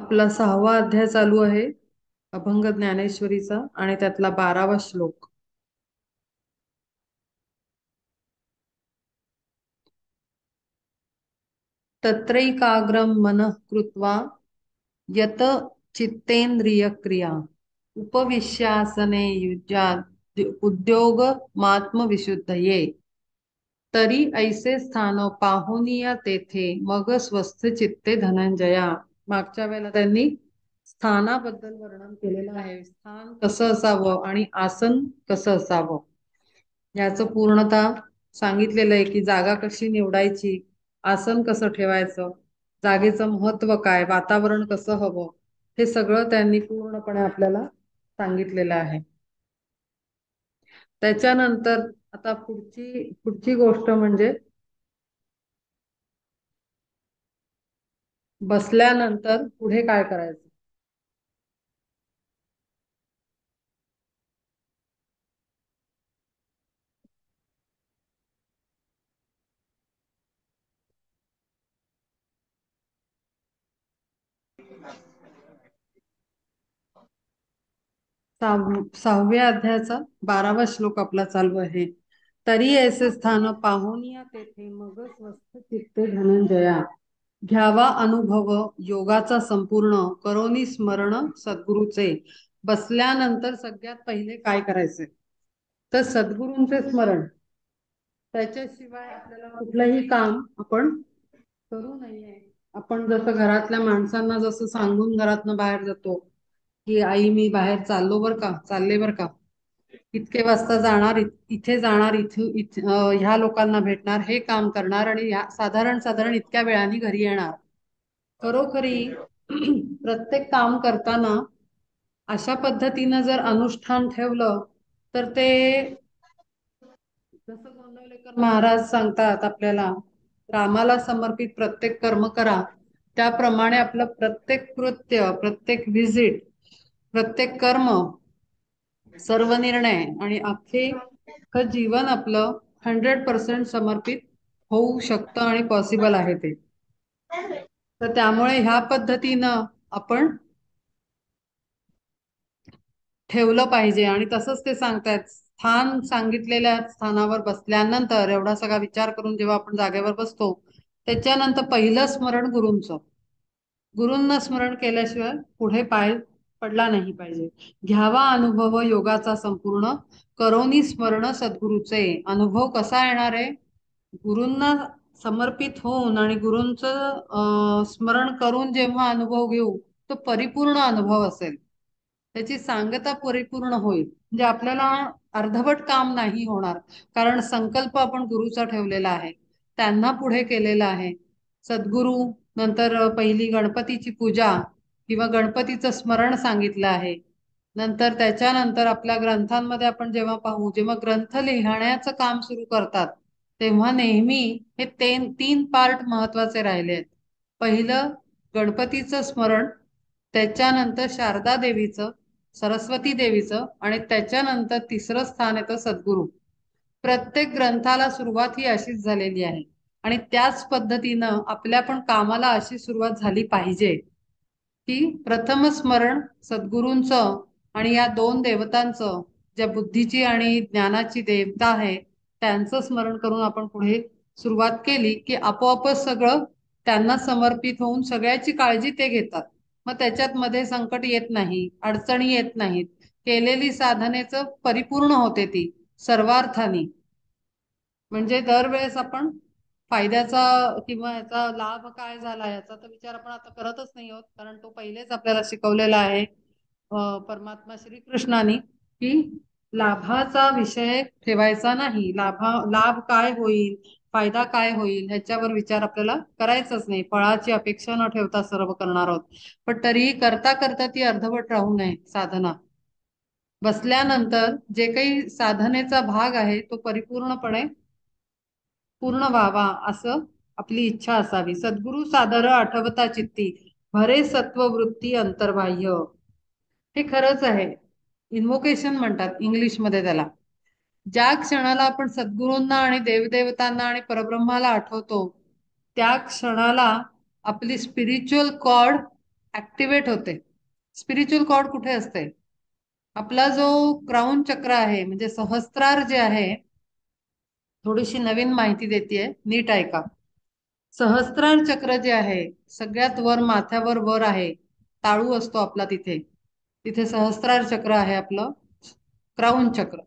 आपला 6वा अध्याय चालू आहे अभंग ज्ञानेश्वरीचा आणि त्यातला 12वा श्लोक. तत्रैकाग्रं मनः कृत्वा यत चित्तेन्द्रिय क्रिया उपविश्यासने युज्यात् उद्योगमात्मविशुद्धये तरी ऐसे स्थान पाहुनिया तेथे मग स्वस्थ चित्ते धनंजया. मागच्या वेळेला त्यांनी स्थानाबद्दल वर्णन केलेलं आहे. स्थान कसं असावं आणि आसन कसं असावं याचं पूर्णतः सांगितलेलं आहे की जागा कशी निवडायची, आसन कसं ठेवायचं, जागेचं महत्व काय, वातावरण कसं हवं, हे सगळं त्यांनी पूर्णपणे आपल्याला सांगितलेलं आहे. त्याच्यानंतर आता पुढची पुढची गोष्ट म्हणजे बसल्यानंतर पुढे काय करायचं. 6व्या अध्यायाचा 12वा श्लोक आपला चालू आहे. तरी ऐसे स्थान पाहून या तेथे मग स्वस्थ चित्ते धनंजया. घ्यावा अनुभव योगाचा संपूर्ण करोनी स्मरण सद्गुरूचे. बसल्यानंतर सगळ्यात पहिले काय करायचे तर सद्गुरूंचे स्मरण. त्याच्याशिवाय आपल्याला कुठलंही काम आपण करू नये. आपण जसं घरातल्या माणसांना जसं सांगून घरातनं बाहेर जातो की आई मी बाहेर चाललो बर का, चालले बर का, इतके वाजता जाणार, इथे जाणार, ह्या लोकांना भेटणार, हे काम करणार आणि साधारण साधारण इतक्या वेळाने घरी येणार. खरोखरी प्रत्येक काम करताना अशा पद्धतीनं जर अनुष्ठान ठेवलं तर ते जसं गोंदवलेकर महाराज सांगतात आपल्याला, रामाला समर्पित प्रत्येक कर्म करा, त्याप्रमाणे आपलं प्रत्येक कृत्य, प्रत्येक व्हिजिट, प्रत्येक कर्म, सर्व निर्णय आणि अख्खे जीवन आपलं 100% समर्पित होऊ शकतं आणि पॉसिबल आहे ते. तर त्यामुळे ह्या पद्धतीनं आपण ठेवलं पाहिजे. आणि तसंच ते सांगतायत, स्थान सांगितलेल्या स्थानावर बसल्यानंतर एवढा सगळा विचार करून जेव्हा आपण जागेवर बसतो त्याच्यानंतर पहिलं स्मरण गुरूंचं. गुरूंना स्मरण केल्याशिवाय पुढे पाय पडला नाही पाहिजे. घ्यावा अनुभव योगाचा संपूर्ण करोनी स्मरण सद्गुरूचे. अनुभव कसा येणार आहे, गुरूंना समर्पित होऊन आणि गुरूंचं स्मरण करून जेव्हा अनुभव घेऊ तो परिपूर्ण अनुभव असेल, त्याची सांगता परिपूर्ण होईल. म्हणजे आपल्याला अर्धवट काम नाही होणार, कारण संकल्प आपण गुरुचा ठेवलेला आहे, त्यांना पुढे केलेला आहे. सद्गुरू नंतर पहिली गणपतीची पूजा किंवा गणपतीचं स्मरण सांगितलं आहे. नंतर त्याच्यानंतर आपल्या ग्रंथांमध्ये आपण जेव्हा पाहू, जेव्हा ग्रंथ लिहिण्याचं काम सुरू करतात तेव्हा नेहमी हे तीन पार्ट महत्वाचे राहिले आहेत. पहिलं गणपतीचं स्मरण, त्याच्यानंतर शारदा देवीचं, सरस्वती देवीचं आणि त्याच्यानंतर तिसरं स्थान येतं सद्गुरू. प्रत्येक ग्रंथाला सुरुवात ही अशीच झालेली आहे आणि त्याच पद्धतीनं आपल्या पण कामाला अशी सुरुवात झाली पाहिजे की प्रथम स्मरण सद्गुरूंचं आणि या दोन देवतांचं, ज्या बुद्धीची आणि ज्ञानाची देवता आहे त्यांचं स्मरण करून आपण पुढे सुरुवात केली की आपोआपच सगळं त्यांना समर्पित होऊन सगळ्याची काळजी ते घेतात. मग त्याच्यात मध्ये संकट येत नाही, अडचणी येत नाहीत, केलेली साधनेचं परिपूर्ण होते ती सर्वार्थाने. म्हणजे दरवेळेस आपण फायद्याचा किंवा याचा लाभ काय झाला याचा तर विचार आपण आता करतच नाही आहोत, कारण तो पहिलेच आपल्याला शिकवलेला आहे परमात्मा श्रीकृष्णाने की लाभाचा विषय ठेवायचा नाही. लाभ काय होईल, फायदा काय होईल ह्याच्यावर विचार आपल्याला करायचाच नाही. फळाची अपेक्षा न ठेवता सर्व करणार आहोत, पण तरीही करता करता ती अर्धवट राहू नये साधना. बसल्यानंतर जे काही साधनेचा भाग आहे तो परिपूर्णपणे पूर्ण व्हावा असं आपली इच्छा असावी. सद्गुरु सादर आठवता चित्ती भरे सत्ववृत्ती अंतर्बाह्य. हे खरंच आहे, इन्व्होकेशन म्हणतात इंग्लिशमध्ये त्याला. ज्या क्षणाला आपण सद्गुरूंना आणि देवदेवतांना आणि परब्रह्माला आठवतो त्या क्षणाला आपली स्पिरिच्युअल कॉर्ड ऍक्टिव्हेट होते. स्पिरिच्युअल कॉर्ड कुठे असते? आपला जो क्राउन चक्र आहे, म्हणजे सहस्त्रार जे आहे, थोडीशी नवीन माहिती देतेय, नीट ऐका. सहस्त्रार चक्र जे आहे, सगळ्यात वर माथ्यावर वर आहे, टाळू असतो आपला तिथे. तिथे सहस्त्रार चक्र आहे आपलं, क्राउन चक्र.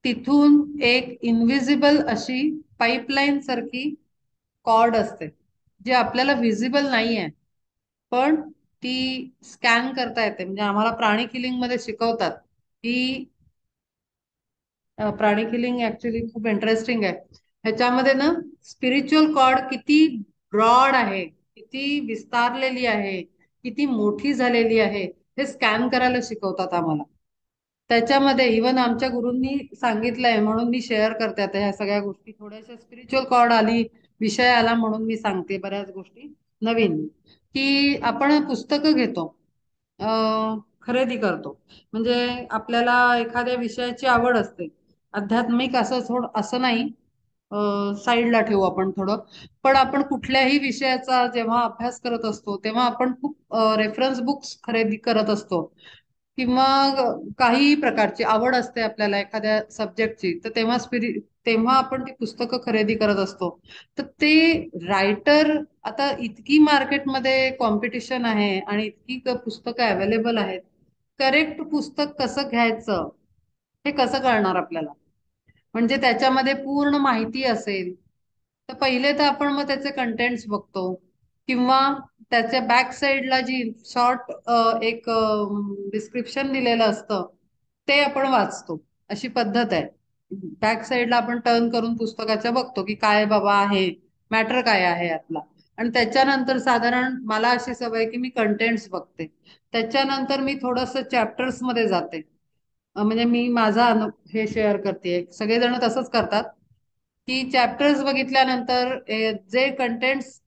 तिथून एक इनविजिबल अशी पाईपलाईन सारखी कॉर्ड असते, जी आपल्याला व्हिजिबल नाही आहे, पण ती स्कॅन करता येते. म्हणजे आम्हाला प्राणी किलिंग मध्ये शिकवतात की प्राणी किलिंग ऍक्च्युली खूप इंटरेस्टिंग आहे. ह्याच्यामध्ये ना स्पिरिच्युअल कॉर्ड किती ब्रॉड आहे, किती विस्तारलेली आहे, किती मोठी झालेली आहे, हे स्कॅन करायला शिकवतात आम्हाला. त्याच्यामध्ये इवन आमच्या गुरूंनी सांगितलंय, म्हणून मी शेअर करते आता ह्या सगळ्या गोष्टी. थोड्याशा स्पिरिच्युअल कॉर्ड आली, विषय आला म्हणून मी सांगते बऱ्याच गोष्टी नवीन. की आपण पुस्तकं घेतो, खरेदी करतो. म्हणजे आपल्याला एखाद्या विषयाची आवड असते, आध्यात्मिक असं असं नाही, साईडला ठेवू आपण थोडं. पण आपण कुठल्याही विषयाचा जेव्हा अभ्यास करत असतो, तेव्हा आपण खूप रेफरन्स बुक्स खरेदी करत असतो. किंवा काही प्रकारची आवड असते आपल्याला एखाद्या सब्जेक्टची, तर तेव्हा आपण ती पुस्तकं खरेदी करत असतो. तर ते रायटर, आता इतकी मार्केटमध्ये कॉम्पिटिशन आहे आणि इतकी पुस्तकं अवेलेबल आहेत, करेक्ट पुस्तक कसं घ्यायचं हे कसं कळणार आपल्याला? म्हणजे त्याच्यामध्ये पूर्ण माहिती असेल तर पहिले तर आपण मग त्याचे कंटेंट्स बघतो, किंवा त्याच्या बॅक साईडला जी शॉर्ट एक डिस्क्रिप्शन दिलेलं असतं ते आपण वाचतो. अशी पद्धत आहे. बॅक साईडला आपण टर्न करून पुस्तकाच्या बघतो की काय बाबा आहे, मॅटर काय आहे यातला. आणि त्याच्यानंतर साधारण मला अशी सवय की मी कंटेंट्स बघते. त्याच्यानंतर मी थोडस चॅप्टर्स मध्ये जाते. म्हणजे मी माझा हे शेअर करते, सगळेजण तसंच करतात की चॅप्टर्स बघितल्यानंतर जे कंटेंट्स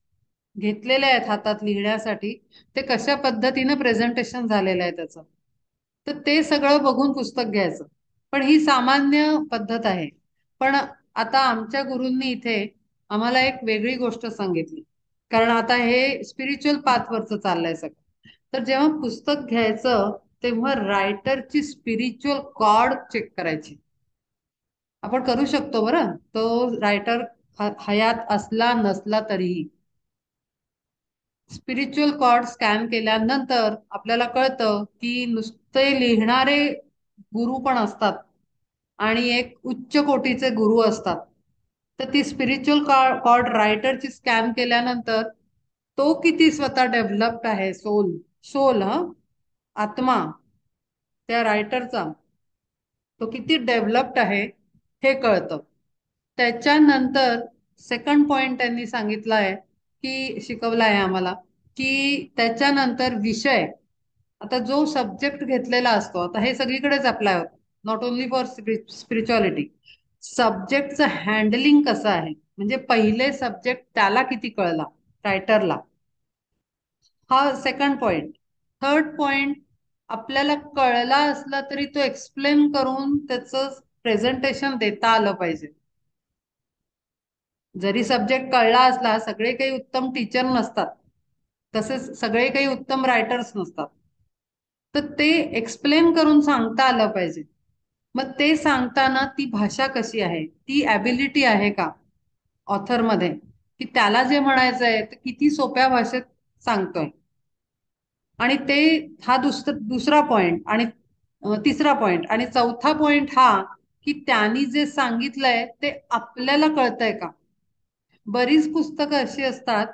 घेतलेले आहेत हातात लिहिण्यासाठी, ते कशा पद्धतीनं प्रेझेंटेशन झालेलं आहे त्याचं, तर ते सगळं बघून पुस्तक घ्यायचं. पण ही सामान्य पद्धत आहे. पण आता आमच्या गुरूंनी इथे आम्हाला एक वेगळी गोष्ट सांगितली, कारण आता हे स्पिरिच्युअल पाथवरचं चाललंय सगळं. तर जेव्हा पुस्तक घ्यायचं तेव्हा रायटरची स्पिरिच्युअल कॉर्ड चेक करायची. आपण करू शकतो बरं, तो रायटर हयात असला नसला तरीही. स्पिरिच्युअल कॉर्ड स्कॅन केल्यानंतर आपल्याला कळतं की नुसते लिहिणारे गुरु पण असतात आणि एक उच्च कोटीचे गुरु असतात. तर ती स्पिरिच्युअल कॉर्ड रायटरची स्कॅन केल्यानंतर तो किती स्वतः डेव्हलप्ड आहे, सोल, सोल हा आत्मा त्या रायटरचा, तो किती डेव्हलप्ड आहे हे कळतं. त्याच्यानंतर सेकंड पॉइंट त्यांनी सांगितला आहे की शिकवला आहे आम्हाला, की त्याच्यानंतर विषय, आता जो सब्जेक्ट घेतलेला असतो, आता हे सगळीकडेच अप्लाय होतं, नॉट ओन्ली फॉर स्पिरिच्युअलिटी. सब्जेक्टचं हँडलिंग कसं आहे, म्हणजे पहिले सब्जेक्ट त्याला किती कळला रायटरला, हा सेकंड पॉइंट. थर्ड पॉइंट, आपल्याला कळला असला तरी तो एक्सप्लेन करून त्याचं प्रेझेंटेशन देता आलं पाहिजे. जरी सब्जेक्ट कळला असला, सगळे काही उत्तम टीचर नसतात, तसेच सगळे काही उत्तम रायटर्स नसतात. तर ते एक्सप्लेन करून सांगता आलं पाहिजे. मग ते सांगताना ती भाषा कशी आहे, ती ॲबिलिटी आहे का ऑथरमध्ये, की त्याला जे म्हणायचं आहे ते किती सोप्या भाषेत सांगतोय. आणि ते हा दुसरा पॉइंट. आणि तिसरा पॉइंट आणि चौथा पॉइंट हा, की त्यांनी जे सांगितलंय ते आपल्याला कळतंय का. बरीच पुस्तकं अशी असतात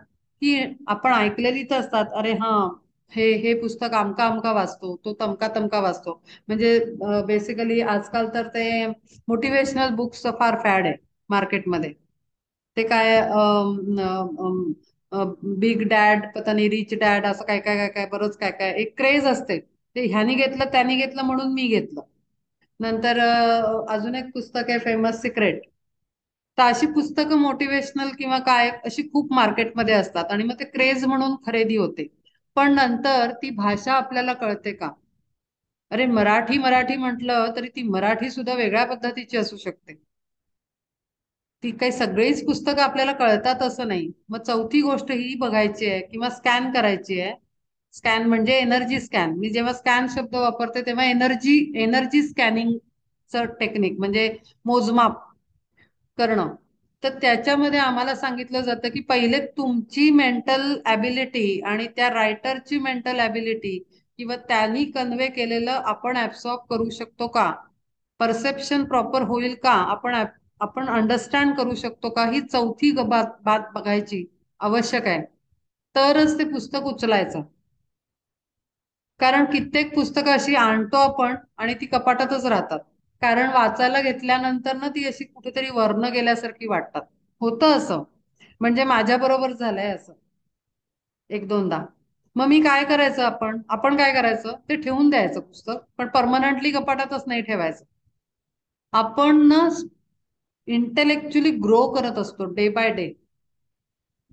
की आपण ऐकलेली तर असतात, अरे हा, हे हे पुस्तक अमका अमका वाचतो, तो तमका तमका वाचतो. म्हणजे बेसिकली आजकाल तर ते मोटिवेशनल बुक्स फार फॅड आहे मार्केटमध्ये. ते काय बिग डॅड, पता नाही रिच डॅड, असं काय काय काय काय बरंच काय काय एक क्रेज असते. ते ह्यानी घेतलं त्यानी घेतलं म्हणून मी घेतलं. नंतर अजून एक पुस्तक आहे फेमस सिक्रेट. तर अशी पुस्तकं मोटिवेशनल किंवा काय अशी खूप मार्केटमध्ये असतात आणि मग ते क्रेज म्हणून खरेदी होते. पण नंतर ती भाषा आपल्याला कळते का? अरे मराठी मराठी म्हटलं तरी ती मराठी सुद्धा वेगळ्या पद्धतीची असू शकते. ती काही सगळीच पुस्तकं आपल्याला कळतात असं नाही. मग चौथी गोष्ट ही बघायची आहे किंवा स्कॅन करायची आहे. स्कॅन म्हणजे एनर्जी स्कॅन. मी जेव्हा स्कॅन शब्द वापरते तेव्हा एनर्जी एनर्जी स्कॅनिंगचं टेक्निक म्हणजे मोजमाप करणं. तर त्याच्यामध्ये आम्हाला सांगितलं जातं की पहिले तुमची मेंटल ॲबिलिटी आणि त्या रायटरची मेंटल ॲबिलिटी किंवा त्यांनी कन्वे केलेलं आपण ऍब्सॉर्ब करू शकतो का, परसेप्शन प्रॉपर होईल का, आपण अंडरस्टँड करू शकतो का, ही चौथी बात बात बघायची आवश्यक आहे. तरच ते पुस्तक उचलायचं. कारण कित्येक पुस्तकं अशी आणतो आपण आणि ती कपाटातच राहतात. कारण वाचायला घेतल्यानंतर ना ती अशी कुठेतरी वर्ण गेल्यासारखी वाटतात. होतं असं. म्हणजे माझ्या बरोबर झालंय असं एक दोनदा. मग मी काय करायचं, आपण आपण काय करायचं, ते ठेवून द्यायचं पुस्तक, पण परमनंटली कपाटातच नाही ठेवायचं. आपण ना इंटेलेक्च्युअली ग्रो करत असतो डे बाय डे.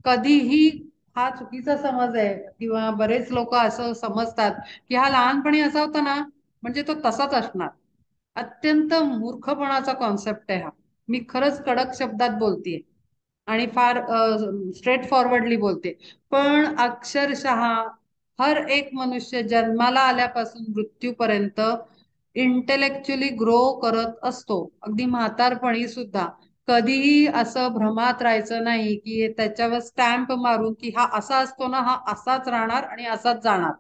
कधीही, हा चुकीचा समज आहे किंवा बरेच लोक असं समजतात की हा लहानपणी असा होता ना म्हणजे तो तसाच असणार. अत्यंत मूर्खपणाचा कॉन्सेप्ट आहे हा. मी खरंच कडक शब्दात बोलतेय आणि फार स्ट्रेट फॉरवर्डली बोलते. पण अक्षरशः हर एक मनुष्य जन्माला आल्यापासून मृत्यूपर्यंत इंटेलेक्च्युअली ग्रो करत असतो, अगदी म्हातारपणी सुद्धा. कधीही असं भ्रमात राहायचं नाही की त्याच्यावर स्टॅम्प मारून की हा असा असतो ना, हा असाच राहणार आणि असाच जाणार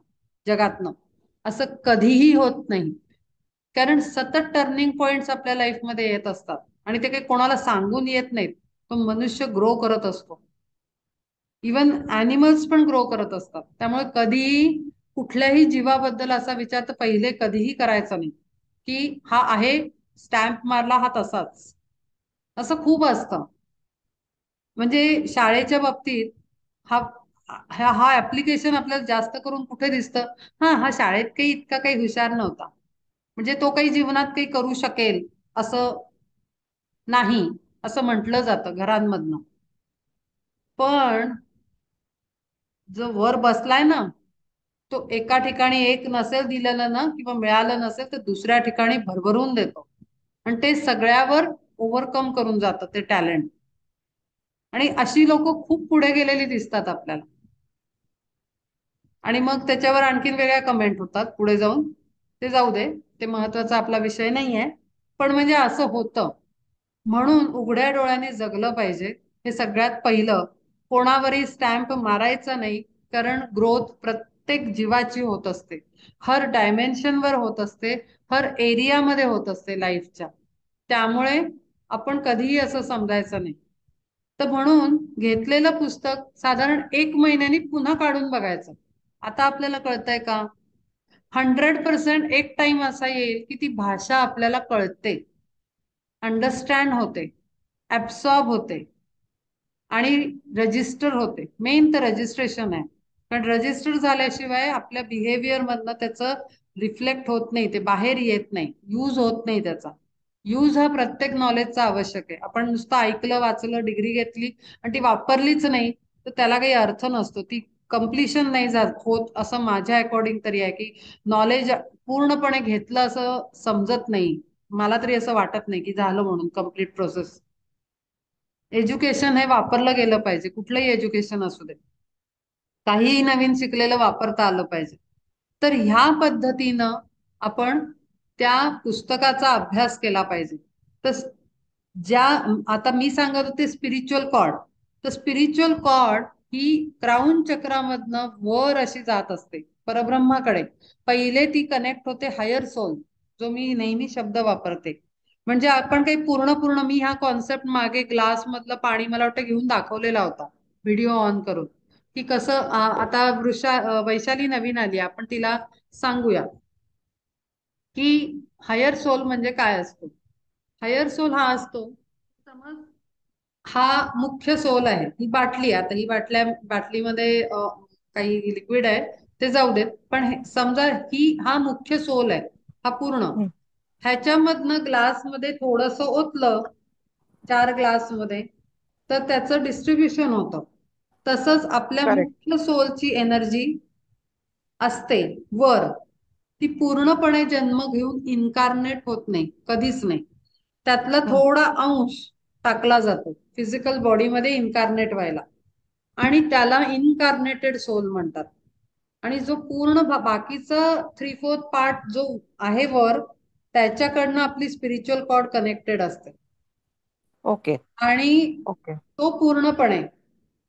जगातनं. असं कधीही होत नाही. कारण सतत टर्निंग पॉइंट्स आपल्या लाईफमध्ये येत असतात आणि ते काही कोणाला सांगून येत नाहीत. तो मनुष्य ग्रो करत असतो. इवन ॲनिमल्स पण ग्रो करत असतात. त्यामुळे कधीही कुठल्याही जीवाबद्दल असा विचार तर पहिले कधीही करायचा नाही की हा आहे, स्टॅम्प मारला हा तसाच. असं खूप असतं. म्हणजे शाळेच्या बाबतीत हा हा ऍप्लिकेशन आपल्याला जास्त करून कुठे दिसतं, हा शाळेत काही इतका काही हुशार नव्हता, म्हणजे तो काही जीवनात काही करू शकेल असं नाही, असं म्हटलं जातं घरांमधनं. पण जो वर बसलाय ना, तो एका ठिकाणी एक नसेल दिलेलं ना किंवा मिळालं नसेल तर दुसऱ्या ठिकाणी भरभरून देतो आणि ते सगळ्यावर ओव्हरकम करून जातं ते टॅलेंट. आणि अशी लोक खूप पुढे गेलेली दिसतात आपल्याला. आणि मग त्याच्यावर आणखीन वेगळ्या कमेंट होतात पुढे जाऊन. ते जाऊ दे, ते महत्वाचा आपला विषय नाहीये. पण म्हणजे असं होतं. म्हणून उघड्या डोळ्याने जगलं पाहिजे. हे सगळ्यात पहिलं. कोणावरही स्टॅम्प मारायचा नाही. कारण ग्रोथ प्रत्येक जीवाची होत असते, हर डायमेन्शनवर होत असते, हर एरियामध्ये होत असते लाईफच्या. त्यामुळे आपण कधीही असं समजायचं नाही. तर म्हणून घेतलेलं पुस्तक साधारण 1 महिन्यानी पुन्हा काढून बघायचं. आता आपल्याला कळतंय का? 100% एक टाइम असा येईल की ती भाषा आपल्याला कळते, अंडरस्टँड होते, ऍब्सॉर्ब होते आणि रजिस्टर होते. मेन तर रजिस्ट्रेशन आहे. कारण रजिस्टर झाल्याशिवाय आपल्या बिहेवियर मधनं त्याचं रिफ्लेक्ट होत नाही, ते बाहेर येत नाही, यूज होत नाही त्याचा. यूज हा प्रत्येक नॉलेजचा आवश्यक आहे. आपण नुसतं ऐकलं वाचलं डिग्री घेतली आणि ती वापरलीच नाही तर त्याला काही अर्थ नसतो, ती कम्प्लिशन नाही होत असं माझ्या अकॉर्डिंग तरी आहे. की नॉलेज पूर्णपणे घेतलं असं समजत नाही, मला तरी असं वाटत नाही की झालं म्हणून कम्प्लीट प्रोसेस. एज्युकेशन हे वापरलं गेलं पाहिजे, कुठलंही एज्युकेशन असू दे. काहीही नवीन शिकलेलं वापरता आलं पाहिजे. तर ह्या पद्धतीनं आपण त्या पुस्तकाचा अभ्यास केला पाहिजे. तर ज्या, आता मी सांगत होते स्पिरिच्युअल कॉर्ड, तर स्पिरिच्युअल कॉर्ड ही क्राऊन चक्रामधनं वर अशी जात असते परब्रह्माकडे. पहिले ती कनेक्ट होते हायर सोल, जो मी नेहमी शब्द वापरते. म्हणजे आपण काही पूर्ण पूर्ण मी हा कॉन्सेप्ट मागे ग्लास मधलं पाणी मला वाटतं घेऊन दाखवलेला होता व्हिडिओ ऑन करून, की कसं आता वैशाली नवीन आली, आपण तिला सांगूया की हायर सोल म्हणजे काय असतो. हायर सोल हा असतो, समज हा मुख्य सोल आहे. ही बाटली, आता ही बाटलीमध्ये काही लिक्विड आहे, ते जाऊ देत. पण समजा हा मुख्य सोल आहे, हा पूर्ण. हं. ह्याच्यामधनं ग्लासमध्ये थोडस ओतलं, 4 ग्लासमध्ये, तर त्याचं डिस्ट्रीब्युशन होतं. तसंच आपल्या करेक्ट. मुख्य सोलची एनर्जी असते वर, ती पूर्णपणे जन्म घेऊन इन्कारनेट होत नाही, कधीच नाही. त्यातला हं. थोडा अंश टाकला जातो फिजिकल बॉडीमध्ये इन्कारनेट व्हायला, आणि त्याला इन्कारनेटेड सोल म्हणतात. आणि जो पूर्ण बाकीचा 3/4 पार्ट जो आहे वर, त्याच्याकडनं आपली स्पिरिच्युअल कॉर्ड कनेक्टेड असते. ओके. आणि ओके. तो पूर्णपणे,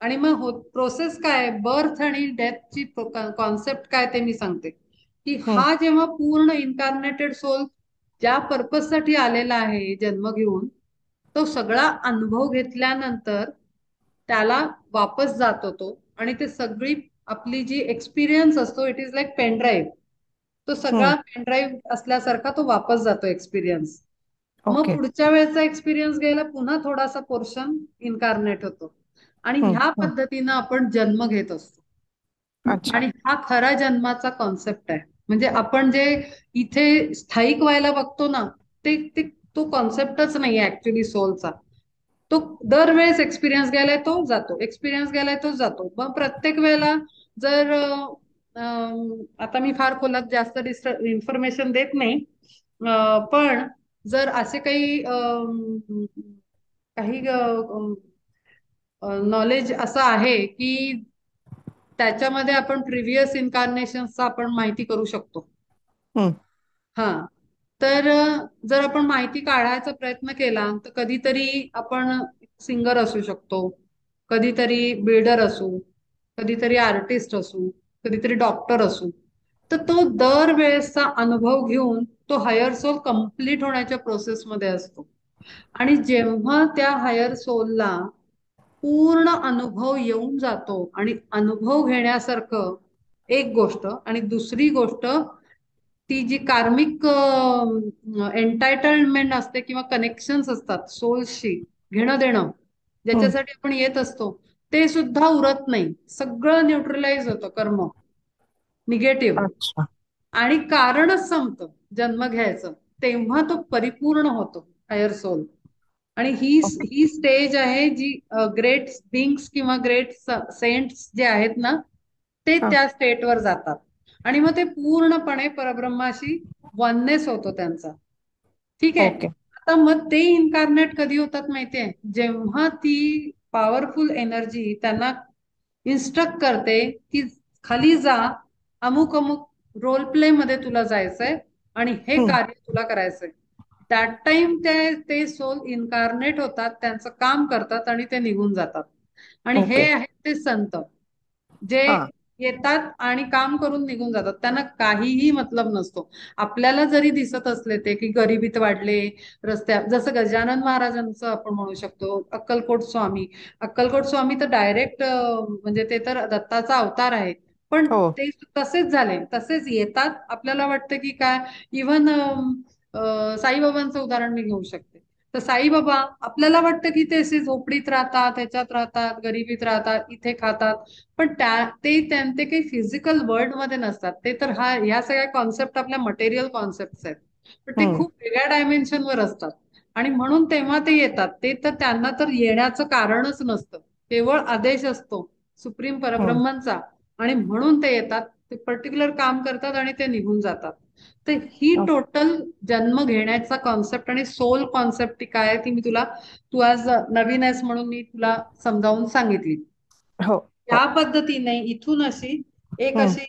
आणि मग प्रोसेस काय, बर्थ आणि डेथची कॉन्सेप्ट काय ते मी सांगते. की हम्म. हा जेव्हा पूर्ण इन्कारनेटेड सोल ज्या पर्पज साठी आलेला आहे जन्म घेऊन, तो सगळा अनुभव घेतल्यानंतर त्याला वापस जातो तो. आणि ते सगळी आपली जी एक्सपिरियन्स असतो, इट इज लाईक पेनड्राईव्ह. तो हम्म. सगळा पेनड्राईव्ह असल्यासारखा तो वापस जातो एक्सपिरियन्स. मग ओके. पुढच्या वेळेचा एक्सपिरियन्स घ्यायला पुन्हा थोडासा पोर्शन इन्कारनेट होतो. आणि हम्म. ह्या हम्म. पद्धतीनं आपण जन्म घेत असतो. अच्छा. आणि हा खरा जन्माचा कॉन्सेप्ट आहे. म्हणजे आपण जे इथे स्थायिक व्हायला बघतो ना, ते ते तो कॉन्सेप्टच नाही आहे ऍक्च्युली सोलचा. तो दरवेळेस एक्सपिरियन्स घ्यायला तो जातो, एक्सपिरियन्स घ्यायला तो जातो. मग प्रत्येक वेळेला जर आता मी फार खोलात जास्त इन्फॉर्मेशन देत नाही, पण जर असे काही काही नॉलेज असं आहे की त्याच्यामध्ये आपण प्रिव्हियस इन्कारनेशनचा आपण माहिती करू शकतो. हम्म. हा. तर जर आपण माहिती काढायचा प्रयत्न केला तर कधीतरी आपण सिंगर असू शकतो, कधीतरी बिल्डर असू, कधीतरी आर्टिस्ट असू, कधीतरी डॉक्टर असू. तर तो दरवेळेसचा अनुभव घेऊन तो हायर सोल कम्प्लीट होण्याच्या प्रोसेसमध्ये असतो. आणि जेव्हा त्या हायर सोलला पूर्ण अनुभव येऊन जातो, आणि अनुभव घेण्यासारखं एक गोष्ट, आणि दुसरी गोष्ट ती जी कार्मिक एन्टायटलमेंट असते किंवा कनेक्शन्स असतात सोलशी, घेणं देणं, हम्म. ज्याच्यासाठी आपण येत असतो, ते सुद्धा उरत नाही. सगळं न्यूट्रलाइज होतं कर्म, निगेटिव्ह. अच्छा. आणि कारणच संपतं जन्म घ्यायचं. तेव्हा तो परिपूर्ण होतो हायर सोल. आणि ही ओके. ही स्टेज आहे जी ग्रेट बिंग्स किंवा ग्रेट सेंट्स जे आहेत ना, ते हा. त्या स्टेटवर जातात. आणि मग ते पूर्णपणे परब्रह्माशी वननेस होतो त्यांचा. ठीक आहे. ओके. आता मग ते इन्कारनेट कधी होतात माहितीये, जेव्हा ती पॉवरफुल एनर्जी त्यांना इन्स्ट्रक्ट करते की खाली जा, अमुक अमुक रोल प्ले मध्ये तुला जायचंय आणि हे हम्म. कार्य तुला करायचंय. दॅट टाइम ते ते सोल इन्कारनेट होतात, त्यांचं काम करतात आणि ते निघून जातात. आणि हे ओके. आहेत ते संत, जे हा. येतात आणि काम करून निघून जातात. त्यांना काहीही मतलब नसतो. आपल्याला जरी दिसत असले ते की गरिबीत वाढले रस्त्या, जसं गजानन महाराजांचं आपण म्हणू शकतो, अक्कलकोट स्वामी. अक्कलकोट स्वामी तर डायरेक्ट म्हणजे ते तर दत्ताचा अवतार आहे. पण हो. ते तसेच झाले, तसेच येतात. आपल्याला वाटतं की काय, इव्हन साईबाबांचं उदाहरण मी घेऊ शकते. तर साईबाबा आपल्याला वाटतं की ते असे झोपडीत राहतात, ह्याच्यात राहतात, गरिबीत राहतात, इथे खातात. पण ते काही फिजिकल वर्ल्ड मध्ये नसतात. ते तर ह्या सगळ्या कॉन्सेप्ट आपल्या मटेरियल कॉन्सेप्ट आहेत. पण ते हम्म. खूप वेगळ्या डायमेन्शनवर असतात. आणि म्हणून तेव्हा ते येतात. ते तर त्यांना तर येण्याचं कारणच नसतं, केवळ आदेश असतो सुप्रीम हम्म. परब्रह्मांचा. आणि म्हणून ते येतात, ते पर्टिक्युलर काम करतात आणि ते निघून जातात. तर ही ओके. टोटल जन्म घेण्याचा कॉन्सेप्ट आणि सोल कॉन्सेप्ट ती काय आहे, ती मी तुला, तू आज नवीन आहेस म्हणून मी तुला समजावून सांगितली. हो. या हो. पद्धतीने इथून अशी एक हम्म. अशी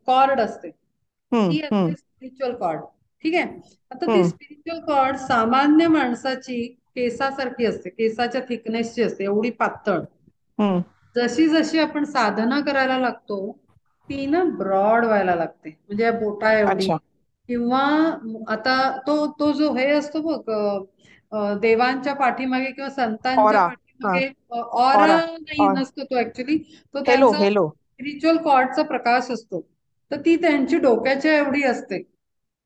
कॉर्ड असते, हम्म. ती हम्म. असते स्पिरिच्युअल कॉर्ड. ठीक आहे. आता ती हम्म. स्पिरिच्युअल कॉर्ड सामान्य माणसाची केसासारखी असते, केसाच्या थिकनेसची असते, एवढी पातळ. हम्म. जशी जशी आपण साधना करायला लागतो, ती ना ब्रॉड व्हायला लागते, म्हणजे या बोटा एवढी. अच्छा. किंवा आता तो तो जो हे असतो बघ, देवांच्या पाठीमागे किंवा संतांच्या ऑरा. हा. पाठीमागे ऑरा ऑरा. नाही और नसतो तो ऍक्च्युली. तो हेलो. त्यांचा हेलो. स्पिरिच्युअल कॉर्डचा प्रकाश असतो. तर ती त्यांची डोक्याच्या एवढी असते.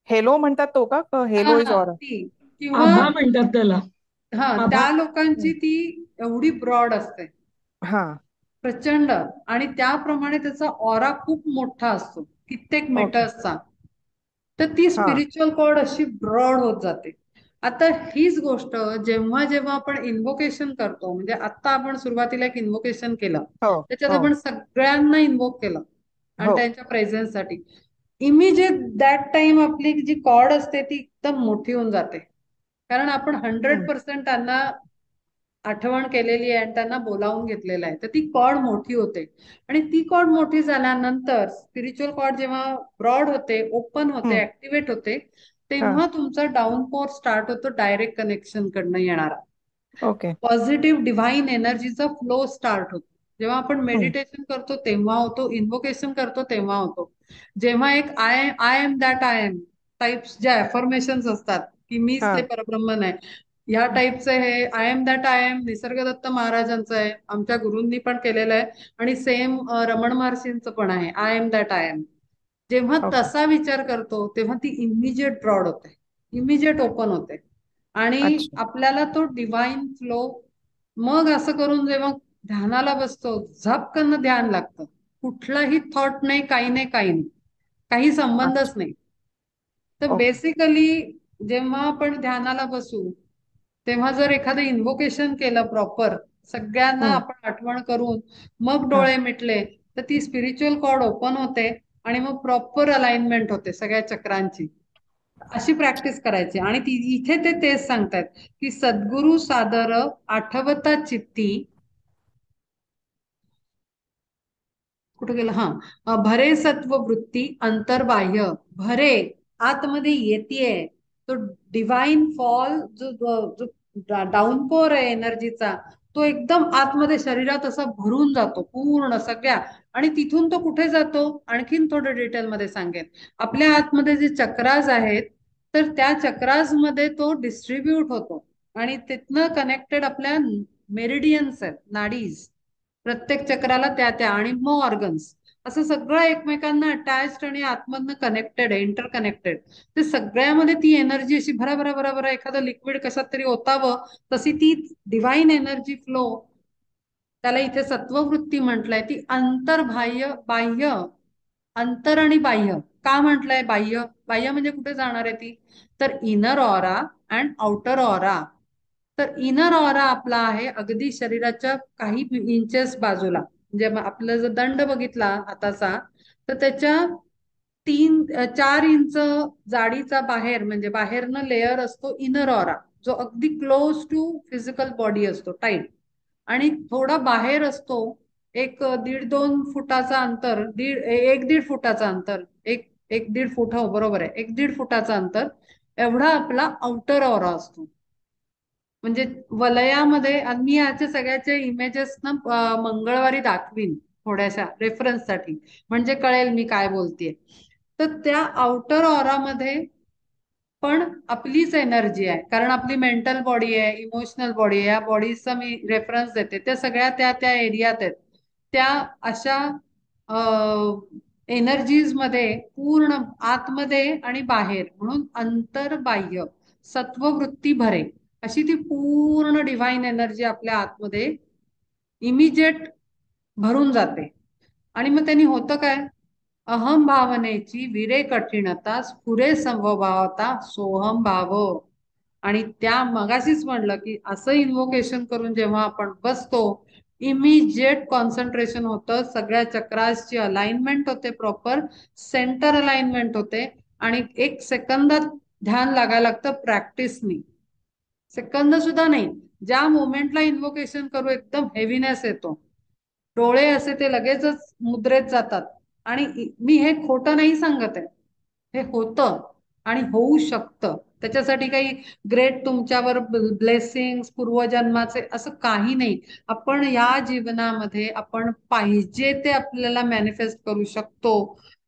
हेलो म्हणतात तो का? हा हेलो इज हा ऑरा. ती. किंवा आभा म्हणतात त्याला. हा, आभा. त्या लोकांची ती एवढी ब्रॉड असते, हा. प्रचंड. आणि त्याप्रमाणे त्याचा ऑरा खूप मोठा असतो, कित्येक ओके. मीटर्सचा. तर ती हा. स्पिरिच्युअल कॉर्ड अशी ब्रॉड होत जाते. आता हीच गोष्ट जेव्हा जेव्हा आपण इन्व्होकेशन करतो, म्हणजे आता आपण सुरुवातीला एक इन्व्होकेशन केलं, हो. त्याच्यात हो. आपण सगळ्यांना इन्व्होक केलं आणि हो. त्यांच्या प्रेझेन्ससाठी. इमिजिएट दॅट टाइम आपली जी कॉर्ड असते ती एकदम मोठी होऊन जाते, कारण आपण हम्म. 100% त्यांना आठवण केलेली आहे आणि त्यांना बोलावून घेतलेलं आहे, तर ती कॉर्ड मोठी होते. आणि ती कॉर्ड मोठी झाल्यानंतर स्पिरिच्युअल कॉर्ड जेव्हा ब्रॉड होते, ओपन होते, हम्म. ऍक्टिव्हेट होते, हा. तेव्हा तुमचा डाऊनपोर स्टार्ट होतो डायरेक्ट कनेक्शन कडनं येणारा. ओके. पॉझिटिव्ह डिव्हाइन एनर्जीचा फ्लो स्टार्ट होतो. जेव्हा आपण हम्म. मेडिटेशन करतो तेव्हा होतो, इन्व्होकेशन करतो तेव्हा होतो. जेव्हा एक I I am that I am types ज्या अफर्मेशन्स असतात की मीच ते हा. परब्रह्मन आहे, ह्या टाईपचे हे I am that I am Nisargadatta महाराजांचं आहे, आमच्या गुरूंनी पण केलेलं आहे. आणि सेम रमण महर्षींचं पण आहे I am that I am. जेव्हा ओके. तसा विचार करतो तेव्हा ती इमिजिएट ब्रॉड होते, इमिजिएट ओपन होते. आणि अच्छा. आपल्याला तो डिवाइन फ्लो, मग असं करून जेव्हा ध्यानाला बसतो, झपकन ध्यान लागतं. कुठलाही थॉट नाही, काही नाही, काही नाही, काही अच्छा. संबंधच नाही. तर ओके. बेसिकली जेव्हा आपण ध्यानाला बसू तेव्हा जर एखादं इन्व्होकेशन केलं प्रॉपर, सगळ्यांना हम्म. आपण आठवण करून मग हा. डोळे मिटले, तर ती स्पिरिच्युअल कॉर्ड ओपन होते आणि मग प्रॉपर अलाइनमेंट होते सगळ्या चक्रांची. अशी प्रॅक्टिस करायची. आणि ती इथे ते तेच सांगतात की सद्गुरु सादर आठवता चित्ती, कुठे गेलं, हा, भरे सत्व वृत्ती अंतर्बाह्य. भरे, आतमध्ये येतेय, तो डिवाइन फॉल जो जो डाऊनपोर आहे एनर्जीचा, तो एकदम आतमध्ये शरीरात असा भरून जातो पूर्ण सगळ्या. आणि तिथून तो कुठे जातो आणखीन थोडं डिटेलमध्ये सांगेन. आपल्या आतमध्ये जे चक्रास आहेत, तर त्या चक्रास मध्ये तो डिस्ट्रीब्यूट होतो. आणि तिथनं कनेक्टेड आपल्या मेरिडियन्स आहेत, नाडीज, प्रत्येक चक्राला त्या त्या, आणि मग ऑर्गन्स, असं सगळं एकमेकांना अटॅच्ड आणि आतमधनं कनेक्टेड आहे, इंटरकनेक्टेड. ते सगळ्यामध्ये ती एनर्जी अशी भराभरा भराभरा, एखादं लिक्विड कशात तरी ओतावं तशी ती डिव्हाइन एनर्जी फ्लो. त्याला इथे सत्ववृत्ती म्हटलंय. ती अंतर्बाह्य, बाह्य, अंतर आणि बाह्य. का म्हटलंय बाह्य? बाह्य म्हणजे कुठे जाणार आहे ती, तर inner aura and outer aura. तर इनर ऑरा आपला आहे अगदी शरीराच्या काही इंचेस बाजूला. म्हणजे आपलं जर दंड बघितला हाताचा, तर त्याच्या 4 इंच जाडीचा बाहेर, म्हणजे बाहेरनं लेअर असतो इनर ऑरा, जो अगदी क्लोज टू फिजिकल बॉडी असतो, टाईट. आणि थोडा बाहेर असतो, एक 1.5-2 फुटाचा अंतर, 1-1.5 फुटाचा अंतर, एक 1-1.5 फूट, हो बरोबर आहे, 1-1.5 फुटाचा अंतर एवढा आपला आउटर ऑरा असतो. म्हणजे वलयामध्ये, आणि मी याचे सगळ्याचे इमेजेस ना मंगळवारी दाखवीन थोड्याशा रेफरन्ससाठी, म्हणजे कळेल मी काय बोलतेय. तर त्या आउटर ऑरामध्ये पण आपलीच एनर्जी आहे, कारण आपली मेंटल बॉडी आहे, इमोशनल बॉडी आहे. या बॉडीजचा मी रेफरन्स देते, त्या सगळ्या त्या त्या एरियात आहेत. त्या अशा एनर्जीज मध्ये पूर्ण आतमध्ये आणि बाहेर, म्हणून अंतर्बाह्य सत्ववृत्ती भरे, अशी ती पूर्ण डिव्हाइन एनर्जी आपल्या आतमध्ये इमिजिएट भरून जाते. आणि मग त्यांनी होतं काय, अहम भावनेची विरे कठीणता स्फुरे समभावता सोहम भाव. आणि त्या मगाशीच म्हणलं की असं इन्व्होकेशन करून जेव्हा आपण बसतो, इमिजिएट कॉन्सन्ट्रेशन होतं, सगळ्या चक्रासची अलाइनमेंट होते, प्रॉपर सेंटर अलाइनमेंट होते. आणि 1 सेकंदात ध्यान लागायला लागतं प्रॅक्टिसनी. सेकंद सुद्धा नाही. ज्या मोमेंटला इन्व्होकेशन करू एकदम हेवीनेस येतो, डोळे असे ते लगेचच मुद्रेत जातात. आणि मी हे खोटं नाही सांगत आहे, हे होतं आणि होऊ शकतं. त्याच्यासाठी काही ग्रेट तुमच्यावर ब्लेसिंग पूर्वजन्माचे असं काही नाही. आपण या जीवनामध्ये आपण पाहिजे ते आपल्याला मॅनिफेस्ट करू शकतो,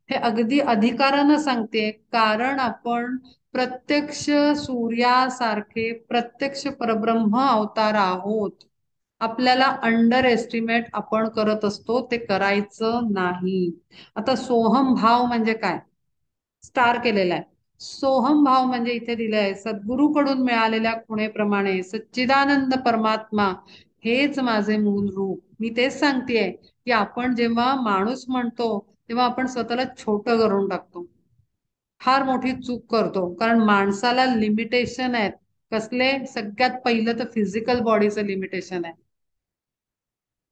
हे अगदी अधिकारानं सांगते. कारण आपण प्रत्यक्ष सूर्यासारखे प्रत्यक्ष परब्रह्म अवतार आहोत. आपल्याला अंडर एस्टिमेट आपण करत असतो, ते करायचं नाही. आता सोहम भाव म्हणजे काय, स्टार केलेला आहे. सोहम भाव म्हणजे इथे दिले आहे, सद्गुरूकडून मिळालेल्या खुणेप्रमाणे सच्चिदानंद परमात्मा हेच माझे मूल रूप. मी तेच सांगतेय की आपण जेव्हा माणूस म्हणतो तेव्हा आपण स्वतःला छोटं करून टाकतो, फार मोठी चूक करतो. कारण माणसाला लिमिटेशन आहेत. कसले, सगळ्यात पहिलं तर फिजिकल बॉडीचं लिमिटेशन आहे.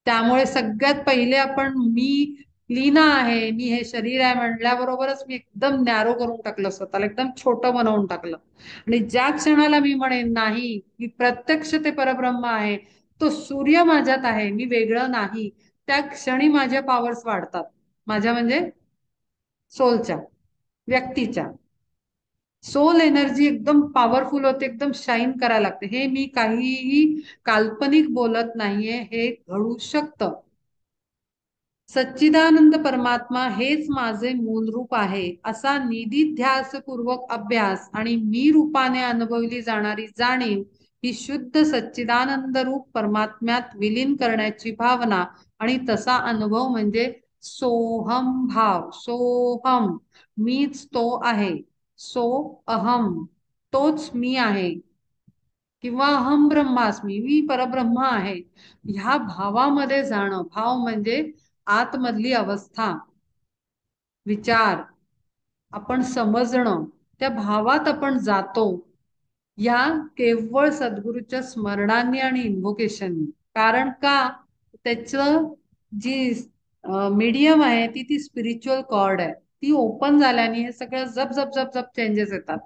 त्यामुळे सगळ्यात पहिले आपण मी लीना आहे, मी हे शरीर आहे म्हणल्याबरोबरच मी एकदम नॅरो करून टाकलं, स्वतःला एकदम छोटं बनवून टाकलं. आणि ज्या क्षणाला मी म्हणेन नाही, मी प्रत्यक्ष ते परब्रह्म आहे, तो सूर्य माझ्यात आहे, मी वेगळं नाही. त्या क्षणी माझ्या पॉवर्स वाढतात, माझ्या म्हणजे सोलच्या, व्यक्तीच्या. सोल एनर्जी एकदम पॉवरफुल होते, एकदम शाईन करायला लागते. हे मी काहीही काल्पनिक बोलत नाहीये, हे घडू शकतं. सच्चिदानंद परमात्मा हेच माझे मूल रूप आहे असा निधिध्यासपूर्वक अभ्यास आणि मी रूपाने अनुभवली जाणारी जाणीव ही शुद्ध सच्चिदानंद रूप परमात्म्यात विलीन करण्याची भावना आणि तसा अनुभव म्हणजे सोहम भाव. सोहम, मीच तो आहे. सो अहम, तोच मी आहे. किंवा अहम ब्रह्मास्मी, मी परब्रह्म आहे. ह्या भावामध्ये जाणं, भाव म्हणजे आतमधली अवस्था, विचार, आपण समजणं, त्या भावात आपण जातो. या केवळ सद्गुरूच्या स्मरणाने आणि इन्व्होकेशननी. कारण का, त्याचं जी मीडियम आहे ती स्पिरिच्युअल कॉर्ड आहे. ती ओपन झाल्याने हे सगळं जप जप जप जप चेंजेस येतात.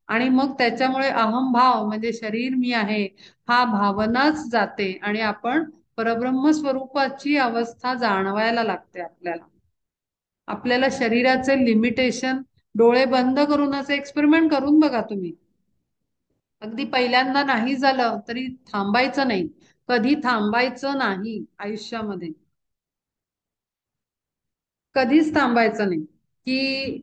आणि मग त्याच्यामुळे अहमभाव म्हणजे शरीर मी आहे हा भावनाच जाते आणि आपण परब्रह्म स्वरूपाची अवस्था जाणवायला लागते आपल्याला. आपल्याला शरीराचे लिमिटेशन, डोळे बंद करून असं एक्सपेरिमेंट करून बघा तुम्ही. अगदी पहिल्यांदा नाही झालं तरी थांबायचं नाही. कधी थांबायचं नाही आयुष्यामध्ये, कधीच थांबायचं नाही. की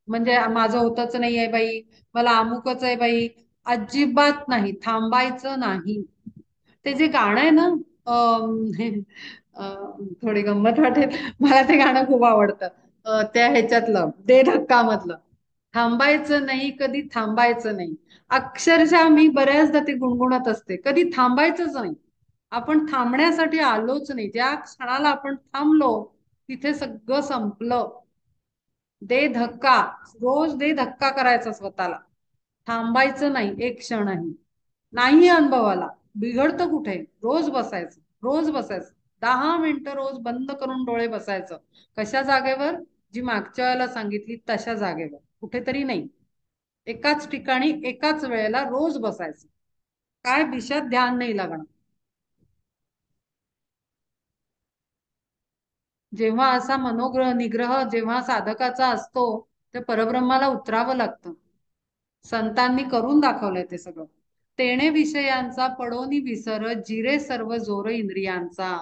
म्हणजे माझं होतच नाही आहे बाई, मला अमुकच आहे बाई. अजिबात नाही, थांबायचं नाही. ते जे गाणं आहे ना, थोडी गंमत वाटेल, मला ते गाणं खूप आवडतं. त्या ह्याच्यातलं दे धक्का मधलं, थांबायचं नाही, कधी थांबायचं नाही. अक्षरशः मी बऱ्याचदा ते गुणगुणत असते, कधी थांबायचंच नाही. आपण थांबण्यासाठी आलोच नाही. ज्या क्षणाला आपण थांबलो तिथे सगळं संपलं. दे धक्का, रोज दे धक्का करायचा स्वतःला. थांबायचं नाही एक क्षणही. नाही अनुभवाला, बिघडतं कुठे, रोज बसायचं, रोज बसायचं. 10 मिनिटं रोज बंद करून डोळे बसायचं. कशा जागेवर? जी मागच्या वेळेला सांगितली तशा जागेवर, कुठेतरी नाही, एकाच ठिकाणी एकाच वेळेला रोज बसायचं. काय दिशात ध्यान नाही लागणार. जेव्हा असा मनोग्रह निग्रह जेव्हा साधकाचा असतो, ते परब्रह्माला उतरावं लागतं. संतांनी करून दाखवलंय ते सगळं. तेणे विषयांचा पडोनी विसर, जिरे सर्व जोर इंद्रियांचा.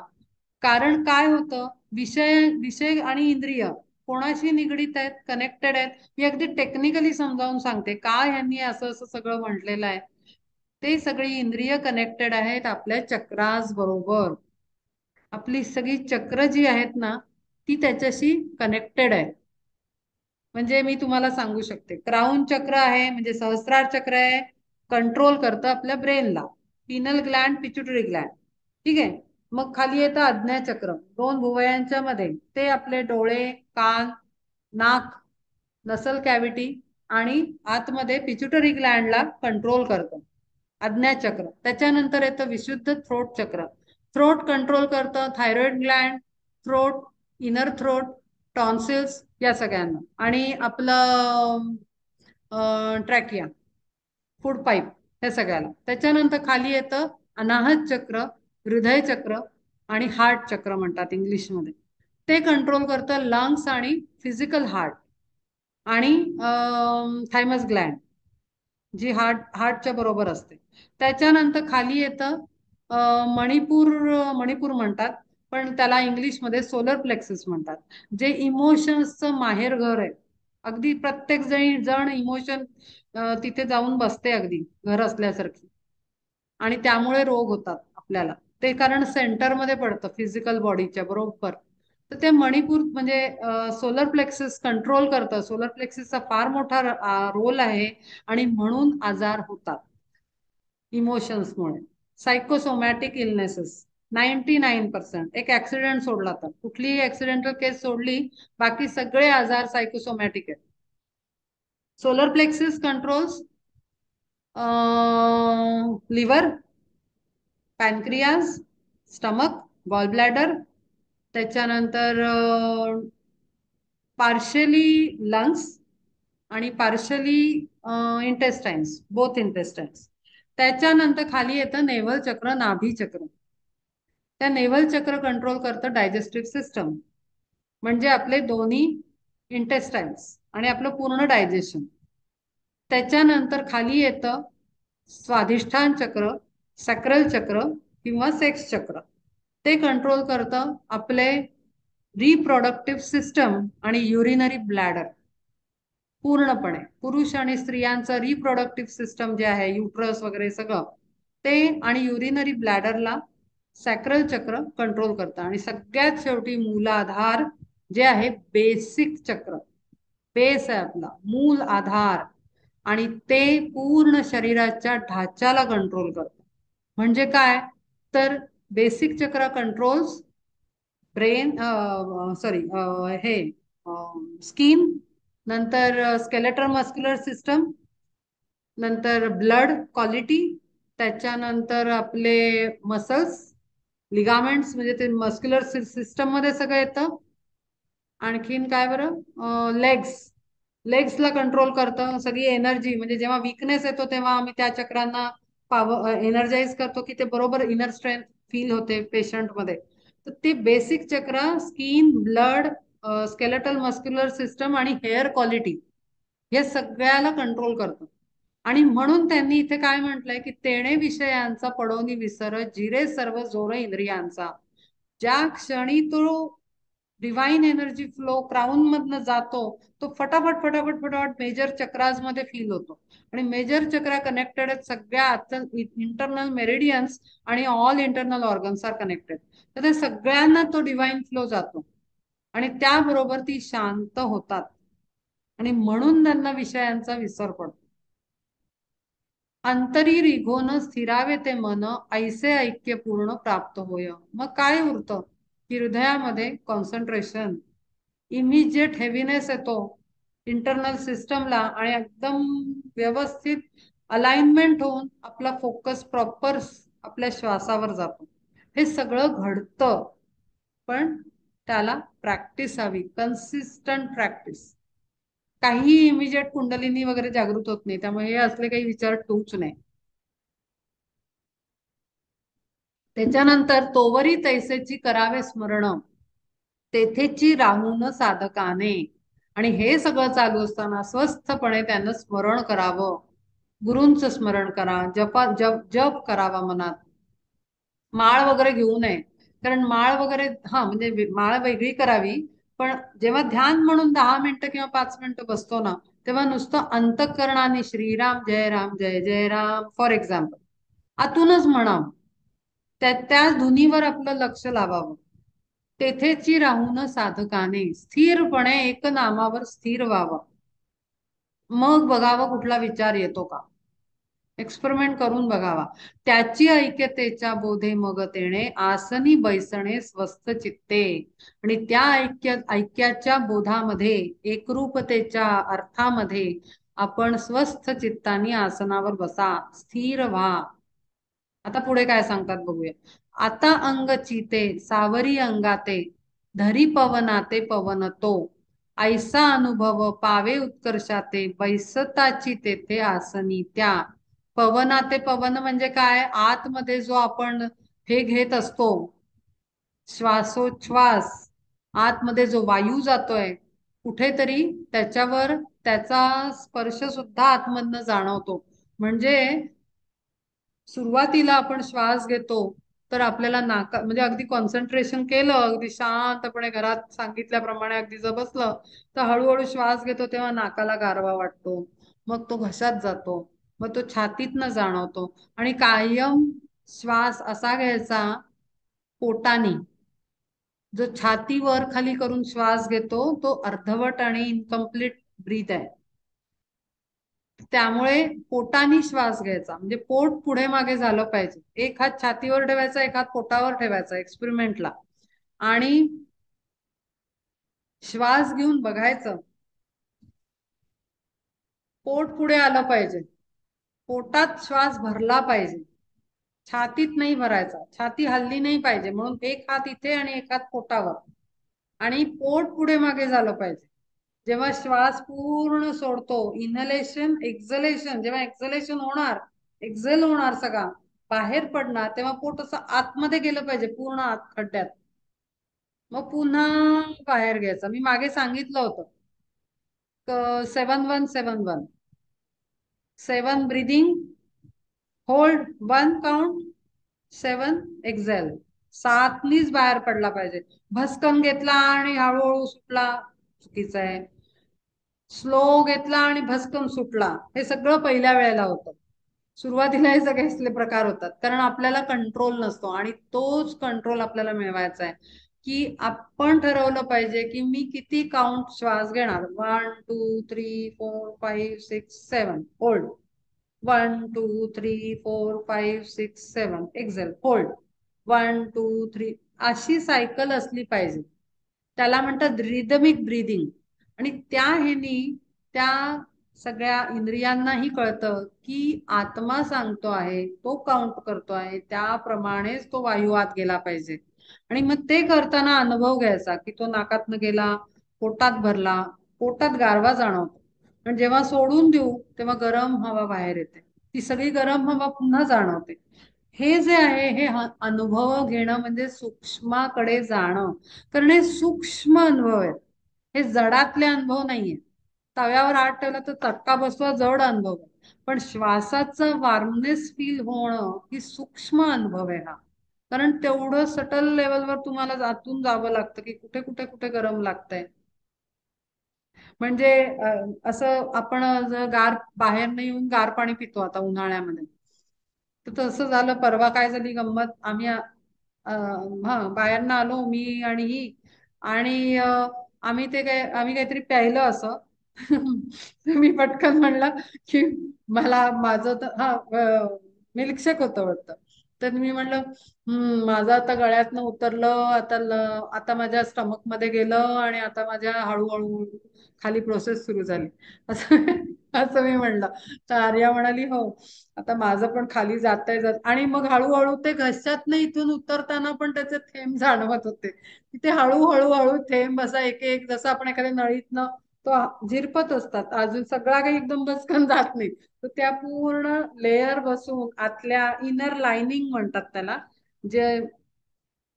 कारण काय होतं, विषय विषय आणि इंद्रिय कोणाशी निगडीत आहेत, कनेक्टेड आहेत. मी अगदी टेक्निकली समजावून सांगते काय ह्यांनी असं असं सगळं म्हटलेलं आहे. ते सगळी इंद्रिय कनेक्टेड आहेत आपल्या चक्रास बरोबर. आपली सगळी चक्र जी आहेत ना, ती त्याच्याशी कनेक्टेड आहे. म्हणजे मी तुम्हाला सांगू शकते, क्राऊन चक्र आहे म्हणजे सहस्रार चक्र आहे, कंट्रोल करतं आपल्या ब्रेनला. पिनल ग्लँड, पिट्युटरी ग्लँड, ठीक आहे. मग खाली येतं आज्ञा चक्र, दोन भुवयांच्या मध्ये, ते आपले डोळे, कान, नाक, नसल कॅव्हिटी आणि आतमध्ये पिट्युटरी ग्लँडला कंट्रोल करतं, आज्ञा चक्र. त्याच्यानंतर येतं विशुद्ध थ्रोट चक्र, थ्रोट कंट्रोल करतं thyroid Gland, throat, inner throat, tonsils या सगळ्यांना. आणि आपलं ट्रॅकिया, फूड पाईप, हे सगळ्याला. त्याच्यानंतर खाली येतं अनाहत चक्र, हृदय चक्र आणि हार्ट चक्र म्हणतात इंग्लिशमध्ये. ते कंट्रोल करतं लंग्स आणि फिजिकल हार्ट आणि थायमस ग्लँड, जी हार्टच्या बरोबर असते. त्याच्यानंतर खाली येतं मणिपूर. मणिपूर म्हणतात पण त्याला इंग्लिशमध्ये सोलर प्लेक्सिस म्हणतात, जे इमोशन्सचं माहेर घर आहे. अगदी प्रत्येक जण इमोशन तिथे जाऊन बसते, अगदी घर असल्यासारखी. आणि त्यामुळे रोग होतात आपल्याला. ते कारण सेंटरमध्ये पडतं फिजिकल बॉडीच्या बरोबर. तर ते मणिपूर म्हणजे सोलर प्लेक्सिस कंट्रोल करतं. सोलर प्लेक्सिसचा फार मोठा रोल आहे आणि म्हणून आजार होतात इमोशन्समुळे. सायकोसोमॅटिक इलनेसेस 99%, एक ऍक्सिडेंट सोडला तर, कुठलीही ऍक्सिडेंटल केस सोडली, बाकी सगळे आजार सायकोसोमॅटिक आहेत. Solar plexus controls liver, pancreas, stomach, gall bladder, त्याच्यानंतर पार्शली लंग्स आणि पार्शली इंटेस्टाइन्स, बोथ इंटेस्टाइन्स. त्याच्यानंतर खाली येतं नेव्हल चक्र, नाभी चक्र. त्या नेव्हल चक्र कंट्रोल करतं डायजेस्टिव्ह सिस्टम, म्हणजे आपले दोन्ही इंटेस्टाइन्स आणि आपलं पूर्ण डायजेशन. त्याच्यानंतर खाली येतं स्वाधिष्ठान चक्र, सॅक्रल चक्र किंवा सेक्स चक्र. ते कंट्रोल करतं आपले रिप्रोडक्टिव्ह सिस्टम आणि युरिनरी ब्लॅडर. पूर्णपणे पुरुष आणि स्त्रियांचं रिप्रोडक्टिव्ह सिस्टम जे आहे, युट्रस वगैरे सगळं ते, आणि युरिनरी ब्लॅडरला सॅक्रल चक्र कंट्रोल करतं. आणि सगळ्यात शेवटी मूलाधार जे आहे, बेसिक चक्र, बेस आहे आपला, मूल आधार, आणि ते पूर्ण शरीराच्या ढाच्याला कंट्रोल करतं. म्हणजे काय, तर बेसिक चक्र कंट्रोल्स ब्रेन, सॉरी, हे स्किन, नंतर स्केलेटल मस्क्युलर सिस्टम, नंतर ब्लड क्वालिटी, त्याच्यानंतर आपले मसल्स, लिगामेंट्स, म्हणजे ते मस्क्युलर सिस्टम मध्ये सगळं येतं. आणखीन काय बरं, लेग्स, लेग्सला कंट्रोल करतं. सगळी एनर्जी, म्हणजे जेव्हा वीकनेस येतो तेव्हा आम्ही त्या चक्रांना पॉवर एनर्जाइज करतो की ते बरोबर इनर स्ट्रेंथ फील होते पेशंट मध्ये. तर ते बेसिक चक्र skin, blood, skeletal muscular system आणि हेअर क्वालिटी हे सगळ्याला कंट्रोल करतं. आणि म्हणून त्यांनी इथे काय म्हटलंय की तेणे विषयांचा पडोनी विसर, जिरे सर्व जोर इंद्रियांचा. ज्या क्षणी तो डिवाइन एनर्जी फ्लो क्राऊन मधनं जातो, तो फटाफट फटाफट फटाफट मेजर चक्रास मध्ये फील होतो. आणि मेजर चक्र कनेक्टेड आहेत सगळ्या इंटरनल मेरिडियन्स, आणि all internal organs are connected. तर ते सगळ्यांना तो डिवाइन फ्लो जातो, आणि त्याबरोबर ती शांत होतात, आणि म्हणून त्यांना विषयांचा विसर पडतो. अंतरी रिघोन स्थिरावे ते मन, ऐसे ऐक्य पूर्ण प्राप्त होय. मग काय उरतं की हृदयामध्ये कॉन्सन्ट्रेशन, इमिजिएट हेवीनेस येतो इंटरनल सिस्टमला, आणि एकदम व्यवस्थित अलाइनमेंट होऊन आपला फोकस प्रॉपर आपल्या श्वासावर जातो. हे सगळं घडतं, पण त्याला प्रॅक्टिस हवी, कन्सिस्टंट प्रॅक्टिस. काही इमिजिएट कुंडलिनी वगैरे जागृत होत नाही, त्यामुळे हे असले काही विचार ठेवूच नाही. त्याच्यानंतर तोवरी तैसेची करावे स्मरण, तेथेची राहून साधकाने. आणि हे सगळं चालू असताना स्वस्थपणे त्यानं स्मरण करावं. गुरूंचं स्मरण करा, जप जप करावा मनात. माळ वगैरे घेऊ नये, कारण माळ वगैरे, हा म्हणजे माळ वेगळी करावी, पण जेव्हा ध्यान म्हणून 10 मिनिटं किंवा 5 मिनिटं बसतो ना, तेव्हा नुसतं अंतःकरणाने श्रीराम जय राम जय जय राम फॉर एक्झाम्पल आतूनच म्हणावं. त्या धुनीवर आपलं लक्ष लावावं. तेथेची राहून साधकाने स्थिरपणे एक नामावर स्थिर व्हावं. मग बघावं कुठला विचार येतो का, एक्सपेरिमेंट करून बघावा. त्याची ऐक्यतेच्या बोधे मग तेणे, आसनी बैसणे स्वस्थ चित्ते. आणि त्या ऐक्याच्या बोधामध्ये, एकरूपतेच्या अर्थामध्ये आपण स्वस्थ चित्तानी आसनावर बसा, स्थिर व्हा. आता पुढे काय सांगतात बघूया. आता अंग चिते सावरी अंगाते, धरी पवनाते पवन तो, ऐसा अनुभव पावे उत्कर्षाते, बैसताची तेथे आसनी त्या. पवनाते पवन म्हणजे काय, आतमध्ये जो आपण हे घेत असतो, श्वासोच्छ्वास, आतमध्ये जो वायू जातोय कुठेतरी, त्याच्यावर त्याचा स्पर्श सुद्धा आतमधनं जाणवतो. म्हणजे सुरुवातीला आपण श्वास घेतो तर आपल्याला नाका, म्हणजे अगदी कॉन्सन्ट्रेशन केलं, अगदी शांतपणे घरात सांगितल्याप्रमाणे अगदी जर बसलं, तर हळूहळू श्वास घेतो तेव्हा नाकाला गारवा वाटतो, मग तो घशात जातो, मग तो छातीतनं जाणवतो. आणि कायम श्वास असा घ्यायचा पोटाने. जो छाती वर खाली करून श्वास घेतो तो अर्धवट आणि इनकम्प्लीट ब्रीथ आहे. त्यामुळे पोटानी श्वास घ्यायचा, म्हणजे पोट पुढे मागे झालं पाहिजे. एक हात छातीवर ठेवायचा, एक हात पोटावर ठेवायचा एक्सपेरिमेंटला, आणि श्वास घेऊन बघायचं. पोट पुढे आलं पाहिजे, पोटात श्वास भरला पाहिजे, छातीत नाही भरायचा, छाती हल्ली नाही पाहिजे. म्हणून एक हात इथे आणि एक हात पोटावर, आणि पोट पुढे मागे झालं पाहिजे. जेव्हा श्वास पूर्ण सोडतो, इनहलेशन एक्झलेशन, जेव्हा एक्झलेशन होणार एक्झेल होणार सगळा, बाहेर पडणार, तेव्हा पोट असं आतमध्ये गेलं पाहिजे, पूर्ण आत खड्ड्यात. मग पुन्हा बाहेर घ्यायचं. मी मागे सांगितलं होतं 7-1-7-1. 7 ब्रिदिंग, होल्ड 1 काउंट, 7 एक्झेल. सातनीच बाहेर पडला पाहिजे. भस्कन घेतला आणि हळूहळू सुटला, चुकीचं आहे. स्लो घेतला आणि भस्कन सुटला, हे सगळं पहिल्या वेळेला होतं. सुरुवातीला हे सगळे प्रकार होतात, कारण आपल्याला कंट्रोल नसतो, आणि तोच कंट्रोल आपल्याला मिळवायचा आहे. की आपण ठरवलं पाहिजे की मी किती काउंट श्वास घेणार. 1 2 3 4 5 6 7 होल्ड. 1 2 3 4 5 6 7 exhale, hold. 1 2 3 अशी सायकल असली पाहिजे. त्याला म्हणतात रिदमिक ब्रीदिंग. आणि त्या ह्यानी त्या सगळ्या इंद्रियांनाही कळतं की आत्मा सांगतो आहे, तो काउंट करतो आहे, त्याप्रमाणेच तो वायू आत गेला पाहिजे. आणि मग ते करताना अनुभव घ्यायचा की तो नाकातनं गेला, पोटात भरला, पोटात गारवा जाणवतो. पण जेव्हा सोडून देऊ तेव्हा गरम हवा बाहेर येते, ती सगळी गरम हवा पुन्हा जाणवते. हे जे आहे हे अनुभव घेणं म्हणजे सूक्ष्माकडे जाणं. कारण हे सूक्ष्म अनुभव आहेत, हे जडातले अनुभव नाहीये. तव्यावर हात ठेवला तर चटका बसवा, जड अनुभव आहे. पण श्वासाचं वार्मनेस फील होणं ही सूक्ष्म अनुभव आहे हा. कारण तेवढं सटल लेवलवर तुम्हाला आतून जावं लागतं की कुठे कुठे कुठे गरम लागतंय. म्हणजे असं आपण जर बाहेर नाही येऊन गार पाणी पितो आता उन्हाळ्यामध्ये, तर तसं झालं. परवा काय झाली गंमत, आम्ही हा बाहेरनं आलो मी आणि ही, आणि आम्ही आम्ही काहीतरी प्यायलं असं. मी पटकन म्हणलं की मला माझं तर हा मिल्कशेक होतं वाटतं. तर मी म्हणलं माझं आता गळ्यातनं उतरलं, आता माझ्या स्टमक मध्ये गेलं, आणि आता माझ्या हळूहळू खाली प्रोसेस सुरू झाली. असं असं मी म्हणलं. तर आर्या म्हणाली हो, आता माझं पण खाली जात आणि मग हळूहळू ते घशातनं इथून उतरताना पण त्याचे थेंब जाणवत होते. ते हळूहळू हळू थेंब असा एक एक, जसं आपण एखाद्या नळीतनं तो झिरपत असतात, अजून सगळा काही एकदम बसकन जात नाही. तर त्या पूर्ण लेयर बसून आतल्या इनर लाइनिंग म्हणतात त्याला, जे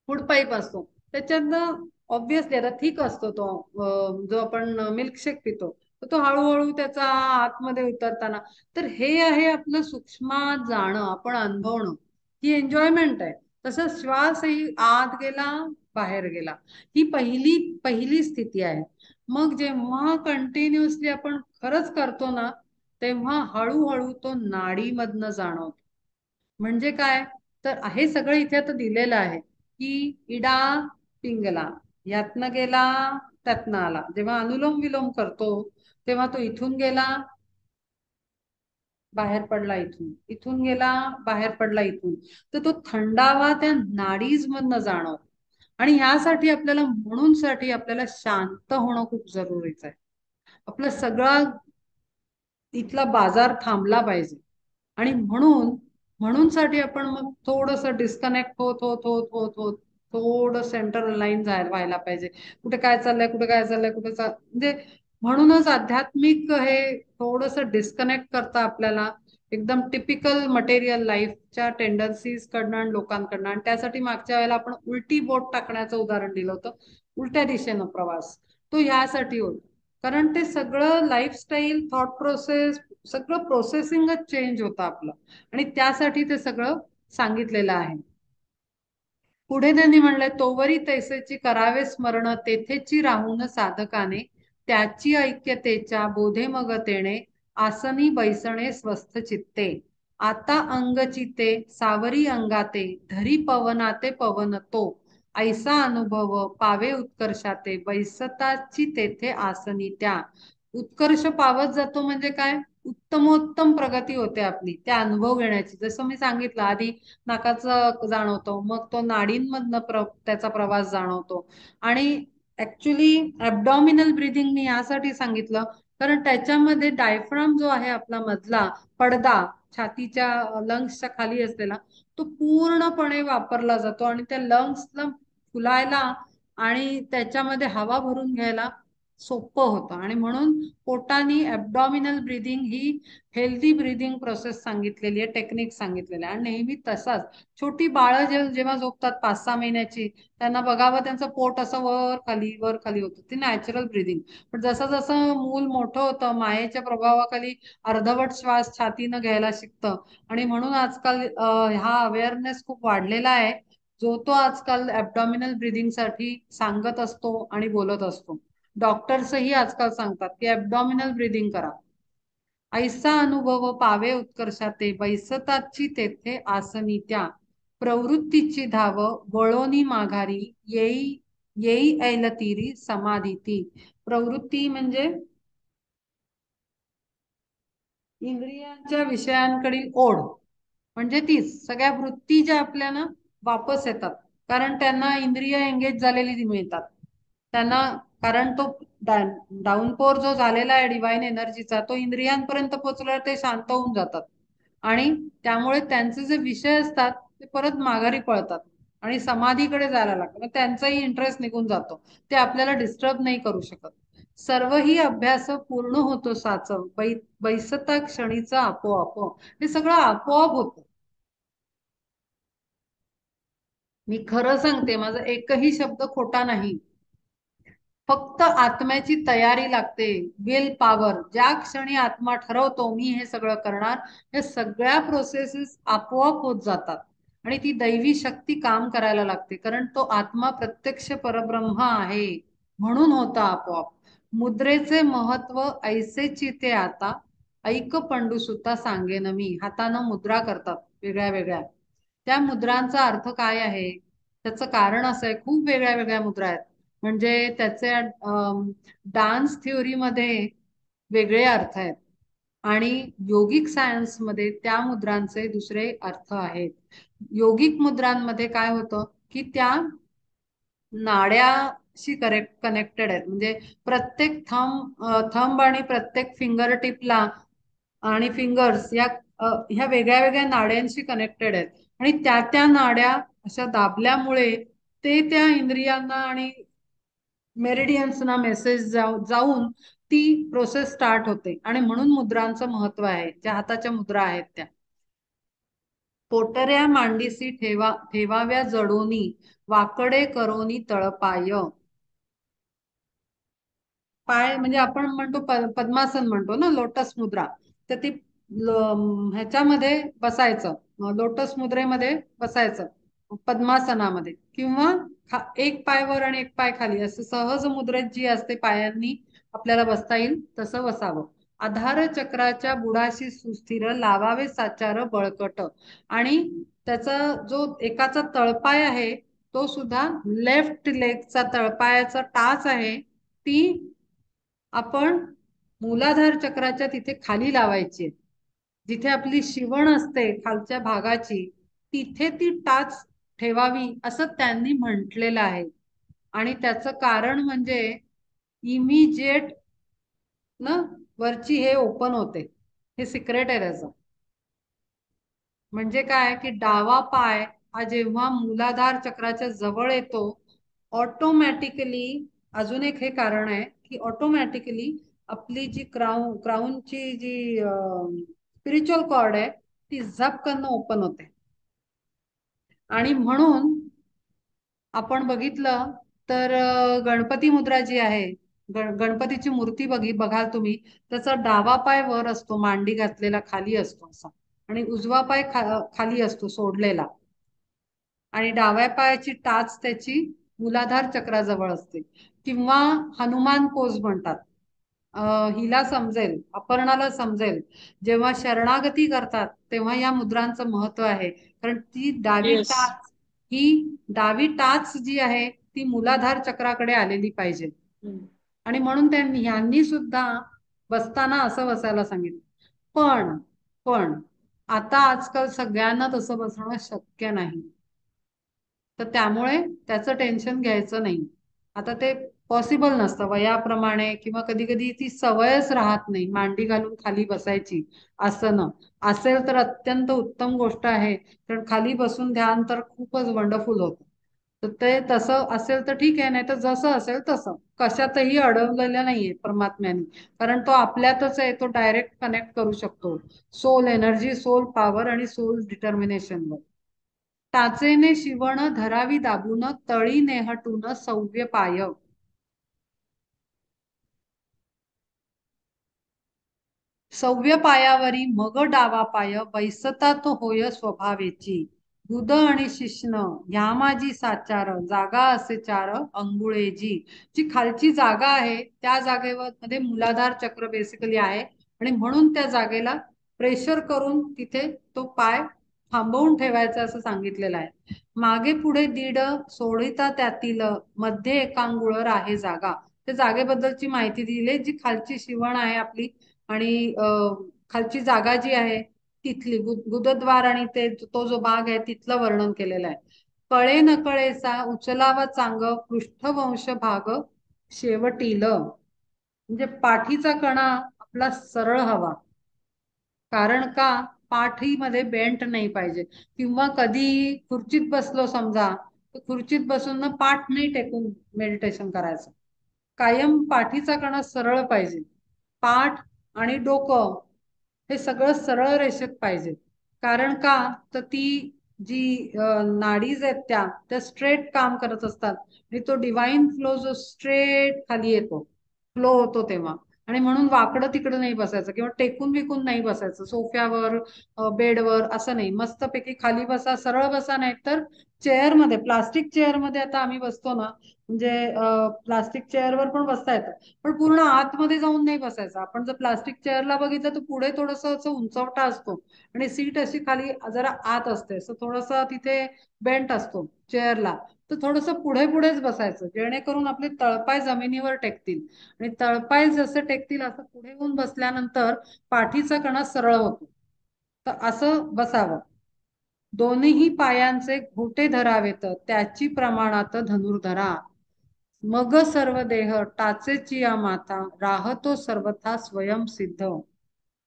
फूड पाईप असतो त्याच्यातनं ऑब्विसली आता ठीक असतो तो, जो आपण मिल्कशेक पितो, तर तो हळूहळू त्याचा आतमध्ये उतरताना. तर हे आहे आपलं सूक्ष्मात जाणं, आपण अनुभवणं, ही एन्जॉयमेंट आहे. तसं श्वासही आत गेला, बाहेर गेला, ही पहिली पहिली स्थिती आहे. मग जेव्हा कंटिन्युअसली आपण खरंच करतो ना, तेव्हा हळूहळू तो नाडीमधनं जाणवतो. म्हणजे काय, तर हे सगळं इथे आता दिलेलं आहे की इडा पिंगला, यातनं गेला, त्यातनं आला. जेव्हा अनुलोम विलोम करतो तेव्हा तो इथून गेला, बाहेर पडला, इथून इथून गेला, बाहेर पडला इथून. तर तो थंडावा त्या नाडीज मधनं जाणवतो. आणि ह्यासाठी आपल्याला, म्हणून साठी आपल्याला शांत होणं खूप जरुरीचं आहे. आपलं सगळा इथला बाजार थांबला पाहिजे. आणि म्हणून म्हणून साठी आपण मग थोडस डिस्कनेक्ट होत होत होत होत होत थोडं सेंटर लाईन व्हायला पाहिजे. कुठे काय चाललंय, कुठे काय चाललंय, म्हणजे म्हणूनच आध्यात्मिक हे थोडस डिस्कनेक्ट करता आपल्याला एकदम टिपिकल मटेरियल लाईफच्या टेंडन्सीज कडनं आणि लोकांकडनं. आणि त्यासाठी मागच्या वेळेला आपण उलटी बोट टाकण्याचं उदाहरण दिलं होतं, उलट्या दिशेनं प्रवास. तो ह्यासाठी होतो, कारण ते सगळं लाईफस्टाईल, थॉट प्रोसेस, सगळं प्रोसेसिंगच चेंज होतं आपलं. आणि त्यासाठी ते सगळं सांगितलेलं आहे. पुढे त्यांनी म्हणलंय, तोवरी तैसेची करावे स्मरण, तेथेची राहून साधकाने, त्याची ऐक्यतेच्या बोधे मग तेणे, आसनी बैसणे स्वस्थ चित्ते. आता अंगचिते सावरी अंगाते, धरी पवनाते पवन तो, ऐसा अनुभव पावे उत्कर्षाते, बैसताची तेथे आसनी त्या. उत्कर्ष पावत जातो म्हणजे काय, उत्तमोत्तम प्रगती होते आपली त्या अनुभव घेण्याची. जसं मी सांगितलं आधी, नाकाचं जाणवतो, मग तो नाडींमधनं त्याचा प्रवास जाणवतो. आणि ऍक्च्युली ऍबडॉमिनल ब्रिदिंग मी यासाठी सांगितलं, कारण त्याच्यामध्ये डायफ्राम जो आहे आपला मधला पडदा, छातीच्या लंग्सच्या खाली असलेला, तो पूर्णपणे वापरला जातो. आणि त्या लंग्सला फुलायला आणि त्याच्यामध्ये हवा भरून घ्यायला सोपं होतं. आणि म्हणून पोटानी ॲब्डॉमिनल ब्रीदिंग ही हेल्दी ब्रीदिंग प्रोसेस सांगितलेली आहे, टेक्निक सांगितलेली आहे. आणि नेहमी तसाच छोटी बाळं जेव्हा झोपतात 5-6 महिन्याची, त्यांना बघावं त्यांचं पोट असं वर खाली होतं, ती नॅचरल ब्रीदिंग. पण जसं जसं मूल मोठं होतं, मायेच्या प्रभावाखाली अर्धवट श्वास छातीनं घ्यायला शिकतं. आणि म्हणून आजकाल हा अवेअरनेस खूप वाढलेला आहे, जो तो आजकाल ॲब्डॉमिनल ब्रीदिंग साठी सांगत असतो आणि बोलत असतो. डॉक्टर्सही आजकाल सांगतात की ॲब्डॉमिनल ब्रीदिंग करा. ऐसा अनुभव पावे उत्कर्षाते, बैसताची तेथे आसनी त्या, प्रवृत्तीची धाव वळोनी माघारी, येई येई ऐलतीरी समाधीती. प्रवृत्ती म्हणजे इंद्रियांच्या विषयांकडील ओढ, म्हणजे तीच सगळ्या वृत्ती ज्या आपल्याला वापस येतात, कारण त्यांना इंद्रिय एंगेज झालेली मिळतात त्यांना. कारण तो डाऊनपोर जो झालेला आहे डिवाइन एनर्जीचा, तो इंद्रियांपर्यंत पोहोचल्यावर ते शांत होऊन जातात. आणि त्यामुळे त्यांचे जे विषय असतात ते परत माघारी पळतात आणि समाधीकडे जायला लागतात. मग त्यांचाही इंटरेस्ट निघून जातो, ते आपल्याला डिस्टर्ब नाही करू शकत. सर्व ही अभ्यास पूर्ण होतो साचव, बैसता क्षणीचा आपोआप. हे सगळं आपोआप होतं. मी खरं सांगते, माझा एकही शब्द खोटा नाही. फक्त आत्म्याची तयारी लागते, विल पॉवर. ज्या क्षणी आत्मा ठरवतो मी हे सगळं करणार, हे सगळ्या प्रोसेसेस आपोआप होत जातात. आणि ती दैवी शक्ती काम करायला लागते, कारण तो आत्मा प्रत्यक्ष परब्रह्म आहे, म्हणून होता आपोआप. मुद्रेचे महत्व ऐसेची ते आता, ऐक पंडुसुता सांगेन मी. हातानं मुद्रा करतात वेगळ्या वेगळ्या. त्या मुद्रांचा अर्थ काय आहे, त्याचं कारण असं आहे. खूप वेगळ्या वेगळ्या मुद्रा आहेत, म्हणजे त्याचे डान्स थिओरीमध्ये वेगळे अर्थ आहेत आणि योगिक सायन्समध्ये त्या मुद्रांचे दुसरे अर्थ आहेत. योगिक मुद्रांमध्ये काय होतं की त्या नाड्याशी कनेक्टेड आहेत, म्हणजे प्रत्येक थंब आणि प्रत्येक फिंगर टिपला आणि फिंगर्स या ह्या वेगळ्या वेगळ्या नाड्यांशी कनेक्टेड आहेत. आणि त्या नाड्या अशा दाबल्यामुळे ते त्या इंद्रियांना आणि मेरिडियन्सना मेसेज जाऊन ती प्रोसेस स्टार्ट होते. आणि म्हणून मुद्रांचं महत्व आहे. ज्या हाताच्या मुद्रा आहेत त्या पोटऱ्या मांडीसी ठेवाव्या जडोनी, वाकडे करोनी तळपाय. पाय म्हणजे आपण म्हणतो पद्मासन म्हणतो ना, लोटस मुद्रा. तर ती ह्याच्यामध्ये बसायचं, लोटस मुद्रेमध्ये बसायचं, पद्मासनामध्ये. किंवा एक पाय वर आणि एक पाय खाली, असं सहज मुद्रेत जी असते पायांनी आपल्याला बसता येईल तसं बसावं. आधार चक्राच्या बुडाशी सुस्थिर, लावावे साचार बळकट. आणि त्याचा जो एकाचा तळपाय आहे, तो सुद्धा लेफ्ट लेगचा तळपायाचा टाच आहे, ती आपण मूलाधार चक्राच्या तिथे खाली लावायची. जिथे आपली शिवण असते खालच्या भागाची, तिथे ती टाच ठेवावी असं त्यांनी म्हटलेलं आहे. आणि त्याचं कारण म्हणजे इमिजिएट ना वरची हे ओपन होते, हे सिक्रेट आहे त्याचं. म्हणजे काय की डावा पाय हा जेव्हा मूलाधार चक्राच्या जवळ येतो, ऑटोमॅटिकली, अजून एक हे कारण आहे की ऑटोमॅटिकली आपली जी क्राऊनची जी स्पिरिच्युअल कॉर्ड आहे, ती झपकन ओपन होते. आणि म्हणून आपण बघितलं तर गणपती मुद्रा जी आहे, गणपतीची मूर्ती बघाल तुम्ही, त्याचा डावा पाय वर असतो, मांडी घातलेला खाली असतो असा, आणि उजवा पाय खाली असतो सोडलेला. आणि डाव्या पायाची टाच त्याची मूलाधार चक्राजवळ असते. किंवा हनुमान पोज म्हणतात. हिला समजेल, अपर्णाला समजेल, जेव्हा शरणागती करतात तेव्हा या मुद्रांचं महत्व आहे. कारण ती येस. डावी टाच जी आहे ती मूलाधार चक्राकडे आलेली पाहिजे. आणि म्हणून त्यांनी ह्यांनी सुद्धा बसताना असं बसायला सांगितलं. पण पण आता आजकाल सगळ्यांना तसं बसणं शक्य नाही, तर त्यामुळे त्याचं टेन्शन घ्यायचं नाही. आता ते पॉसिबल नसतं वयाप्रमाणे, किंवा कधी कधी ती सवयच राहत नाही मांडी घालून खाली बसायची. आसन असेल तर अत्यंत उत्तम गोष्ट आहे, कारण खाली बसून ध्यान तर खूपच वंडरफुल होतं. तर ते तसं असेल तर ठीक आहे, नाही तर जसं असेल तसं. कशातही अडवलेलं नाहीये परमात्म्याने, कारण तो आपल्यातच आहे, तो डायरेक्ट कनेक्ट करू शकतो सोल एनर्जी, सोल पॉवर आणि सोल डिटर्मिनेशनवर. टाचेने शिवण धरावी दाबून, तळी नेहटून सव्य पाय. सव्य पायावरी मग डावा पाय, बैसता तो होय स्वभावेची. बुध आणि शिश्न ह्या माझी साचार, जागा असे चार अंगुळेजी. जी खालची जागा आहे त्या जागेवर मध्ये मूलाधार चक्र बेसिकली आहे, आणि म्हणून त्या जागेला प्रेशर करून तिथे तो पाय थांबवून ठेवायचा असं सांगितलेलं आहे. मागे पुढे दीड सोडिता त्यातील, मध्ये एकांगुळ आहे जागा. त्या जागेबद्दलची माहिती दिली, जी खालची शिवण आहे आपली, आणि खालची जागा जी आहे तिथली गुदद्वार आणि ते तो जो भाग आहे तिथलं वर्णन केलेलं आहे. कळे नकळेचा उचलावा चांग, पृष्ठवंश भाग शेवटील. म्हणजे पाठीचा कणा आपला सरळ हवा, कारण का पाठीमध्ये बेंट नाही पाहिजे. किंवा कधी खुर्चीत बसलो समजा, तर खुर्चीत बसून ना पाठ नाही टेकून मेडिटेशन करायचं. कायम पाठीचा कणा सरळ पाहिजे. पाठ आणि डोकं हे सगळं सरळ रेषेत पाहिजे. कारण का, तर ती जी नाडीज आहेत त्या स्ट्रेट काम करत असतात, आणि तो डिवाइन फ्लो जो स्ट्रेट खाली येतो, फ्लो होतो तेव्हा. आणि म्हणून वाकडं तिकडं नाही बसायचं, किंवा टेकून विकून नाही बसायचं सोफ्यावर, बेडवर असं नाही. मस्तपैकी खाली बसा, सरळ बसा. नाही तर चेअरमध्ये, प्लास्टिक चेअरमध्ये आता आम्ही बसतो ना, म्हणजे प्लास्टिक चेअरवर पण बसता येतं, पण पूर्ण आतमध्ये जाऊन नाही बसायचं. आपण जर प्लास्टिक चेअरला बघितलं तर पुढे थोडस असं उंचवटा असतो, आणि सीट अशी खाली जरा आत असते, असं थोडस तिथे बेंट असतो चेअरला. तर थोडस पुढे पुढेच बसायचं, जेणेकरून आपले तळपाय जमिनीवर टेकतील. आणि तळपाय जसं टेकतील असं पुढे होऊन बसल्यानंतर पाठीचा कणा सरळ होतो. तर असं बसावं. दोन्ही पायांचे घोटे धरावेत, त्याची प्रमाणात धनुर्धरा. मग सर्व देह टाचेची या माता, राहतो सर्वथा स्वयंसिद्ध.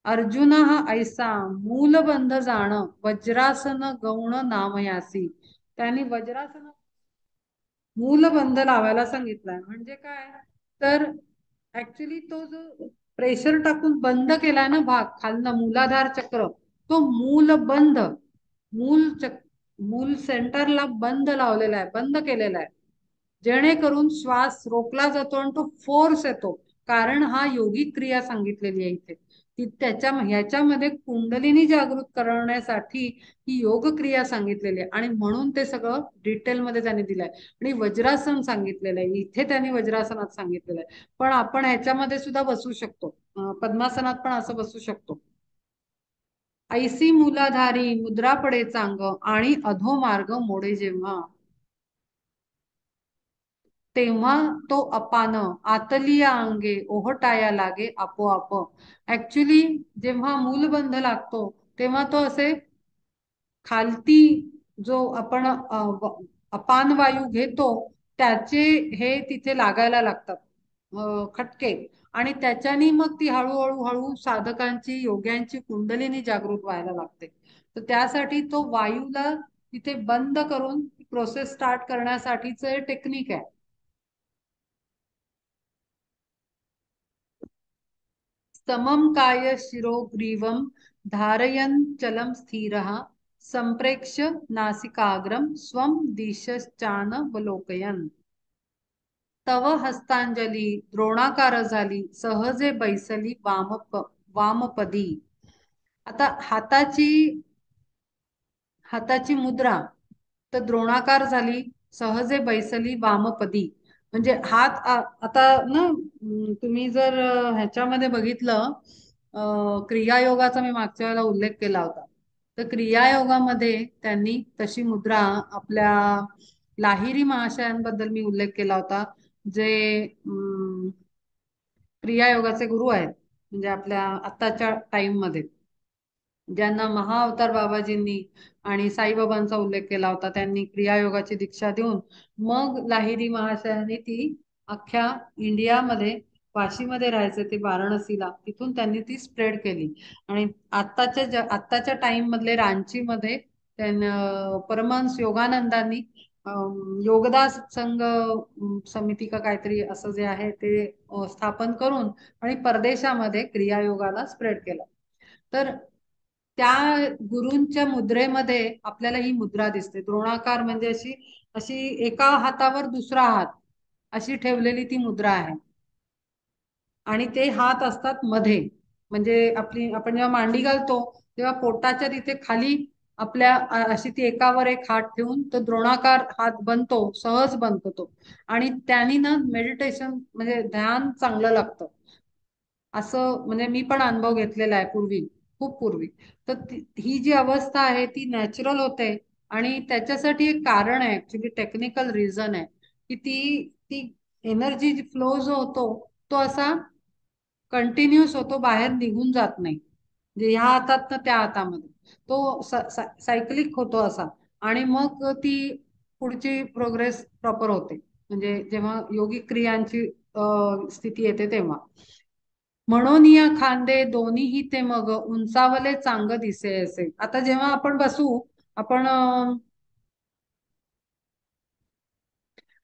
अर्जुन हा ऐसा मूलबंध जाण, वज्रासन गौण नामयासी. त्यांनी वज्रासन मूलबंध लावायला सांगितलाय. म्हणजे काय, तर ऍक्च्युली तो जो प्रेशर टाकून बंद केलाय ना भाग खालनं, मूलाधार चक्र, तो मूलबंध, मूल चक मूल सेंटरला बंद लावलेला आहे, बंद केलेला आहे, जेणेकरून श्वास रोखला जातो आणि तो फोर्स येतो. कारण हा योगिक क्रिया सांगितलेली आहे इथे. ह्याच्यामध्ये कुंडलिनी जागृत करण्यासाठी ही योग क्रिया सांगितलेली आहे, आणि म्हणून ते सगळं डिटेलमध्ये त्यांनी दिलंय. आणि वज्रासन सांगितलेलं आहे इथे, त्यांनी वज्रासनात सांगितलेलं आहे. पण आपण ह्याच्यामध्ये सुद्धा बसू शकतो, पद्मासनात पण असं बसू शकतो. ऐसी मूलाधारी मुद्रा पडे चांग, आणि अधोमार्ग मोडे जेव्हा, तेव्हा तो अपान आतलिया अंगे ओहटाया लागे आपोआप. ऍक्च्युली जेव्हा मूलबंध लागतो तेव्हा तो असे खालती, जो आपण अपान वायू घेतो त्याचे हे तिथे लागायला लागतात, खटके. आणि त्याच्यानी मग ती हळूहळू हळू साधकांची, योग्यांची कुंडलिनी जागृत व्हायला लागते. तर त्यासाठी तो वायूला तिथे बंद करून प्रोसेस स्टार्ट करण्यासाठीच टेक्निक आहे. समम काय शिरो ग्रीवम, धारयन चलम स्थिरः, संप्रेक्ष्य नासिकाग्रम स्वम दिशश्चानवलोकयन्. तव हस्तांजली द्रोणाकार झाली, सहजे बैसली वामपदी. आता हाताची मुद्रा तर द्रोणाकार झाली, सहजे बैसली वामपदी. म्हणजे हात आता ना, तुम्ही जर ह्याच्यामध्ये बघितलं, क्रियायोगाचा मी मागच्या वेळेला उल्लेख केला होता. तर क्रियायोगामध्ये त्यांनी तशी मुद्रा, आपल्या लाहिरी महाशयांबद्दल मी उल्लेख केला होता, जे क्रियायोगाचे गुरु आहेत, म्हणजे आपल्या आत्ताच्या टाइम मध्ये, ज्यांना महाअवतार बाबाजींनी आणि साईबाबांचा उल्लेख केला होता. त्यांनी क्रियायोगाची दीक्षा देऊन मग लाहिरी महाशयांनी ती अख्ख्या इंडियामध्ये, वाशीमध्ये राहायचे ते, वाराणसीला, तिथून त्यांनी ती स्प्रेड केली. आणि आत्ताच्या टाइम मधले रांची मध्ये त्यांना परमहंस योगानंदांनी योगदा सत्संग समिती का काहीतरी असं जे आहे ते स्थापन करून आणि परदेशामध्ये क्रियायोगाला स्प्रेड केलं. तर त्या गुरूंच्या मुद्रेमध्ये आपल्याला ही मुद्रा दिसते, द्रोणाकार म्हणजे अशी अशी एका हातावर दुसरा हात अशी ठेवलेली ती मुद्रा आहे. आणि ते हात असतात मध्ये, म्हणजे आपण जेव्हा मांडी घालतो तेव्हा पोटाच्या तिथे खाली आपल्या अशी ती एकावर एक हात ठेवून तो द्रोणाकार हात बनतो, सहज बनतो तो. आणि त्यांनी ना मेडिटेशन म्हणजे ध्यान चांगलं लागतं असं, म्हणजे मी पण अनुभव घेतलेला आहे पूर्वी, खूप पूर्वी. तर ही जी अवस्था आहे ती नॅचरल होते. आणि त्याच्यासाठी एक कारण आहे, ऍक्च्युली टेक्निकल रिझन आहे, की ती ती एनर्जी फ्लो जो होतो तो असा कंटिन्युअस होतो, बाहेर निघून जात नाही, म्हणजे ह्या हातात ना त्या हातामध्ये तो सायकलिक होतो असा. आणि मग ती पुढची प्रोग्रेस प्रॉपर होते, म्हणजे जेव्हा योगिक क्रियांची स्थिती येते तेव्हा. म्हणून या खांदे दोन्हीही ते मग उंचावले चांग दिसे असे. आता जेव्हा आपण बसू, आपण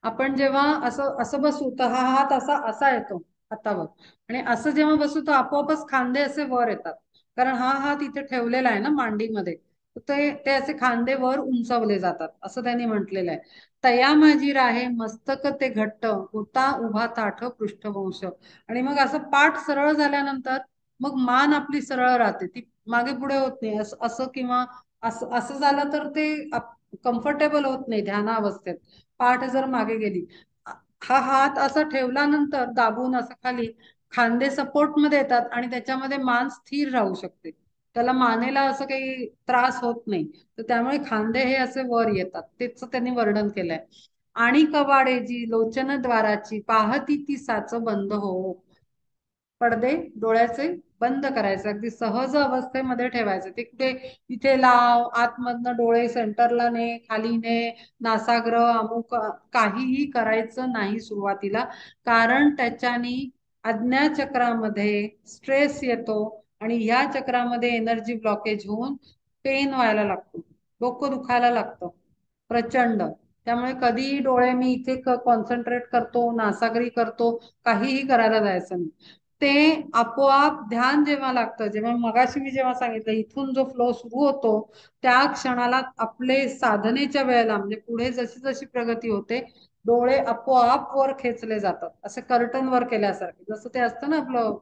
आपण जेव्हा असं असं बसू तर हा हात असा असा येतो हातावर. आणि असं जेव्हा बसू तर आपोआपच खांदे असे वर येतात, कारण हा हात इथे ठेवलेला आहे ना मांडीमध्ये. तर ते ते असे खांदे वर उंचावले जातात असं त्यांनी म्हटलेलं आहे. तया माझी राहे मस्तक ते घट्ट होता उभा ताठ पृष्ठवंश. आणि मग असं पाठ सरळ झाल्यानंतर मग मान आपली सरळ राहते, ती मागे पुढे होत नाही. असं असं किंवा असं असं झालं तर ते कम्फर्टेबल होत नाही ध्यानावस्थेत, पाठ जर मागे गेली. हा हात असा ठेवल्यानंतर दाबून असं खाली खांदे सपोर्ट मध्ये येतात आणि त्याच्यामध्ये मान स्थिर राहू शकते, त्याला मानेला असं काही त्रास होत नाही. तर त्यामुळे खांदे हे असे वर येतात, तेच त्यांनी वर्णन केलंय. आणि कवाडे जी लोचन द्वाराची पाहती ती साच बंद हो. पडदे डोळ्याचे बंद करायचे, अगदी सहज अवस्थेमध्ये ठेवायचे. ते कुठे इथे लाव, आतमधनं डोळे सेंटरला ने, खाली ने, नासाग्र अमुक काहीही करायचं नाही सुरुवातीला. कारण त्याच्यानी आज्ञा चक्रामध्ये स्ट्रेस येतो आणि ह्या चक्रामध्ये एनर्जी ब्लॉकेज होऊन पेन व्हायला लागतो, डोकं दुखायला लागतं प्रचंड. त्यामुळे कधीही डोळे मी इथे कॉन्सन्ट्रेट करतो, नासागरी करतो, काहीही करायला जायचं नाही. ते आपोआप ध्यान जेव्हा लागतं, जेव्हा मगाशी मी जेव्हा सांगितलं इथून जो फ्लो सुरू होतो त्या क्षणाला आपले साधनेच्या वेळेला, म्हणजे पुढे जशी जशी प्रगती होते डोळे आपोआप वर खेचले जातात, असे कर्टन वर केल्यासारखे. जसं ते असतं ना आपलं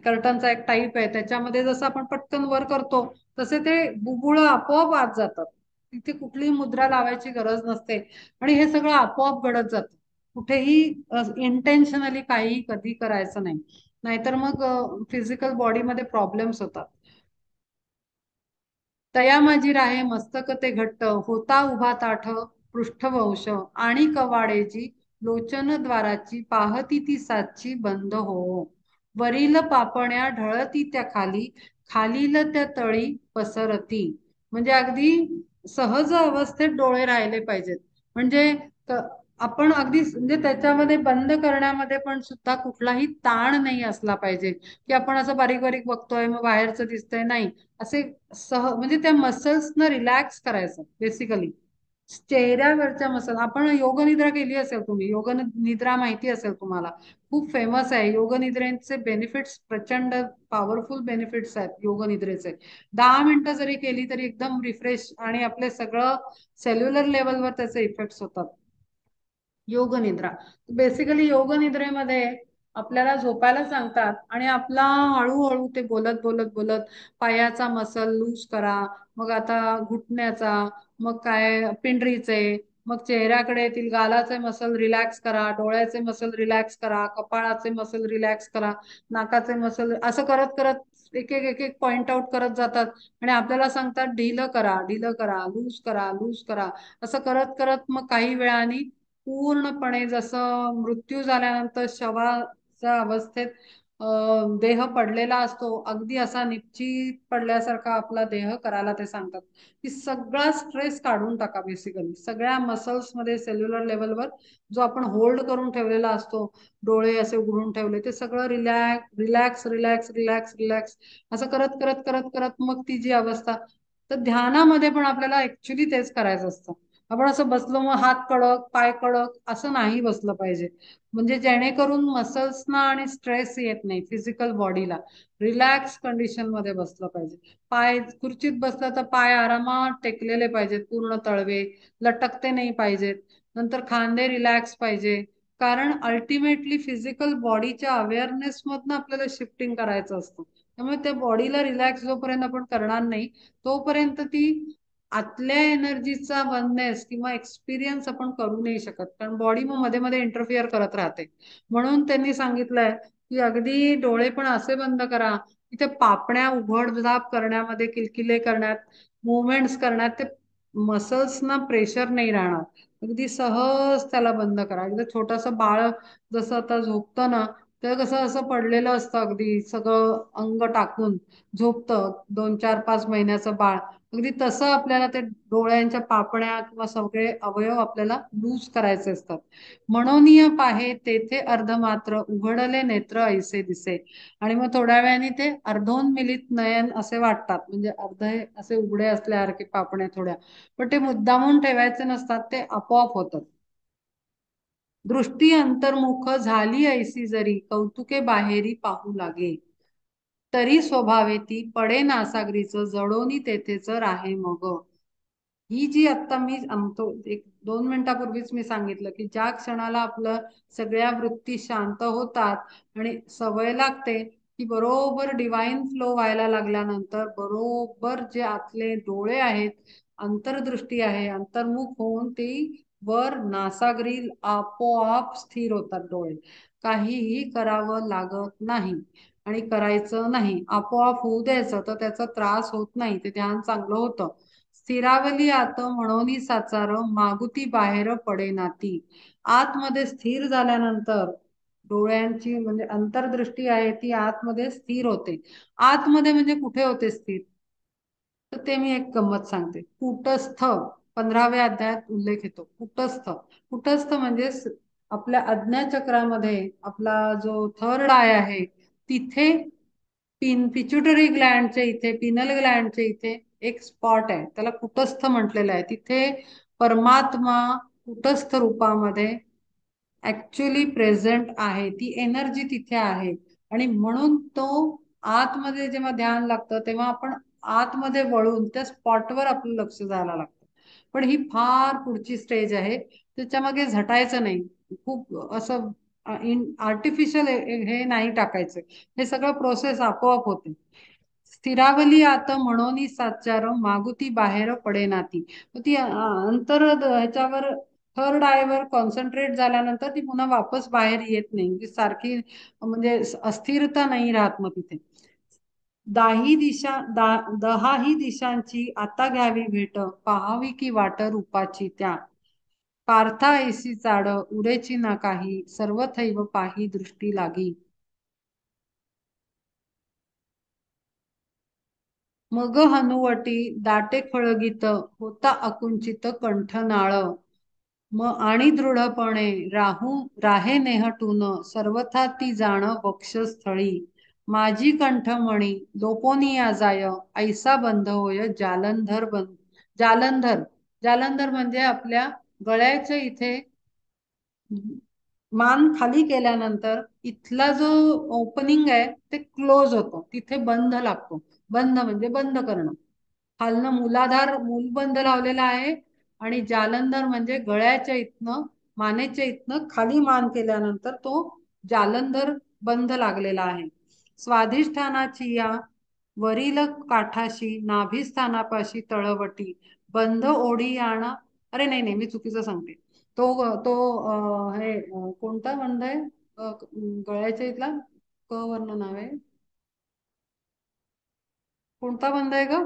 कर्टनचा एक टाईप आहे, त्याच्यामध्ये जसं आपण पटकन वर करतो तसे ते बुबुळ आपोआप आत जातात, तिथे कुठलीही मुद्रा लावायची गरज नसते. आणि हे सगळं आपोआप घडत जातं, कुठेही इंटेन्शनली काही कधी करायचं नाही, नाहीतर मग फिजिकल बॉडीमध्ये प्रॉब्लेम्स होतात. तया माझी राहे मस्तक ते घट्ट होता उभा ताठ पृष्ठवंश. आणि कवाडेची लोचन द्वाराची पाहती ती साची बंद हो. वरील पापण्या ढळती त्या खाली खालील त्या तळी पसरती. म्हणजे अगदी सहज अवस्थेत डोळे राहिले पाहिजेत, म्हणजे क- आपण अगदी म्हणजे त्याच्यामध्ये बंद करण्यामध्ये पण सुद्धा कुठलाही ताण नाही असला पाहिजे, की आपण असं बारीक बारीक बघतोय मग बाहेरचं दिसतंय, नाही. असे म्हणजे त्या मसल्स न रिलॅक्स करायचं बेसिकली. चेहऱ्यावरच्या मसल, आपण योग निद्रा केली असेल तुम्ही, योग निद्रा माहिती असेल तुम्हाला, खूप फेमस आहे. योग निद्रेचे बेनिफिट्स प्रचंड पॉवरफुल बेनिफिट्स आहेत योग निद्रेचे. 10 मिनिटं जरी केली तरी एकदम रिफ्रेश आणि आपले सगळं सेल्युलर लेवलवर त्याचे इफेक्ट्स होतात. योग निद्रा बेसिकली, योग निद्रेमध्ये आपल्याला झोपायला सांगतात आणि आपला हळूहळू ते बोलत बोलत बोलत पायाचा मसल लूज करा, मग आता घुटण्याचा, मग काय पिंडरीचे, मग चेहऱ्याकडे येतील गालाचे मसल रिलॅक्स करा, डोळ्याचे मसल रिलॅक्स करा, कपाळाचे मसल रिलॅक्स करा, नाकाचे मसल, असं करत करत एक एक एक एक पॉइंट आउट करत जातात. आणि आपल्याला सांगतात ढिलं करा, ढिलं करा, लूज करा, लूज करा. असं करत करत मग काही वेळाने पूर्णपणे जसं मृत्यू झाल्यानंतर शवाच्या अवस्थेत देह पडलेला असतो, अगदी असा निश्चित पडल्यासारखा आपला देह करायला ते सांगतात, की सगळा स्ट्रेस काढून टाका. बेसिकली सगळ्या मसल्स मध्ये सेल्युलर लेवलवर जो आपण होल्ड करून ठेवलेला असतो, डोळे असे उघडून ठेवले, ते सगळं relax relax relax relax relax असं करत करत करत करत मग ती जी अवस्था. तर ध्यानामध्ये पण आपल्याला ऍक्च्युली तेच करायचं असतं, आपण असं बसलो मग हात कडक पाय कडक असं नाही बसलं पाहिजे. म्हणजे जेणेकरून मसल्सना आणि स्ट्रेस येत नाही फिजिकल बॉडीला. रिलॅक्स कंडिशन मध्ये बसलं पाहिजे. पाय खुर्चीत बसलं तर पाय आरामात टेकलेले पाहिजेत, पूर्ण तळवे लटकते नाही पाहिजेत. नंतर खांदे रिलॅक्स पाहिजे. कारण अल्टिमेटली फिजिकल बॉडीच्या अवेअरनेस मधनं आपल्याला शिफ्टिंग करायचं असतं. त्यामुळे त्या बॉडीला रिलॅक्स जोपर्यंत आपण करणार नाही तोपर्यंत ती आतल्या एनर्जीचा वननेस किंवा एक्सपिरियन्स आपण करू नाही शकत. कारण बॉडी मग मध्ये मध्ये इंटरफिअर करत राहते. म्हणून त्यांनी सांगितलंय की अगदी डोळे पण असे बंद करा की ते पापण्या उघडझाप करण्यामध्ये, किलकिले करण्यात, मुवमेंट्स करण्यात ते मसल्सना प्रेशर नाही राहणार. अगदी सहज त्याला बंद करा. एकदा छोटस बाळ जसं आता झोपतं ना, तर कसं असं पडलेलं असतं अगदी सगळं अंग टाकून झोपतं 2 4 5 महिन्याचं बाळ. अगदी तसं आपल्याला ते डोळ्यांच्या पापण्या किंवा सगळे अवयव आपल्याला लूज करायचे असतात. मनोनिय पाहे तेथे अर्धमात्र उघडले नेत्र ऐसे दिसे. आणि मग थोड्या वेळाने ते अर्धोन्मिलित नयन असे वाटतात, म्हणजे अर्धे असे उघडे असल्यासारखे पापण्या थोड्या. पण ते मुद्दामून ठेवायचे नसतात, ते आपोआप होतात. दृष्टी अंतर्मुख झाली ऐसी जरी कौतुके बाहेरी पाहू लागे. तरी स्वभावे ती पडे नासागरीच जडोनी तेथेच राहे मग. ही जी आता मी आमतो 1 2 मिनिटापूर्वीच मी सांगितलं की ज्या क्षणाला आपलं सगळ्या वृत्ती शांत होतात आणि सवय लागते की बरोबर डिवाइन फ्लो व्हायला लागल्यानंतर बरोबर जे आतले डोळे आहेत, अंतर्दृष्टी आहे, अंतर्मुख होऊन ती वर नासागरी आपोआप स्थिर होतात डोळे. काहीही करावं लागत नाही आणि करायचं नाही, आपोआप होऊ द्यायचं, तर त्याचा त्रास होत नाही, ते ध्यान चांगलं होतं. स्थिरावली आत म्हणून साचार मागुती बाहेर पडे नाती. आतमध्ये स्थिर झाल्यानंतर डोळ्यांची म्हणजे अंतर्दृष्टी आहे ती आतमध्ये स्थिर होते. आतमध्ये म्हणजे कुठे होते स्थिर, तर ते मी एक गंमत सांगते. कूटस्थ 15व्या अध्यायात उल्लेख येतो. कूटस्थ, कूटस्थ म्हणजे आपल्या आज्ञाचक्रामध्ये आपला जो थर्ड आय आहे तिथे पिच्युटरी ग्लँडच्या इथे, पिनल ग्लँडच्या इथे एक स्पॉट आहे, त्याला कुटस्थ म्हटलेलं आहे. तिथे परमात्मा कुटस्थ रूपामध्ये ऍक्च्युली प्रेझेंट आहे, ती एनर्जी तिथे आहे. आणि म्हणून तो आतमध्ये जेव्हा ध्यान लागतं तेव्हा आपण आतमध्ये वळून त्या स्पॉटवर आपलं लक्ष जायला लागतं. पण ही फार पुढची स्टेज आहे, त्याच्या मागे झटायचं नाही. खूप असं आर्टिफिशियल हे नाही टाकायचं. हे सगळं प्रोसेस आपोआप होते. स्थिरावली आता म्हणून साचार मागुती बाहेर पडे नाती. ती अंतर ह्याच्यावर थर्ड आयवर कॉन्सन्ट्रेट झाल्यानंतर ती पुन्हा वापस बाहेर येत नाही. म्हणजे सारखी म्हणजे अस्थिरता नाही राहत मग तिथे. दाही दिशा दहाही दिशांची आता घ्यावी भेट पाहावी की वाट रूपाची त्या. पार्था ऐसी चाड उरेची ना काही सर्वथैव पाही दृष्टी लागी. मग हनुवटी दाटे खळगीत होता अकुंचित कंठनाळ. मग आणि दृढपणे राहे नेहटून सर्वथा ती जाण वक्षस्थळी. माझी कंठमणी लोपोनिया जाय ऐसा बंध होय जालंधर बंध. जालंधर, जालंधर म्हणजे आपल्या गळ्याच्या इथे मान खाली केल्यानंतर इथला जो ओपनिंग आहे ते क्लोज होतो, तिथे बंध लागतो. बंध म्हणजे बंद करणं. खालनं मूलाधार मूलबंध लावलेला आहे आणि जालंधर म्हणजे गळ्याच्या इथनं मानेच्या इथनं खाली मान केल्यानंतर तो जालंधर बंध लागलेला आहे. स्वाधिष्ठानाची या वरील काठाशी नाभिस्थानापाशी तळवटी बंध ओढी आणा. अरे नाही नाही, मी चुकीचं सांगते. तो हे कोणता बंध आहे गळ्याच्या इथला? क वर्ण नाव आहे. कोणता बंध आहे ग?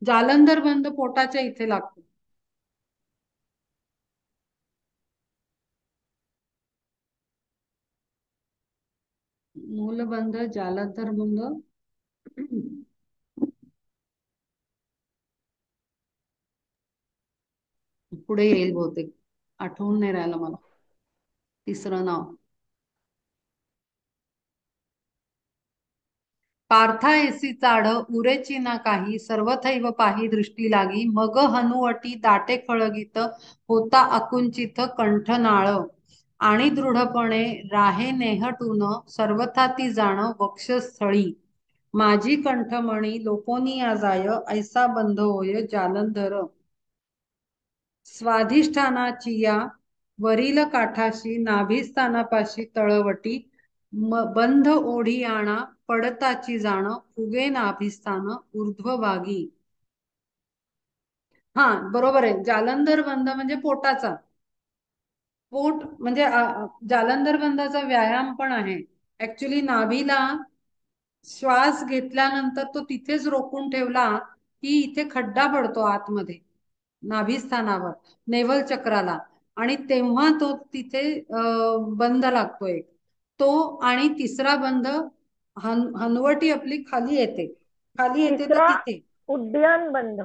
जालंधर बंध पोटाच्या इथे लागतो. मूलबंध, जालंधर बंध. पुढे येईल बहुतेक, आठवून नाही राहिलं मला तिसरं नाव. पार्थाएसी चाड उरेची ना काही सर्वथैव पाही दृष्टी लागी मग हनुवटी दाटे खळगीत होता अकुंचित कंठनाळ आणि दृढपणे राहे नेहटून सर्वथा ती जाण वक्षस्थळी माझी कंठमणी लोकोनिया जाय ऐसा बंध होय जालंधर स्वाधिष्ठानाची या वरील काठाशी नाभिस्थानापाशी तळवटी बंध ओढी आणा पडताची जाण फुगे नाभिस्थान ऊर्ध्वभागी. हा बरोबर आहे. जालंधर बंध म्हणजे पोटाचा. पोट म्हणजे जालंधर बंधाचा व्यायाम पण आहे. ऍक्च्युली नाभीला श्वास घेतल्यानंतर तो तिथेच रोखून ठेवला की इथे खड्डा पडतो आतमध्ये नाभिस्थानावर नेवल चक्राला आणि तेव्हा तो तिथे बंद लागतो एक तो. आणि तिसरा बंद हनवटी आपली खाली येते. खाली येते तर तिसरा तिथे उड्डाण बंद.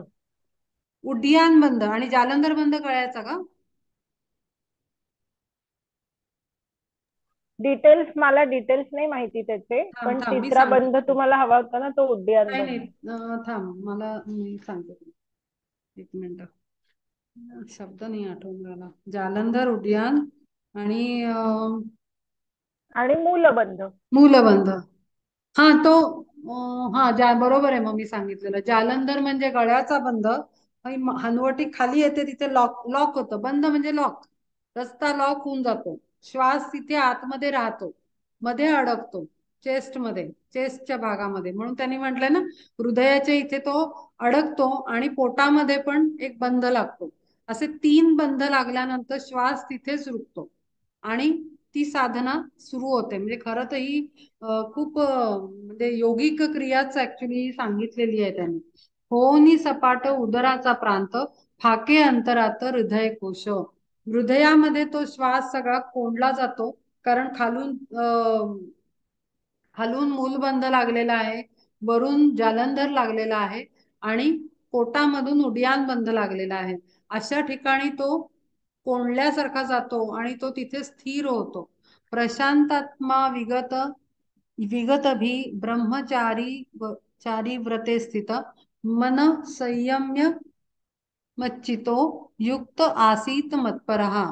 उड्डाण बंद आणि जालंधर बंद कळायचा का? मला डिटेल्स नाही माहिती त्याचे, थांब पण थांब मी तिसरा बंद सांगते. तुम्हाला हवा होता ना, तो उड्डाण नाही नाही बंद. थांब मला मी सांगते. एक मिनिट शब्द नाही आठवून राहिला. जालंधर उड्डाण आणि आणि मूलबंध. मूलबंध. हा तो हा बरोबर आहे. मग मी सांगितलेलं जालंधर म्हणजे गळ्याचा बंद आणि हनवटी खाली येते तिथे लॉक लॉक होतं. बंद म्हणजे लॉक. रस्ता लॉक होऊन जातो. श्वास तिथे आतमध्ये राहतो, मध्ये अडकतो चेस्ट मध्ये, चेस्टच्या भागामध्ये. म्हणून त्यांनी म्हटलंय ना हृदयाच्या इथे तो अडकतो आणि पोटामध्ये पण एक बंद लागतो. असे 3 बंद लागल्यानंतर श्वास तिथेच रुकतो आणि ती साधना सुरू होते. म्हणजे खरं तर ही खूप म्हणजे योगिक क्रियाच ऍक्च्युली सांगितलेली आहे त्यांनी. होनी सपाट उदराचा प्रांत फाके अंतरात हृदय कोश. हृदयामध्ये तो श्वास सगळा कोंडला जातो कारण खालून मूलबंध लागलेला आहे, वरून जालंधर लागलेला आहे आणि पोटामधून उड्डाण बंद लागलेला आहे. अशा ठिकाणी तो कोंडल्यासारखा जातो आणि तो तिथे स्थिर होतो. प्रशांतात्मा विगत विगत भी चारी व्रते स्थित मन संयम्य मच्चितो युक्त आसीत मत्परहा.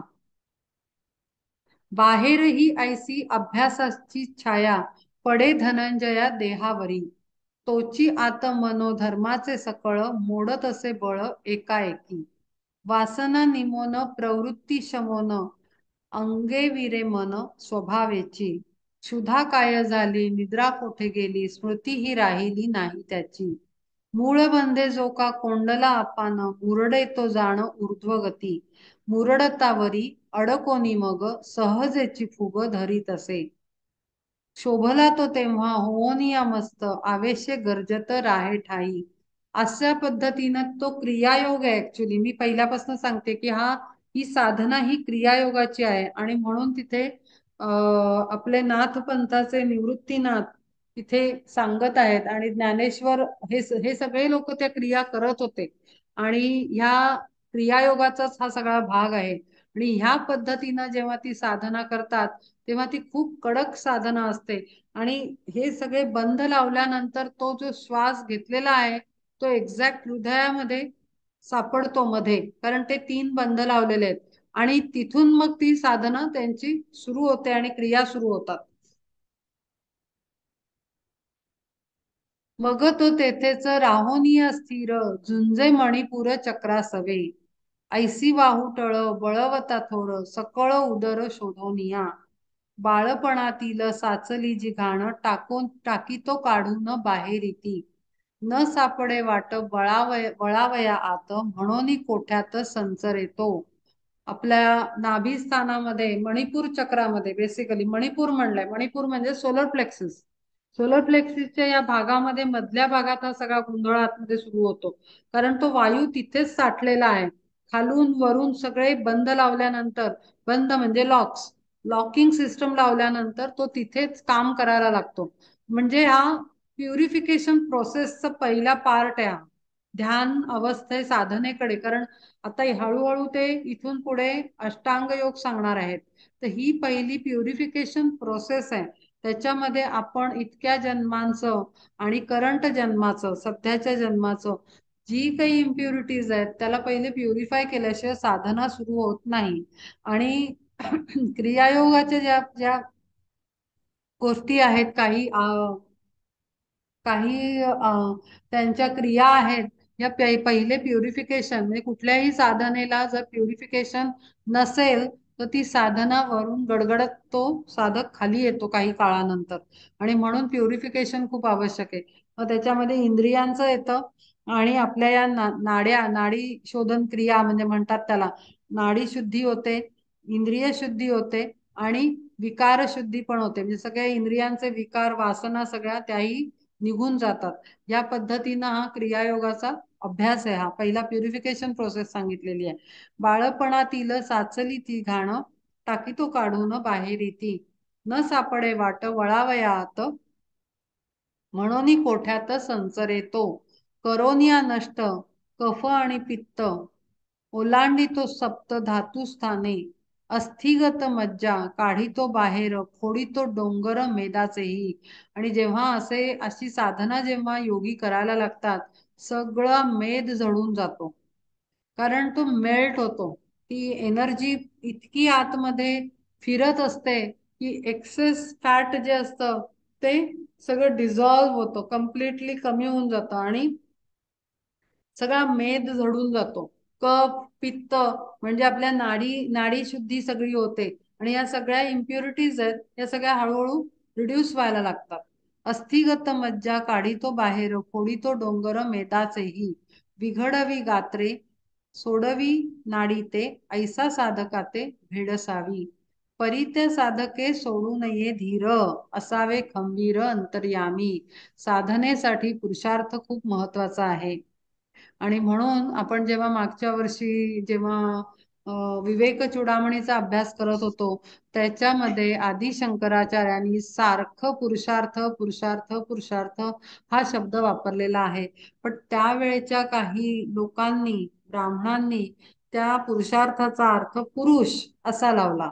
बाहेरही ऐसी अभ्यासाची छाया पडे धनंजया देहावरी तोची आत मनोधर्माचे सकळ मोडत असे बळ एकाएकी वासना निमोन प्रवृत्ती शमोन अंगे विरे मन स्वभावेची क्षुधा काय झाली निद्रा कोठे गेली स्मृती ही राहिली नाही त्याची मूळ बंधे जो का कोंडला अपान मुरडे तो जाण ऊर्ध्वगती मुरडतावरी अडकोनी मग सहजेची फुग धरीत असे शोभला तो तेव्हा होनिया मस्त आवेशे गरजत राहे ठाई. अशा पद्धतीनं तो क्रियायोग आहे. ऍक्च्युली मी पहिल्यापासून सांगते की ही साधना ही क्रियायोगाची आहे आणि म्हणून तिथे आपले नाथपंथाचे निवृत्तीनाथ तिथे सांगत आहेत आणि ज्ञानेश्वर हे सगळे लोक त्या क्रिया करत होते आणि ह्या क्रियायोगाचाच हा सगळा भाग आहे. आणि ह्या पद्धतीनं जेव्हा ती साधना करतात तेव्हा ती खूप कडक साधना असते आणि हे सगळे बंध लावल्यानंतर तो जो श्वास घेतलेला आहे तो एक्झॅक्ट हृदयामध्ये सापडतो मध्ये, कारण ते 3 बंध लावलेले आहेत आणि तिथून मग ती साधना त्यांची सुरू होते आणि क्रिया सुरू होतात. मग तो तेथेच राहोनिय स्थिर झुंजे मणिपूर चक्रासवे ऐसी वाहुटळ बळवता थोर सकळ उदर शोधोनिया बाळपणातील साचली जी घाण टाकीतो काढून बाहेरिती न सापडे वाट वळावया आत म्हणून कोठ्यात संचरेतो. आपल्या नाभिस्थानामध्ये मणिपूर चक्रामध्ये बेसिकली मणिपूर म्हणलंय. मणिपूर म्हणजे सोलर प्लेक्सिस. सोलर प्लेक्सिसच्या या भागामध्ये मधल्या भागात हा सगळा गोंधळ आतमध्ये सुरू होतो कारण तो वायू तिथेच साठलेला आहे. खालून वरून सगळे बंद लावल्यानंतर, बंद म्हणजे लॉकिंग सिस्टम लावल्यानंतर तो तिथेच काम करायला लागतो. म्हणजे हा प्युरिफिकेशन प्रोसेसचा पहिला पार्ट आहे हा ध्यान अवस्थे साधनेकडे. कारण आता हळूहळू ते इथून पुढे अष्टांग योग सांगणार आहेत. तर ही पहिली प्युरिफिकेशन प्रोसेस आहे. त्याच्यामध्ये आपण इतक्या जन्मांचं आणि करंट जन्माचं, सध्याच्या जन्माचं जी काही इम्प्युरिटीज आहेत त्याला पहिले प्युरिफाय केल्याशिवाय साधना सुरू होत नाही. आणि क्रियायोगाच्या ज्या ज्या गोष्टी आहेत, काही त्यांच्या क्रिया आहेत, या पहिले प्युरिफिकेशन, म्हणजे कुठल्याही साधनेला जर प्युरिफिकेशन नसेल तर ती साधना वरून गडगडत तो साधक खाली येतो काही काळानंतर. आणि म्हणून प्युरिफिकेशन खूप आवश्यक आहे. मग त्याच्यामध्ये इंद्रियांचं येतं आणि आपल्या या नाडी शोधन क्रिया म्हणजे म्हणतात त्याला, नाडी शुद्धी होते, इंद्रिय शुद्धी होते आणि विकार शुद्धी पण होते. म्हणजे सगळ्या इंद्रियांचे विकार, वासना सगळ्या त्याही निघून जातात. या पद्धतीनं हा क्रियायोगाचा अभ्यास आहे. हा पहिला प्युरिफिकेशन प्रोसेस सांगितलेली आहे. बाळपणातील साचली ती घाण, टाकी तो काढून बाहेर ती, न सापडे वाट वळावयात, म्हणून कोठ्यात संचरे तो, करोनिया नष्ट कफ आणि पित्त, ओलांडी तो सप्त धातू स्थाने, अस्थिगत मज्जा काढी तो बाहेर, फोडी तो डोंगर मेदाचेही. आणि जेव्हा अशी साधना जेव्हा योगी करायला लागतात, सगळा मेद जळून जातो, कारण तो मेल्ट होतो. ती एनर्जी इतकी आतमध्ये फिरत असते की एक्सेस फॅट जे असतं ते सगळं डिझॉल्व्ह होतं, कम्प्लिटली कमी होऊन जातं आणि सगळा मेद झडून जातो. कफ पित्त म्हणजे आपल्या नाडी शुद्धी सगळी होते आणि या सगळ्या इम्प्युरिटीज आहेत या सगळ्या हळूहळू रिड्यूस व्हायला लागतात. अस्थिगत मज्जा काढी तो बाहेर, फोडी तो डोंगर मेदाचेही, विघडवी गात्रे सोडवी नाडी ते, ऐसा साधकाते भेडसावी, परित्य साधके सोडू नये धीर, असावे खंबीर अंतर्यामी. साधनेसाठी पुरुषार्थ खूप महत्वाचा आहे. आणि म्हणून आपण जेव्हा मागच्या वर्षी जेव्हा विवेक चूडामणीचा अभ्यास करत होतो, त्याच्यामध्ये आदि शंकराचार्यांनी सारखं पुरुषार्थ पुरुषार्थ पुरुषार्थ हा शब्द वापरलेला आहे. पण त्यावेळेच्या काही लोकांनी, ब्राह्मणांनी त्या पुरुषार्थाचा अर्थ पुरुष असा लावला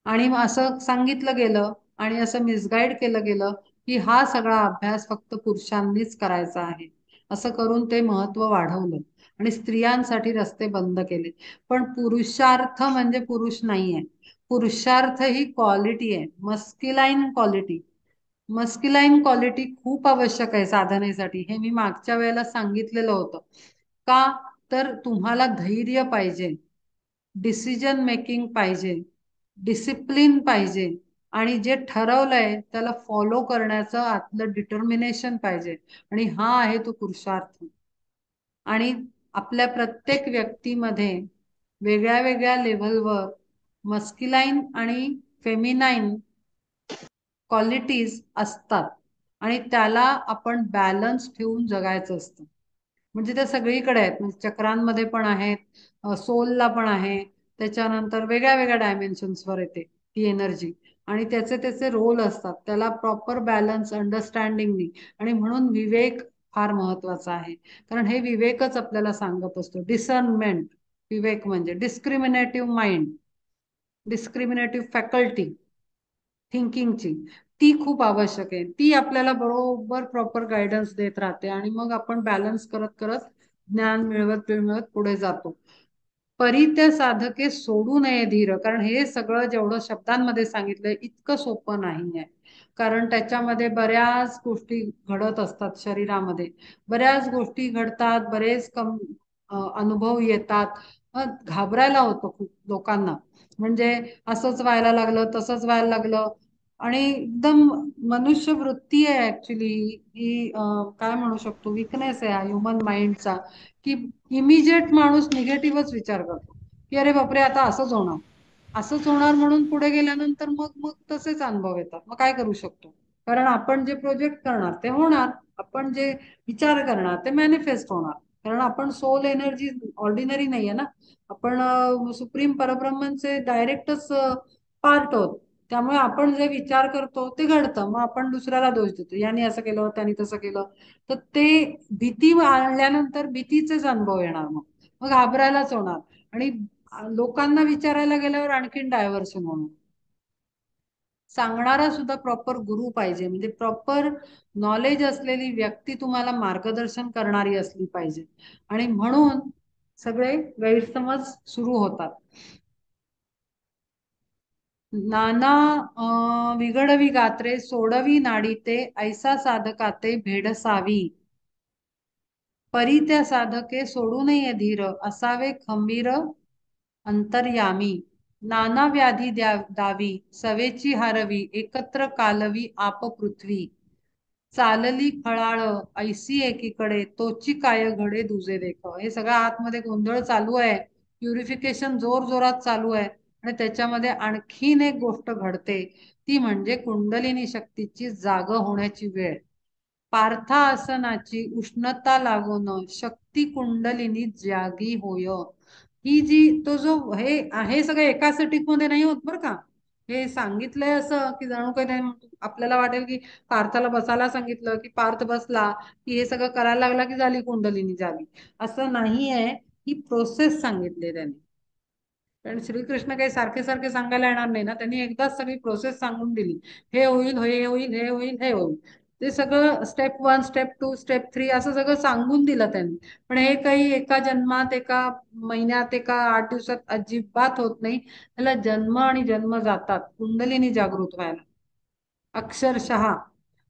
आणि मग असं सांगितलं गेलं आणि असं मिसगाईड केलं गेलं की हा सगळा अभ्यास फक्त पुरुषांनीच करायचा आहे. असं करून ते महत्व वाढवलं आणि स्त्रियांसाठी रस्ते बंद केले. पण पुरुषार्थ म्हणजे पुरुष नाहीये. पुरुषार्थ ही क्वालिटी आहे, मस्क्युलाइन क्वालिटी. मस्क्युलाइन क्वालिटी खूप आवश्यक आहे साधनेसाठी. हे मी मागच्या वेळेला सांगितलेलं होतं. का तर तुम्हाला धैर्य पाहिजे, डिसिजन मेकिंग पाहिजे, डिसिप्लिन पाहिजे आणि जे ठरवलंय त्याला फॉलो करण्याचं आतलं डिटर्मिनेशन पाहिजे. आणि हा आहे तो पुरुषार्थ. आणि आपल्या प्रत्येक व्यक्तीमध्ये वेगळ्या वेगळ्या लेव्हलवर मस्क्युलाइन आणि फेमिनाइन क्वालिटीज असतात आणि त्याला आपण बॅलन्स ठेवून जगायचं असतं. म्हणजे त्या सगळीकडे आहेत, म्हणजे चक्रांमध्ये पण आहेत, सोलला पण आहे, त्याच्यानंतर वेगळ्या वेगळ्या डायमेन्शन्सवर येते ती एनर्जी आणि त्याचे त्याचे रोल असतात. त्याला प्रॉपर बॅलन्स अंडरस्टँडिंगनी. आणि म्हणून विवेक फार महत्वाचा आहे, कारण हे विवेकच आपल्याला सांगत असतो. डिसर्नमेंट, विवेक म्हणजे डिस्क्रिमिनेटिव्ह माइंड, डिस्क्रिमिनेटिव्ह फॅकल्टी थिंकिंगची, ती खूप आवश्यक आहे. ती आपल्याला बरोबर प्रॉपर गायडन्स देत राहते आणि मग आपण बॅलन्स करत करत ज्ञान मिळवत मिळवत पुढे जातो. परित्य साधके सोडू नये धीर, कारण हे सगळं जेवढं शब्दांमध्ये सांगितलंय इतकं सोपं नाहीये. कारण त्याच्यामध्ये बऱ्याच गोष्टी घडत असतात शरीरामध्ये, बऱ्याच गोष्टी घडतात, बरेच अनुभव येतात. घाबरायला होतं खूप लोकांना, म्हणजे असंच व्हायला लागलं तसंच व्हायला लागलं. आणि एकदम मनुष्य वृत्ती आहे ऍक्च्युली ही, काय म्हणू शकतो, विकनेस आहे ह्युमन माइंडचा, की इमिजिएट माणूस निगेटिव्हच विचार करतो की अरे बापरे आता असंच होणार, असंच होणार, म्हणून पुढे गेल्यानंतर मग मग तसेच अनुभव येतात. मग काय करू शकतो, कारण आपण जे प्रोजेक्ट करणार ते होणार, आपण जे विचार करणार ते मॅनिफेस्ट होणार. कारण आपण सोल एनर्जी ऑर्डिनरी नाहीये ना, आपण सुप्रीम परब्रह्मचे डायरेक्टच पार्ट आहोत. त्यामुळे आपण जे विचार करतो ते घडतं, मग आपण दुसऱ्याला दोष देतो, याने असं केलं त्याने तसं केलं. तर ते भीती आणल्यानंतर भीतीचेच अनुभव येणार, मग मग घाबरायलाच होणार आणि लोकांना विचारायला गेल्यावर आणखीन डायव्हर्शन होणार. सांगणारा सुद्धा प्रॉपर गुरु पाहिजे, म्हणजे प्रॉपर नॉलेज असलेली व्यक्ती तुम्हाला मार्गदर्शन करणारी असली पाहिजे. आणि म्हणून सगळे गैरसमज सुरू होतात. नाना विघडवी गात्रे सोडवी नाडीते ऐसा साधकाते भेडसावी. परी त्या साधके सोडू नये धीर असावे खंबीर अंतर्यामी. नाना व्याधी दावी सवेची हारवी एकत्र कालवी आप पृथ्वी. चालली खळाळ ऐसी एकीकडे तोची काय घडे दुजे देख. हे सगळं आतमध्ये गोंधळ चालू आहे, प्युरिफिकेशन जोर जोरात चालू आहे. आणि त्याच्यामध्ये आणखीन एक गोष्ट घडते, ती म्हणजे कुंडलिनी शक्तीची जाग होण्याची वेळ. पार्था आसनाची उष्णता लागून शक्ती कुंडलिनी जागी होय. ही जी तो जो हे सगळं एका सेटिंग मध्ये नाही होत बरं का. हे सांगितलंय असं की जणू काही नाही, आपल्याला वाटेल की पार्थाला बसायला सांगितलं की पार्थ बसला की हे सगळं करायला लागला की झाली कुंडलिनी जागी. असं नाहीये, ही प्रोसेस सांगितली त्यांनी. कारण श्रीकृष्ण काही सारखे सारखे सांगायला येणार नाही ना, त्यांनी एकदाच सगळी प्रोसेस सांगून दिली. हे होईल, हे होईल, हे होईल, हे होईल. ते सगळं स्टेप 1, स्टेप 2, स्टेप 3 असं सगळं सांगून दिलं त्यांनी. पण हे काही एका जन्मात, एका महिन्यात, एका 8 दिवसात अजिबात होत नाही. त्याला जन्म आणि जन्म जातात कुंडलिनी जागृत व्हायला, अक्षरशः.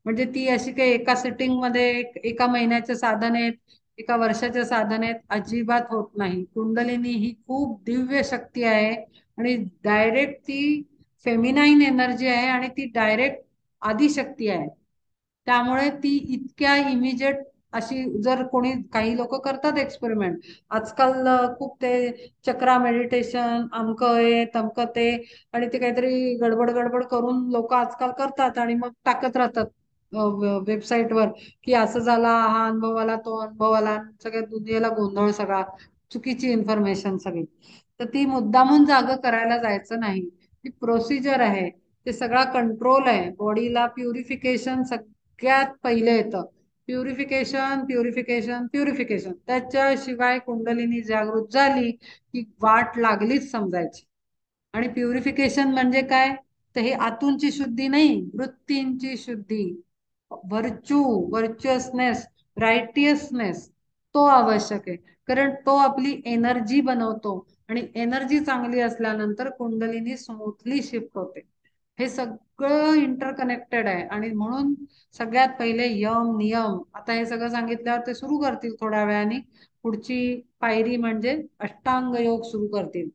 म्हणजे ती अशी काही एका सिटिंग मध्ये एका महिन्याचे साधन आहेत, एका वर्षाचे साधन आहेत, अजिबात होत नाही. कुंडलिनी ही खूप दिव्य शक्ती आहे आणि डायरेक्ट ती फेमिनाईन एनर्जी आहे आणि ती डायरेक्ट आदिशक्ती आहे. त्यामुळे ती इतक्या इमिजिएट अशी, जर कोणी काही लोक करतात एक्सपेरिमेंट आजकाल, खूप ते चक्रा मेडिटेशन अमक आहे तमक ते, आणि ते काहीतरी गडबड गडबड करून लोक आजकाल करतात आणि मग टाकत राहतात वेबसाईटवर की असं झाला, हा अनुभव आला, तो अनुभव आला. सगळ्या दुनियेला गोंधळ सगळा, चुकीची इन्फॉर्मेशन सगळी. तर ती मुद्दामून जाग करायला जायचं नाही. ती प्रोसिजर आहे, ते सगळा कंट्रोल आहे. बॉडीला प्युरिफिकेशन सगळ्यात पहिले येतं. प्युरिफिकेशन प्युरिफिकेशन प्युरिफिकेशन, त्याच्याशिवाय कुंडलिनी जागृत झाली की वाट लागलीच समजायची. आणि प्युरिफिकेशन म्हणजे काय, तर हे आतूनची शुद्धी नाही, वृत्तींची शुद्धी. व्हर्च्यू, व्हर्च्युअसनेस, रायटियसनेस, तो आवश्यक आहे. कारण तो आपली एनर्जी बनवतो आणि एनर्जी चांगली असल्यानंतर कुंडलिनी स्मूथली शिफ्ट होते. हे सगळं इंटरकनेक्टेड आहे. आणि म्हणून सगळ्यात पहिले यम नियम, आता हे सगळं सांगितल्यावर ते सुरू करतील थोड्या वेळाने. पुढची पायरी म्हणजे अष्टांग योग सुरू करतील,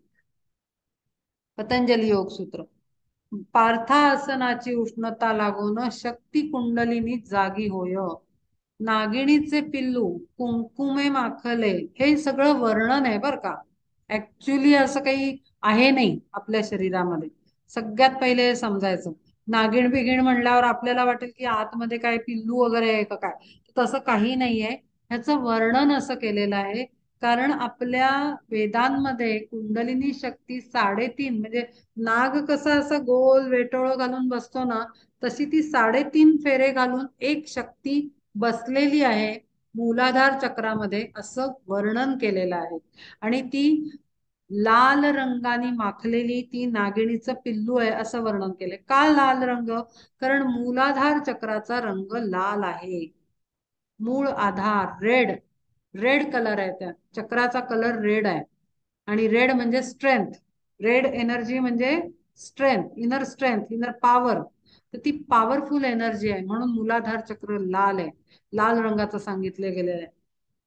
पतंजली योग सूत्र. पार्थासनाची उष्णता लागून शक्ती कुंडलिनी जागी होय. नागिणीचे पिल्लू कुंकुमे माखले, हे सगळं वर्णन आहे बर का. ऍक्च्युली असं काही आहे नाही आपल्या शरीरामध्ये. सगळ्यात पहिले हे समजायचं. नागिण बिगिण म्हणल्यावर आपल्याला वाटेल की आतमध्ये काय पिल्लू वगैरे आहे का काय, तसं काही नाहीये. ह्याचं वर्णन असं केलेलं आहे कारण आपल्या वेदांमध्ये कुंडलिनी शक्ती 3.5, म्हणजे नाग कसा असा गोल वेटोळ घालून बसतो ना, तशी ती 3.5 फेरे घालून एक शक्ती बसलेली आहे मूलाधार चक्रामध्ये, असं वर्णन केलेलं आहे. आणि ती लाल रंगाने माखलेली ती नागिणीचं पिल्लू आहे असं वर्णन केलंय. का लाल रंग? कारण मूलाधार चक्राचा रंग लाल आहे. मूळ आधार रेड, रेड कलर आहे, त्या चक्राचा कलर रेड आहे. आणि रेड म्हणजे स्ट्रेंथ, रेड एनर्जी म्हणजे स्ट्रेंथ, इनर पॉवर. तर ती पॉवरफुल एनर्जी आहे, म्हणून मूलाधार चक्र लाल आहे, लाल रंगाचं सांगितले गेलेलं आहे.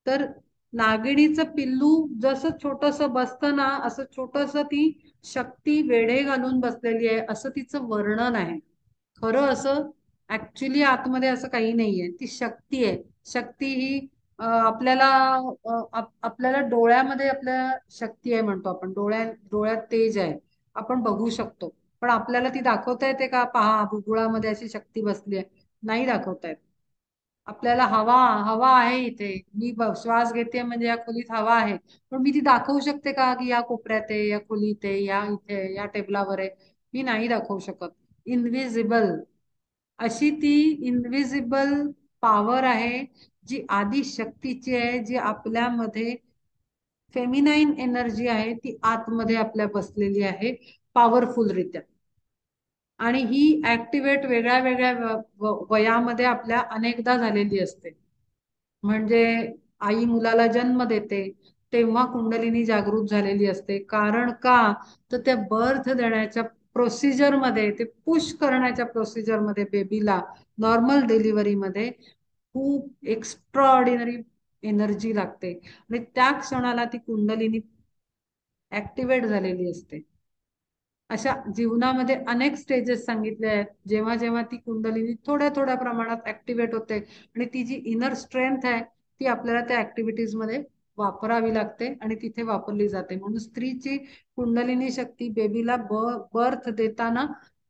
तर नागिणीचं पिल्लू जसं छोटस बसतं ना, असं छोटस ती शक्ती वेढे घालून बसलेली आहे असं तिचं वर्णन आहे. खरं असं ऍक्च्युली आतमध्ये असं काही नाहीये, ती शक्ती आहे. शक्ती ही आपल्याला आपल्याला डोळ्यामध्ये आपल्या शक्ती आहे म्हणतो आपण, डोळ्यात तेज आहे, आपण बघू शकतो. पण आपल्याला ती दाखवता येते का, पहा बुबुळामध्ये अशी शक्ती बसली आहे, नाही दाखवता येत. आपल्याला हवा हवा आहे इथे, मी श्वास घेते म्हणजे या खोलीत हवा आहे, पण मी ती दाखवू शकते का की या कोपऱ्यात आहे, या खोलीत आहे, या इथे, या टेबलावर आहे? मी नाही दाखवू शकत. इनविजिबल, अशी ती इनविजिबल पॉवर आहे जी आदि शक्तीची आहे, जी आपल्यामध्ये फेमिनाईन एनर्जी आहे, ती आतमध्ये आपल्या बसलेली आहे पॉवरफुल रित्या. आणि ही ऍक्टिव्हेट वेगळ्या वेगळ्या वयामध्ये आपल्या अनेकदा झालेली असते. म्हणजे आई मुलाला जन्म देते तेव्हा कुंडलिनी जागृत झालेली असते. कारण का, तर त्या बर्थ देण्याच्या प्रोसिजर मध्ये, ते पुश करण्याच्या प्रोसिजर मध्ये बेबीला नॉर्मल डिलिव्हरी मध्ये खूप एक्स्ट्रा ऑर्डिनरी एनर्जी लागते आणि त्या क्षणाला ती कुंडलिनी ऍक्टिव्हेट झालेली असते. अशा जीवनामध्ये अनेक स्टेजेस सांगितले आहेत, जेव्हा जेव्हा ती कुंडलिनी थोड्या थोड्या प्रमाणात ऍक्टिव्हेट होते आणि ती जी इनर स्ट्रेंथ आहे ती आपल्याला त्या ऍक्टिव्हिटीज मध्ये वापरावी लागते आणि तिथे वापरली जाते. म्हणून स्त्रीची कुंडलिनी शक्ती बेबीला बर्थ देताना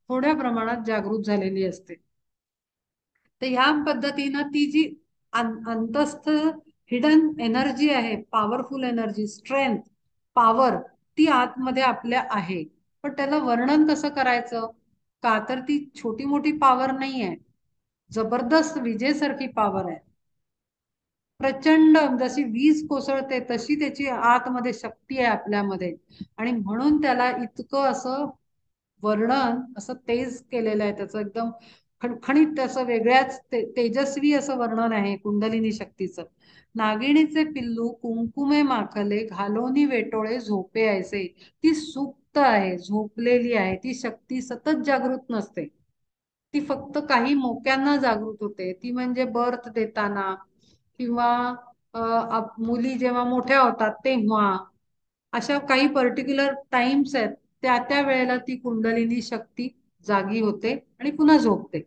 थोड्या प्रमाणात जागृत झालेली असते. तर ह्या पद्धतीनं ती जी अंतस्थ हिडन एनर्जी आहे, पॉवरफुल एनर्जी, स्ट्रेंथ, पॉवर, ती आतमध्ये आपल्या आहे. पण त्याला वर्णन कसं करायचं, का तर ती छोटी मोठी पॉवर नाही आहे, जबरदस्त विजेसारखी पॉवर आहे. प्रचंड, जशी वीज कोसळते तशी त्याची आतमध्ये शक्ती आहे आपल्यामध्ये. आणि म्हणून त्याला इतकं असं वर्णन असं तेज केलेलं आहे, त्याचं एकदम खणखणीत असं वेगळ्याच तेजस्वी असं वर्णन आहे कुंडलिनी शक्तीचं. नागिणीचे पिल्लू कुंकुमे माखले, घालोनी वेटोळे झोपे ऐसे. ती सुप्त आहे, झोपलेली आहे. ती शक्ती सतत जागृत नसते, ती फक्त काही मोक्यांना जागृत होते. ती म्हणजे बर्थ देताना किंवा मुली जेव्हा मोठ्या होतात तेव्हा, अशा काही पर्टिक्युलर टाइम्स आहेत, त्या त्या वेळेला ती कुंडलिनी शक्ती जागी होते आणि पुन्हा झोपते.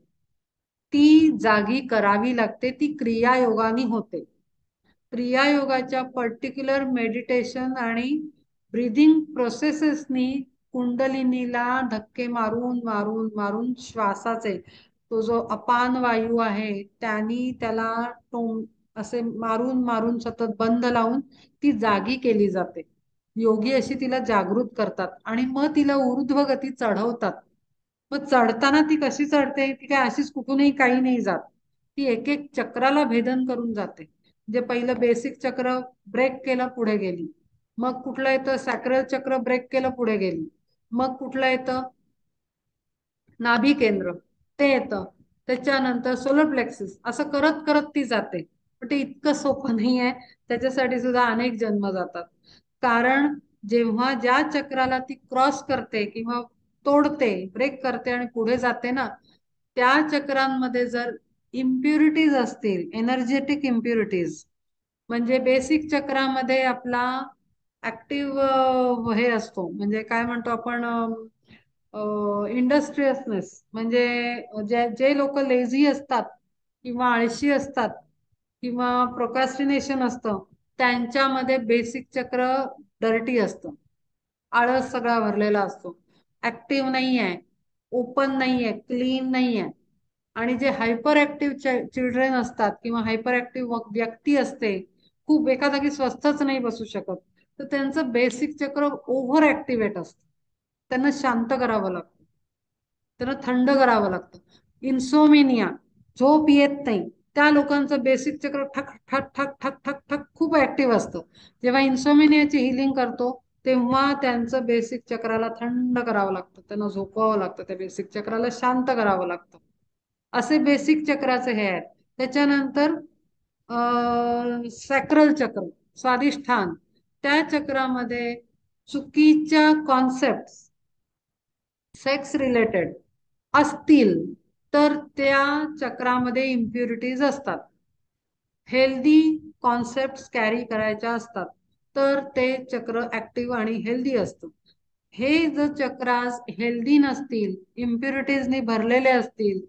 ती जागी करावी लागते, ती क्रियायोगानी होते. क्रियायोगाच्या पर्टिक्युलर मेडिटेशन आणि ब्रीदिंग प्रोसेसेसनी कुंडलिनीला धक्के मारून मारून मारून श्वासाचे, तो जो अपान वायू आहे त्यांनी त्याला असे मारून मारून सतत बंद लावून ती जागी केली जाते. योगी अशी तिला जागृत करतात आणि मग तिला ऊर्ध्व गती चढवतात. मग चढताना ती कशी चढते, ती काय अशीच कुठूनही काही नाही जात, ती एक एक चक्राला भेदन करून जाते. जे पहिलं बेसिक चक्र ब्रेक केलं पुढे गेली, मग कुठलं येतं सॅक्रल चक्र ब्रेक केलं पुढे गेली, मग कुठलं येतं नाभी केंद्र ते येतं, त्याच्यानंतर सोलर प्लेक्सिस, असं करत करत ती जाते. पण ते इतकं सोपं नाही आहे, त्याच्यासाठी सुद्धा अनेक जन्म जातात. कारण जेव्हा ज्या चक्राला ती क्रॉस करते किंवा तोडते, ब्रेक करते आणि पुढे जाते ना, त्या चक्रांमध्ये जर इम्प्युरिटीज असतील, एनर्जेटिक इम्प्युरिटीज, म्हणजे बेसिक चक्रामध्ये आपला ऍक्टिव्ह हे असतो, म्हणजे काय म्हणतो आपण, इंडस्ट्रियसनेस, म्हणजे जे लोक लेझी असतात किंवा आळशी असतात किंवा प्रोकास्टिनेशन असतं, त्यांच्यामध्ये बेसिक चक्र डर्टी असतं, आळस सगळा भरलेला असतो, ऍक्टिव्ह नाही आहे, ओपन नाही आहे, क्लीन नाही आहे. आणि जे हायपर ऍक्टिव्ह चिल्ड्रेन असतात किंवा हायपर ऍक्टिव्ह व्यक्ती असते, खूप एका जागी स्वस्थच नाही बसू शकत, तर त्यांचं बेसिक चक्र ओव्हर ऍक्टिव्हेट असतं. त्यांना शांत करावं लागतं, त्यांना थंड करावं लागतं. इन्सोमिनिया, झोप येत नाही, त्या लोकांचं बेसिक चक्र ठक ठक ठक ठक ठक ठक खूप ऍक्टिव्ह असतं. जेव्हा इन्सोमिनियाची हिलिंग करतो तेव्हा त्यांचं बेसिक चक्राला थंड करावं लागतं, त्यांना झोपवावं लागतं, त्या बेसिक चक्राला शांत करावं लागतं. असे बेसिक चक्राचे हे आहेत. त्याच्यानंतर सॅक्रल चक्र, स्वादिष्ठान, त्या चक्रामध्ये चुकीच्या कॉन्सेप्ट सेक्स रिलेटेड असतील तर त्या चक्रामध्ये इम्प्युरिटीज असतात. हेल्दी कॉन्सेप्ट कॅरी करायच्या असतात तर ते चक्र ऍक्टिव्ह आणि हेल्दी असतं. हे जर चक्रास हेल्दी नसतील, इम्प्युरिटीजनी भरलेले असतील,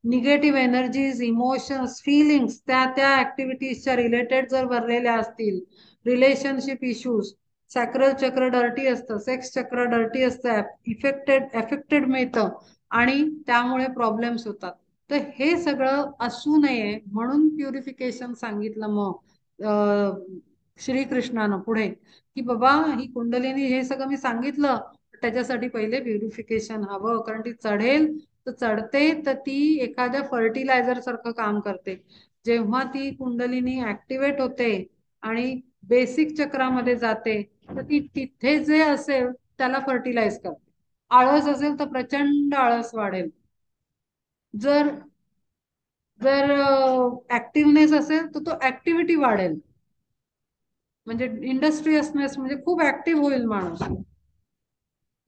निगेटिव्ह एनर्जीज, इमोशन्स, फिलिंग्स त्या त्या ऍक्टिव्हिटीजच्या रिलेटेड जर भरलेल्या असतील, रिलेशनशिप इश्यूज, सॅक्रल चक्र डर्टी असतं, सेक्स चक्र डर्टी असतं, एफेक्टेड मिळतं आणि त्यामुळे प्रॉब्लेम्स होतात. तर हे सगळं असू नये म्हणून प्युरिफिकेशन सांगितलं मग श्रीकृष्णानं पुढे, की बाबा ही कुंडलिनी, हे सगळं मी सांगितलं, त्याच्यासाठी पहिले प्युरिफिकेशन हवं. कारण ती चढेल तर चढते तर ती एखाद्या फर्टिलायझर सारखं काम करते. जेव्हा ती कुंडलिनी ऍक्टिव्हेट होते आणि बेसिक चक्रामध्ये जाते तर ती तिथे जे असेल त्याला फर्टिलाइज करते, आळस असेल तर प्रचंड आळस वाढेल. जर जर ऍक्टिव्हनेस असेल तर तो ऍक्टिव्हिटी वाढेल. म्हणजे इंडस्ट्रियसनेस म्हणजे खूप ऍक्टिव्ह होईल माणूस.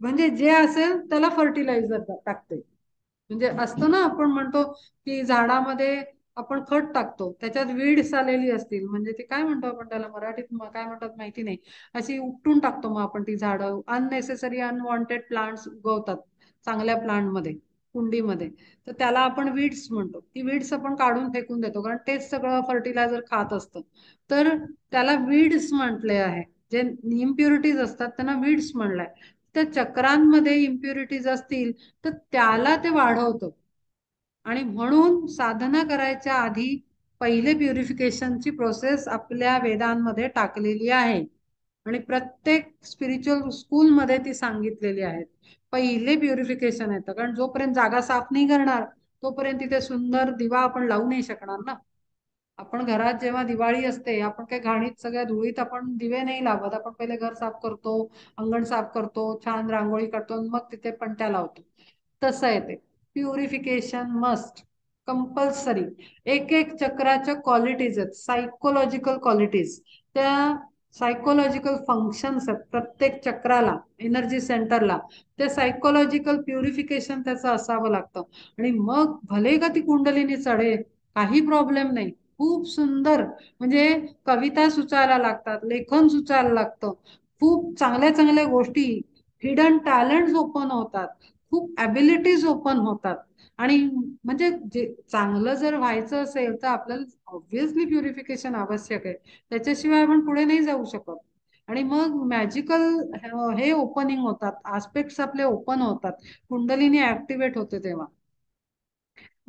म्हणजे जे असेल त्याला फर्टिलायझर टाकते. म्हणजे असतं ना, आपण म्हणतो की झाडामध्ये आपण खत टाकतो, त्याच्यात वीड्स आलेली असतील, म्हणजे ते काय म्हणतो आपण त्याला मराठीत काय म्हणतात माहिती नाही, अशी उपटून टाकतो मग आपण ती झाडं. अननेसेसरी अनवॉन्टेड प्लांट्स उगवतात चांगल्या प्लांट मध्ये, कुंडीमध्ये. तर त्याला आपण वीड्स म्हणतो. ती वीड्स आपण काढून फेकून देतो, कारण तेच सगळं फर्टिलायझर खात असतं. तर त्याला वीड्स म्हटले आहे. जे इम्प्युरिटीज असतात त्यांना वीड्स म्हणलंय. त्या चक्रांमध्ये इम्प्युरिटीज असतील तर त्याला ते वाढवतं. आणि म्हणून साधना करायच्या आधी पहिले प्युरिफिकेशनची प्रोसेस आपल्या वेदांमध्ये टाकलेली आहे. आणि प्रत्येक स्पिरिच्युअल स्कूलमध्ये ती सांगितलेली आहे. पहिले प्युरिफिकेशन येतं, कारण जोपर्यंत जागा साफ नाही करणार तोपर्यंत तिथे सुंदर दिवा आपण लावू नाही शकणार ना. आपण घरात जेव्हा दिवाळी असते, आपण काही घाणीत सगळ्या धुळीत आपण दिवे नाही लावत. आपण पहिले घर साफ करतो, अंगण साफ करतो, छान रांगोळी काढतो, मग तिथे पणत्या लावतो. तसं आहे ते. Purification must, compulsory. एक एक चक्राच्या क्वालिटीज आहेत, सायकोलॉजिकल क्वालिटीज. त्या सायकोलॉजिकल फंक्शन्स आहेत प्रत्येक चक्राला, एनर्जी सेंटरला. ते सायकोलॉजिकल प्युरिफिकेशन त्याचं असावं लागतं. आणि मग भले का ती कुंडलिनी चढे, काही प्रॉब्लेम नाही. खूप सुंदर, म्हणजे कविता सुचायला लागतात, लेखन सुचायला लागतं, खूप चांगल्या चांगल्या गोष्टी, हिडन टॅलेंट्स ओपन होतात, खूप ॲबिलिटीज ओपन होतात. आणि म्हणजे जे चांगलं जर व्हायचं असेल तर आपल्याला ऑब्व्हियसली प्युरिफिकेशन आवश्यक आहे. त्याच्याशिवाय आपण पुढे नाही जाऊ शकत. आणि मग मॅजिकल हे ओपनिंग होतात, आस्पेक्ट्स आपले ओपन होतात, कुंडलिनी ऍक्टिव्हेट होते तेव्हा.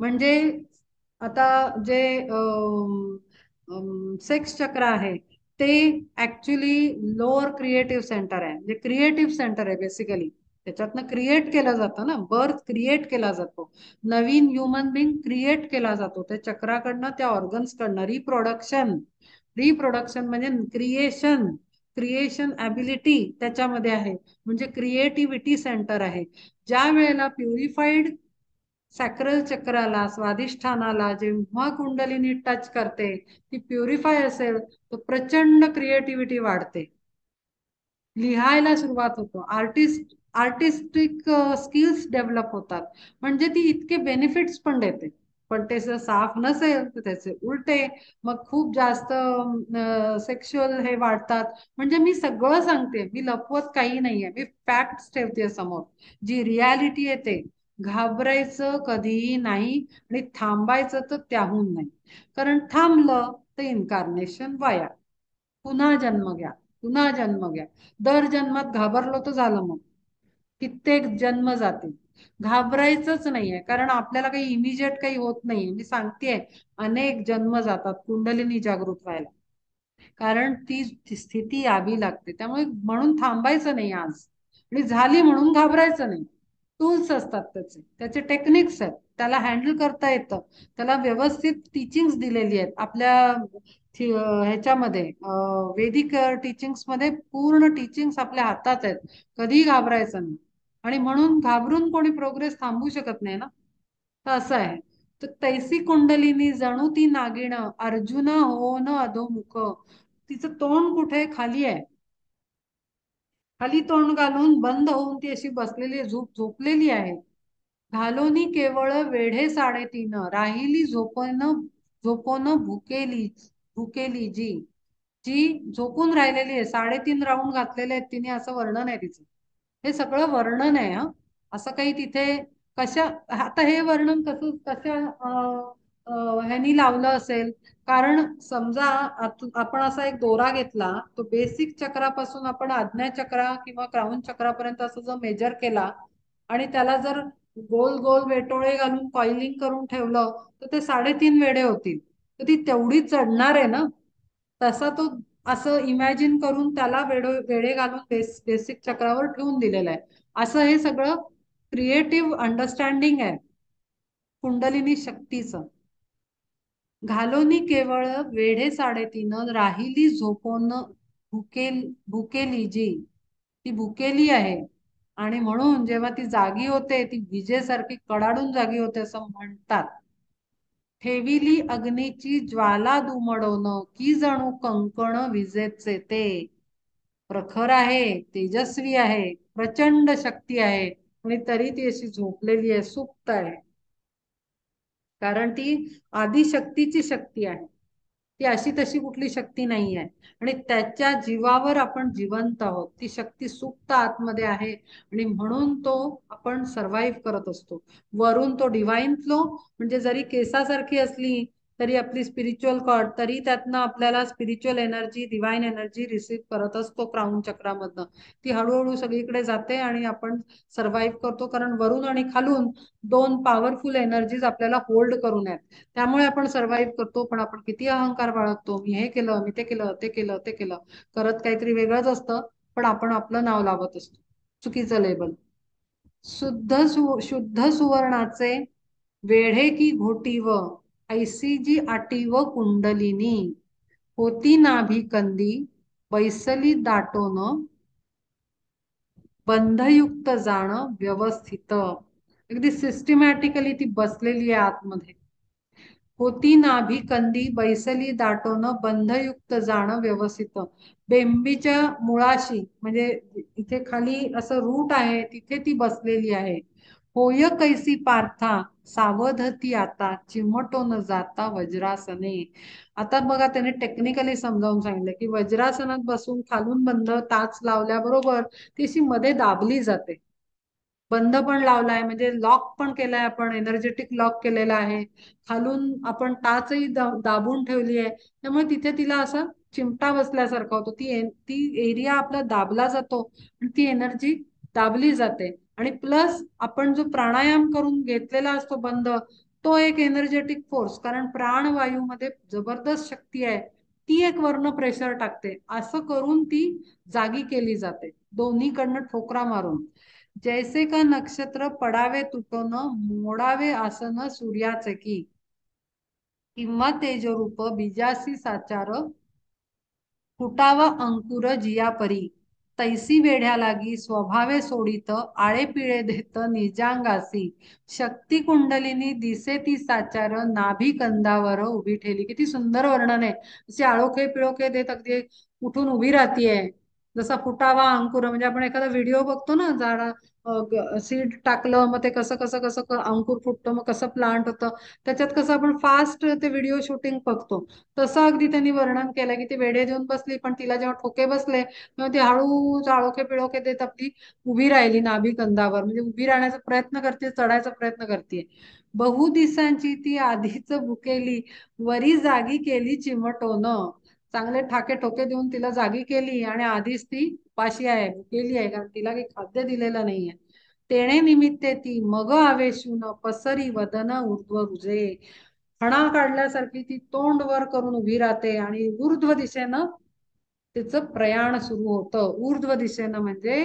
म्हणजे आता जे सेक्स चक्र आहे ते ऍक्च्युली लोअर क्रिएटिव्ह सेंटर आहे, म्हणजे क्रिएटिव्ह सेंटर आहे बेसिकली. त्याच्यातनं क्रिएट केलं जातं ना, बर्थ क्रिएट केला जातो, नवीन ह्युमन बिंग क्रिएट केला जातो त्या चक्राकडनं, त्या ऑर्गन्स कडनं. रिप्रोडक्शन, रिप्रोडक्शन म्हणजे क्रिएशन, क्रिएशन ॲबिलिटी त्याच्यामध्ये आहे. म्हणजे क्रिएटिव्हिटी सेंटर आहे. ज्या वेळेला प्युरिफाईड सॅक्रल चक्राला, स्वाधिष्ठानाला जेव्हा कुंडलिनी टच करते, ती प्युरिफाय असेल तर प्रचंड क्रिएटिव्हिटी वाढते, लिहायला सुरुवात होतो, आर्टिस्टिक स्किल्स डेव्हलप होतात. म्हणजे ती इतके बेनिफिट्स पण देते. पण ते जर साफ नसेल तर त्याचे उलटे, मग खूप जास्त सेक्शुअल हे वाढतात. म्हणजे मी सगळं सांगते, मी लपवत काही नाहीये, मी फॅक्ट्स ठेवते समोर, जी रियालिटी येते. घाबरायचं कधीही नाही, आणि थांबायचं तर त्याहून नाही. कारण थांबलं तर इन्कारनेशन वाया, पुन्हा जन्म घ्या, पुन्हा जन्म घ्या. दर जन्मात घाबरलो तर झालं, मग कित्येक जन्म जातील. घाबरायचंच नाहीये, कारण आपल्याला काही इमिजिएट काही होत नाहीये. मी सांगतेय, अनेक जन्म जातात कुंडलिनी जागृत व्हायला, कारण ती स्थिती यावी लागते. त्यामुळे म्हणून थांबायचं नाही आज, आणि झाली म्हणून घाबरायचं नाही. टूल्स असतात त्याचे, त्याचे टेक्निक्स आहेत, त्याला हँडल करता येतं. त्याला व्यवस्थित टीचिंग्स दिलेली आहेत आपल्या ह्याच्यामध्ये, वेदिक टीचिंग्स मध्ये पूर्ण टीचिंग्स आपल्या हातात आहेत. कधीही घाबरायचं नाही. आणि म्हणून घाबरून कोणी प्रोग्रेस थांबवू शकत नाही ना. तर असं आहे. तर तैसी कुंडलिनी जणू ती नागिण, अर्जुन हो न अधोमुख. तिचं तोंड कुठे खाली आहे, खाली तोंड घालून बंद होऊन ती अशी बसलेली, झोपलेली आहे. घालोनी केवळ वेढे 3.5, राहिली झोपोन भुकेली, भुकेली जी. जी झोपून राहिलेली आहे, 3.5 राऊंड घातलेले आहेत तिने, असं वर्णन आहे तिचं. हे सगळं वर्णन आहे हा. असं काही तिथे कशा, आता हे वर्णन कसं कशा ह्यानी लावलं असेल. कारण समजा आपण असा एक दोरा घेतला, तो बेसिक चक्रापासून आपण आज्ञा चक्रा किंवा क्राऊन चक्रापर्यंत असं जर मेजर केला, आणि त्याला जर गोल गोल वेटोळे घालून कॉइलिंग करून ठेवलं तर ते 3.5 वेढे होतील. तर ती तेवढी चढणार आहे ना. तसा तो असं इमॅजिन करून त्याला वेढे घालून बेसिक चक्रावर ठेवून दिलेलं आहे. असं हे सगळं क्रिएटिव्ह अंडरस्टँडिंग आहे कुंडलिनी शक्तीचं. घालोनी केवळ वेढे 3.5, राहिली झोपून भुकेली जी. ती भुकेली आहे, आणि म्हणून जेव्हा ती जागी होते ती विजेसारखी कडाडून जागी होते असं म्हणतात. ठेविली अग्नीची ज्वाला दुमडवण की जणू कंकण विजेचे ते. प्रखर आहे, तेजस्वी आहे, प्रचंड शक्ती आहे आणि तरी ती अशी झोपलेली आहे, सुप्त आहे. कारण ती आदिशक्तीची शक्ती आहे. ती अशी तशी कुठली शक्ती नाही आहे आणि त्याच्या जीवावर आपण जिवंत आहोत. ती शक्ती सुप्त आतमध्ये आहे आणि म्हणून तो आपण सर्व्हाइव्ह करत असतो. वरून तो डिवाइन फ्लो म्हणजे जरी केसासारखी असली तरी आपली स्पिरिच्युअल कॉर्ड, तरी त्यातनं आपल्याला spiritual energy, divine energy receive करत असतो क्राऊन चक्रामधनं. ती हळूहळू सगळीकडे जाते आणि आपण सर्व्हाइव्ह करतो, कारण वरून आणि खालून दोन पॉवरफुल एनर्जीज आपल्याला होल्ड करून आहेत. त्यामुळे आपण सर्व्हाइव्ह करतो. पण आपण किती अहंकार बाळगतो, मी हे केलं, मी ते केलं, ते केलं, ते केलं, करत काहीतरी वेगळंच असतं, पण आपण आपलं नाव लावत असतो, चुकीचं लेबल. शुद्ध सुवर्णाचे वेढे की घोटीव, ऐसी जी आटीव कुंडलिनी, होती नाभी कंदी बैसली दाटोन, बंधयुक्त जाण व्यवस्थित. अगदी सिस्टमॅटिकली ती बसलेली आहे आतमध्ये. होती नाभी कंदी बैसली दाटोन, बंधयुक्त जाणं व्यवस्थित. बेंबीच्या मुळाशी म्हणजे इथे खाली असं रूट आहे तिथे ती बसलेली आहे. होय कैसी पार्था सावधती आता, चिमटो न जाता वज्रासने. आता बघा त्याने टेक्निकली समजावून सांगितलं की वज्रासनात बसून खालून बंध टाच लावल्याबरोबर ती अशी मध्ये दाबली जाते. बंद पण लावलाय म्हणजे लॉक पण केलाय, आपण एनर्जेटिक लॉक केलेला आहे. खालून आपण टाचही दाबून ठेवली आहे, त्यामुळे तिथे तिला असा चिमटा बसल्यासारखा होतो. ती एरिया आपला दाबला जातो आणि ती एनर्जी दाबली जाते. आणि प्लस आपण जो प्राणायाम करून घेतलेला असतो बंद, तो एक एनर्जेटिक फोर्स, कारण प्राणवायूमध्ये जबरदस्त शक्ती आहे, ती एक वर्ण प्रेशर टाकते. असं करून ती जागी केली जाते दोन्हीकडनं ठोकरा मारून. जैसे का नक्षत्र पडावे तुटोन, मोडावे आसन सूर्याचे की, किंवा तेजरूप बीजासी साचार, फुटावा अंकुर जिया परी. तैसी वेढ्या लागी स्वभावे सोडित, आळे पिळे देत निजांगासी. शक्ती कुंडलिनी दिसे ती साचार, नाभी कंदावर उभी ठेली. किती सुंदर वर्णन आहे. अशी आळोखे पिळोखे देत अगदी उठून उभी राहतीये. जसा फुटावा अंकुर म्हणजे आपण एखादा व्हिडिओ बघतो ना, झाडा सीड टाकलं मग ते कसं कसं कसं अंकुर फुटतं, मग कसं प्लांट होतं, त्याच्यात कसं आपण फास्ट ते व्हिडिओ शूटिंग बघतो, तसं अगदी त्यांनी वर्णन केलं की ती वेढे देऊन बसली, पण तिला जेव्हा ठोके बसले तेव्हा ती हळू आळोखे पिळोखे देत आपली उभी राहिली नाभी कंदावर. म्हणजे उभी राहण्याचा प्रयत्न करते, चढायचा प्रयत्न करते. बहु दिवसांची ती आधीच भुकेली, वरी जागी केली चिमटोन. चांगले ठाके ठोके देऊन तिला जागी केली आणि आधीच ती उपाशी आहे, भुकेली आहे, कारण तिला काही खाद्य दिलेलं नाहीये. तेणे निमित्ते ती मग आवेशून, पसरी वदन ऊर्ध्व रुजे. फणा काढल्यासारखी ती तोंड वर करून उभी राहते आणि ऊर्ध्व दिशेनं तिचं प्रयाण सुरू होतं. ऊर्ध्व दिशेनं म्हणजे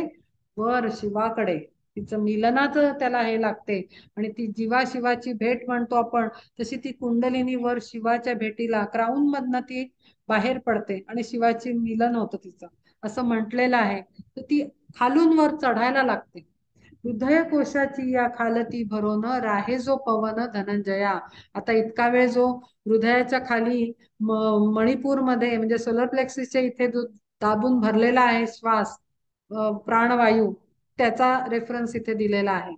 वर शिवाकडे. तिचं मिलनाचं त्याला हे लागते आणि ती जीवा शिवाची भेट म्हणतो आपण, तशी ती कुंडलिनी वर शिवाच्या भेटीला क्राऊन मधनं ती बाहेर पडते आणि शिवाची मिलन होतं तिचं, असं म्हटलेलं आहे. तर ती खालून वर चढायला लागते. हृदय कोशाची या खालती भरोन, राहे जो पवन धनंजया. आता इतका वेळ जो हृदयाच्या खाली मणिपूरमध्ये म्हणजे सोलर प्लेक्सिसच्या इथे जो दाबून भरलेला आहे श्वास, प्राणवायू, त्याचा रेफरन्स इथे दिलेला आहे.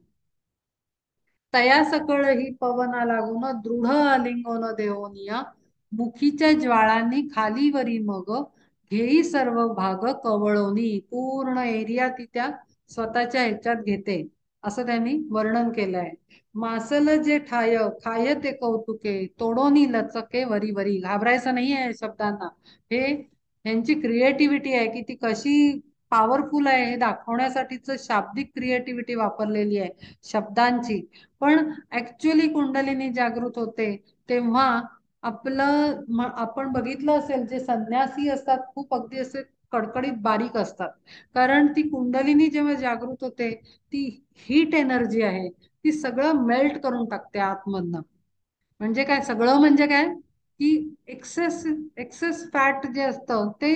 तया सकळ ही पवना लागून, दृढ आलिंगन देवनिया, मुखीच्या ज्वाळांनी खाली वरी मग, घेई सर्व भाग कवळोनी. पूर्ण एरिया ती त्या स्वतःच्या ह्याच्यात घेते, असं त्यांनी वर्णन केलंय. मासल जे ठाय खाय ते कौतुके, तोडोनी लचके वरी वरी. घाबरायचं नाही आहे शब्दांना. हे ह्यांची क्रिएटिव्हिटी आहे की ती कशी पॉवरफुल आहे हे दाखवण्यासाठीच शाब्दिक क्रिएटिव्हिटी वापरलेली आहे शब्दांची. पण ऍक्च्युअली कुंडलिनी जागृत होते तेव्हा आपण बघितलं असेल जे संन्यासी असतात खूप अगदी असे कडकडीत बारीक असतात, कारण ती कुंडलिनी जेव्हा जागृत होते ती हीट एनर्जी आहे, ती सगळं मेल्ट करून टाकते आतमधनं. म्हणजे काय, सगळं म्हणजे काय की एक्सेस एक्सेस फॅट जे असतं ते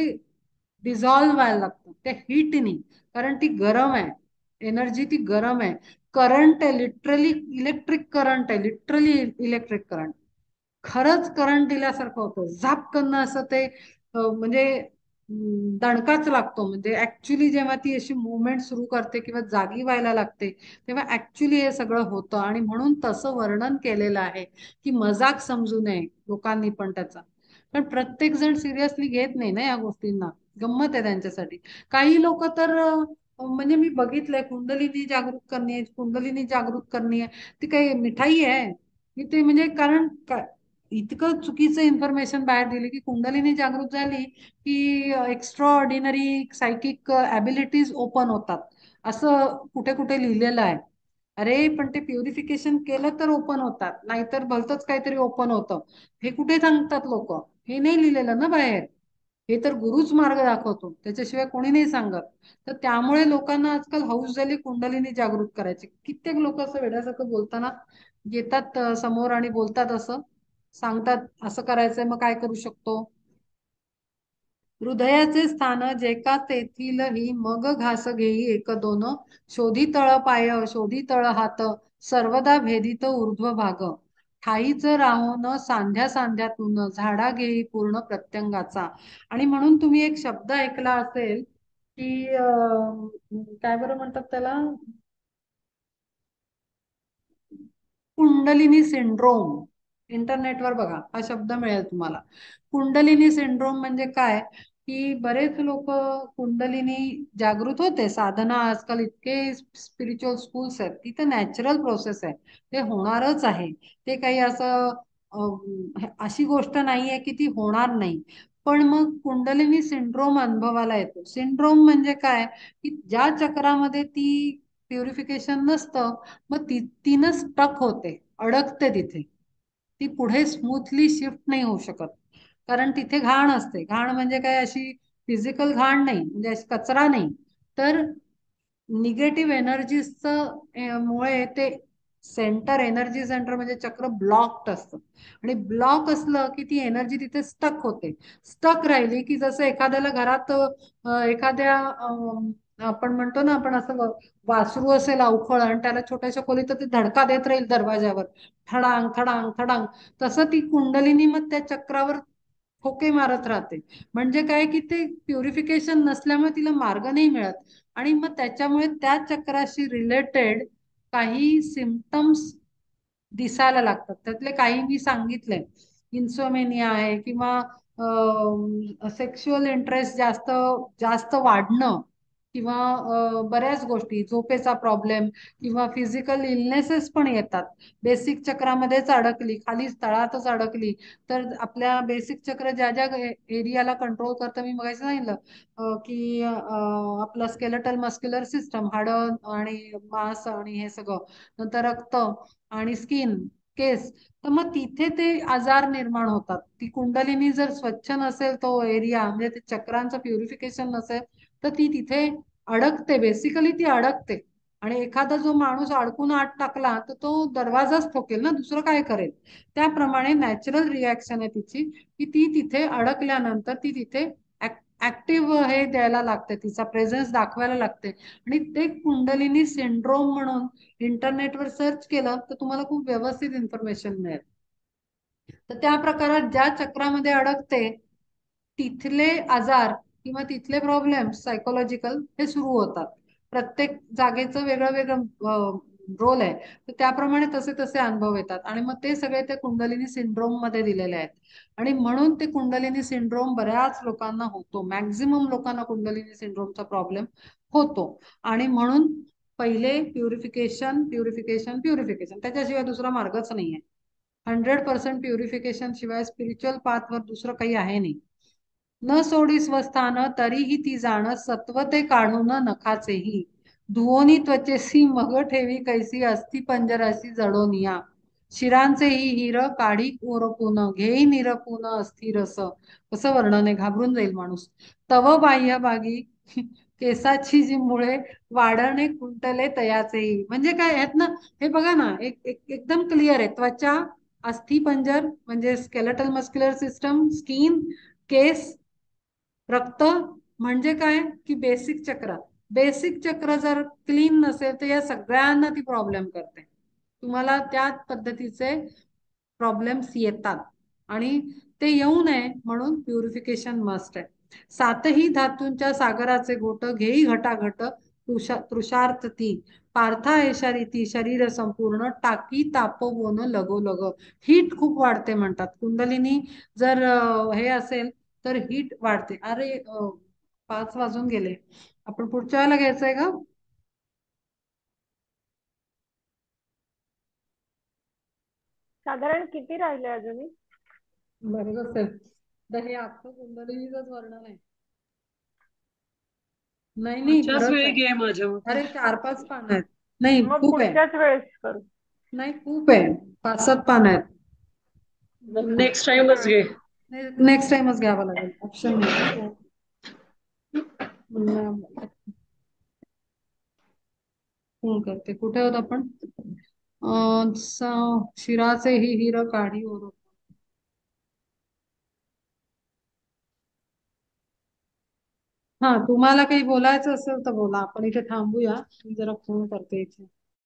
डिझॉल्व्ह व्हायला लागतं त्या हीटनी, कारण ती गरम आहे. एनर्जी ती गरम आहे, करंट आहे, लिटरली इलेक्ट्रिक करंट आहे, लिटरली इलेक्ट्रिक करंट. खरंच करंट दिल्यासारखं होतं, झापकन असं ते म्हणजे दणकाच लागतो. म्हणजे ऍक्च्युली जेव्हा ती अशी मुवमेंट सुरू करते किंवा जागी व्हायला लागते, तेव्हा ऍक्च्युली हे सगळं होतं. आणि म्हणून तसं वर्णन केलेलं आहे की मजाक समजू नये लोकांनी पण त्याचा. पण प्रत्येक जण सिरियसली घेत नाही ना या गोष्टींना, गंमत आहे त्यांच्यासाठी. काही लोक तर म्हणजे मी बघितलंय, कुंडलिनी जागृत करणे आहे, कुंडलिनी जागृत करणे आहे, ती काही मिठाई आहे की ते? म्हणजे कारण इतकं चुकीचं इन्फॉर्मेशन बाहेर दिली की कुंडलिनी जागृत झाली की extra ordinary psychic abilities open होतात, असं कुठे कुठे लिहिलेलं आहे. अरे पण ते प्युरिफिकेशन केलं तर ओपन होतात, नाहीतर भलतंच काहीतरी ओपन होतं. हे कुठे सांगतात लोक? हे नाही लिहिलेलं ना बाहेर. हे तर गुरुच मार्ग दाखवतो, त्याच्याशिवाय कोणी नाही सांगत. तर त्यामुळे लोकांना आजकाल हौस झाली कुंडलिनी जागृत करायची. कित्येक लोक असं वेड्यासारखं बोलताना येतात समोर आणि बोलतात, असं सांगतात असं करायचंय, मग काय करू शकतो? हृदयाचे स्थान जे का तेथील ही मग घास घेई एक दोन, शोधी तळ पाय शोधी तळ हात, सर्वदा भेदित ऊर्ध्व भाग, ठाईच राहून सांध्या सांध्यातून, झाडा घेई पूर्ण प्रत्यंगाचा. आणि म्हणून तुम्ही एक शब्द ऐकला असेल की काय बरं म्हणतात त्याला, कुंडलिनी सिंड्रोम. इंटरनेटवर बघा, हा शब्द मिळेल तुम्हाला. कुंडलिनी सिंड्रोम म्हणजे काय, की बरेच लोक कुंडलिनी जागृत होते, साधना आजकाल इतके स्पिरिच्युअल स्कूल्स आहेत, ती तर नॅचरल प्रोसेस आहे, ते होणारच आहे. ते काही असं अशी गोष्ट नाहीये की ती होणार नाही. पण मग कुंडलिनी सिंड्रोम अनुभवाला येतो. सिंड्रोम म्हणजे काय, की ज्या चक्रामध्ये ती प्युरिफिकेशन नसतं, मग तिनं स्टक होते, अडकते तिथे. ती पुढे स्मूथली शिफ्ट नाही होऊ शकत, कारण तिथे घाण असते. घाण म्हणजे काय, अशी फिजिकल घाण नाही, म्हणजे अशी कचरा नाही, तर निगेटिव्ह एनर्जीचं मुळे ते सेंटर, एनर्जी सेंटर म्हणजे चक्र ब्लॉक्ड असतं. आणि ब्लॉक असलं की ती एनर्जी तिथे स्टक होते. स्टक राहिली की जसं एखाद्याला घरात एखाद्या आपण म्हणतो ना, आपण असं वासरू असेल अवखळ आणि त्याला छोट्याशा खोलीत, तर ते धडका देत राहील दरवाजावर, ठडांग ठडांग ठडांग. तसं ती कुंडलिनी मग त्या चक्रावर ठोके मारत राहते. म्हणजे काय, की ते प्युरिफिकेशन नसल्यामुळे तिला मार्ग नाही मिळत. आणि मग त्याच्यामुळे त्या चक्राशी रिलेटेड काही सिम्पटम्स दिसायला लागतात. त्यातले काही मी सांगितले, इन्सोमेनिया आहे, किंवा सेक्शुअल इंटरेस्ट जास्त जास्त वाढणं, किंवा बऱ्याच गोष्टी, झोपेचा प्रॉब्लेम, किंवा फिजिकल इलनेसेस पण येतात. बेसिक चक्रामध्येच अडकली, खाली तळातच अडकली, तर आपल्या बेसिक चक्र ज्या ज्या एरियाला कंट्रोल करतं, मी मगाशी सांगितलं की आपलं स्केलेटल मस्क्युलर सिस्टम, हाडं आणि मांस आणि हे सगळं, नंतर रक्त आणि स्किन, केस. तर मग तिथे ते आजार निर्माण होतात. ती कुंडलिनी जर स्वच्छ नसेल, तो एरिया म्हणजे ते चक्रांचं प्युरिफिकेशन नसेल, तर ती तिथे अडकते, बेसिकली ती अडकते. आणि एखादा जो माणूस अडकून आत टाकला तर तो दरवाजाच ठोकेल ना, दुसरं काय करेल? त्याप्रमाणे नॅचरल रिॲक्शन आहे तिची, की ती तिथे अडकल्यानंतर ती तिथे ऍक्टिव्ह हे द्यायला लागते, तिचा प्रेझेन्स दाखवायला लागते. आणि ते कुंडलिनी सिंड्रोम म्हणून इंटरनेटवर सर्च केलं तर तुम्हाला खूप व्यवस्थित इन्फॉर्मेशन मिळेल. तर त्या प्रकारात ज्या चक्रामध्ये अडकते, तिथले आजार किंवा तिथले प्रॉब्लेम सायकोलॉजिकल हे सुरू होतात. प्रत्येक जागेचं वेगळं वेगळं रोल आहे, तर त्याप्रमाणे तसे तसे अनुभव येतात. आणि मग ते सगळे ते कुंडलिनी सिंड्रोम मध्ये दिलेले आहेत. आणि म्हणून ते कुंडलिनी सिंड्रोम बऱ्याच लोकांना होतो, मॅक्झिमम लोकांना कुंडलिनी सिंड्रोमचा प्रॉब्लेम होतो. आणि म्हणून पहिले प्युरिफिकेशन प्युरिफिकेशन प्युरिफिकेशन, त्याच्याशिवाय दुसरा मार्गच नाहीये. 100% प्युरिफिकेशन शिवाय स्पिरिच्युअल पाथवर दुसरं काही आहे नाही. न सोडी स्वस्थान तरीही ती जाण, सत्व ते काढून नखाचेही, धुओनी त्वचेसी मग ठेवी कैसी, अस्थि पंजराशी जडोनिया, शिरांचेही हिर काढी ओरपून, घेई निरपून अस्थिरस. कसं वर्णन आहे, घाबरून जाईल माणूस. तव बाह्य भागी केसाची जी मुळे, वाढणे कुंटले तयाचेही. म्हणजे काय आहेत ना, हे बघा ना, एकदम क्लिअर आहे. त्वचा, अस्थिपंजर म्हणजे स्केलेटल मस्क्युलर सिस्टम, स्किन, केस, रक्त, म्हणजे काय की बेसिक चक्र. बेसिक चक्र जर क्लीन नसेल तर या सगळ्यांना ती प्रॉब्लेम करते. तुम्हाला त्या पद्धतीचे प्रॉब्लेम्स येतात आणि ते येऊ नये म्हणून प्युरिफिकेशन मस्ट आहे. सातही धातूंच्या सागराचे गोट घेई घटाघट तृषार्थ ती पार्था एषा रीती शरीर संपूर्ण टाकी तापवोन लगो लग. हीट खूप वाढते म्हणतात. कुंडलिनी जर हे असेल तर हीट वाढते. अरे 5 वाजून गेले. आपण पुढच्या वेळेला घ्यायचंय का? साधारण किती राहिले अजून? बरं असेल तर हे अख्खं कुंडलिनीचंच वर्णन आहे. नाही नाही पुढच्याच बरंच वेळी आहे. घे माझ्या मते. अरे 4-5 पान आहेत. नाही मग खूप आहे. पुढच्याच वेळेस करू. नाही खूप आहे. 5-7 पान आहेत. नेक्स्ट टाइमच घे. नेक्स्ट टाइमच घ्यावा लागेल. ऑप्शन नाही. फोन करते. कुठे होत आपण? शिराचे ही हिर काढी ओर. हा तुम्हाला काही बोलायचं असेल तर बोला. आपण इथे थांबूया. मी जरा फोन करते इथे.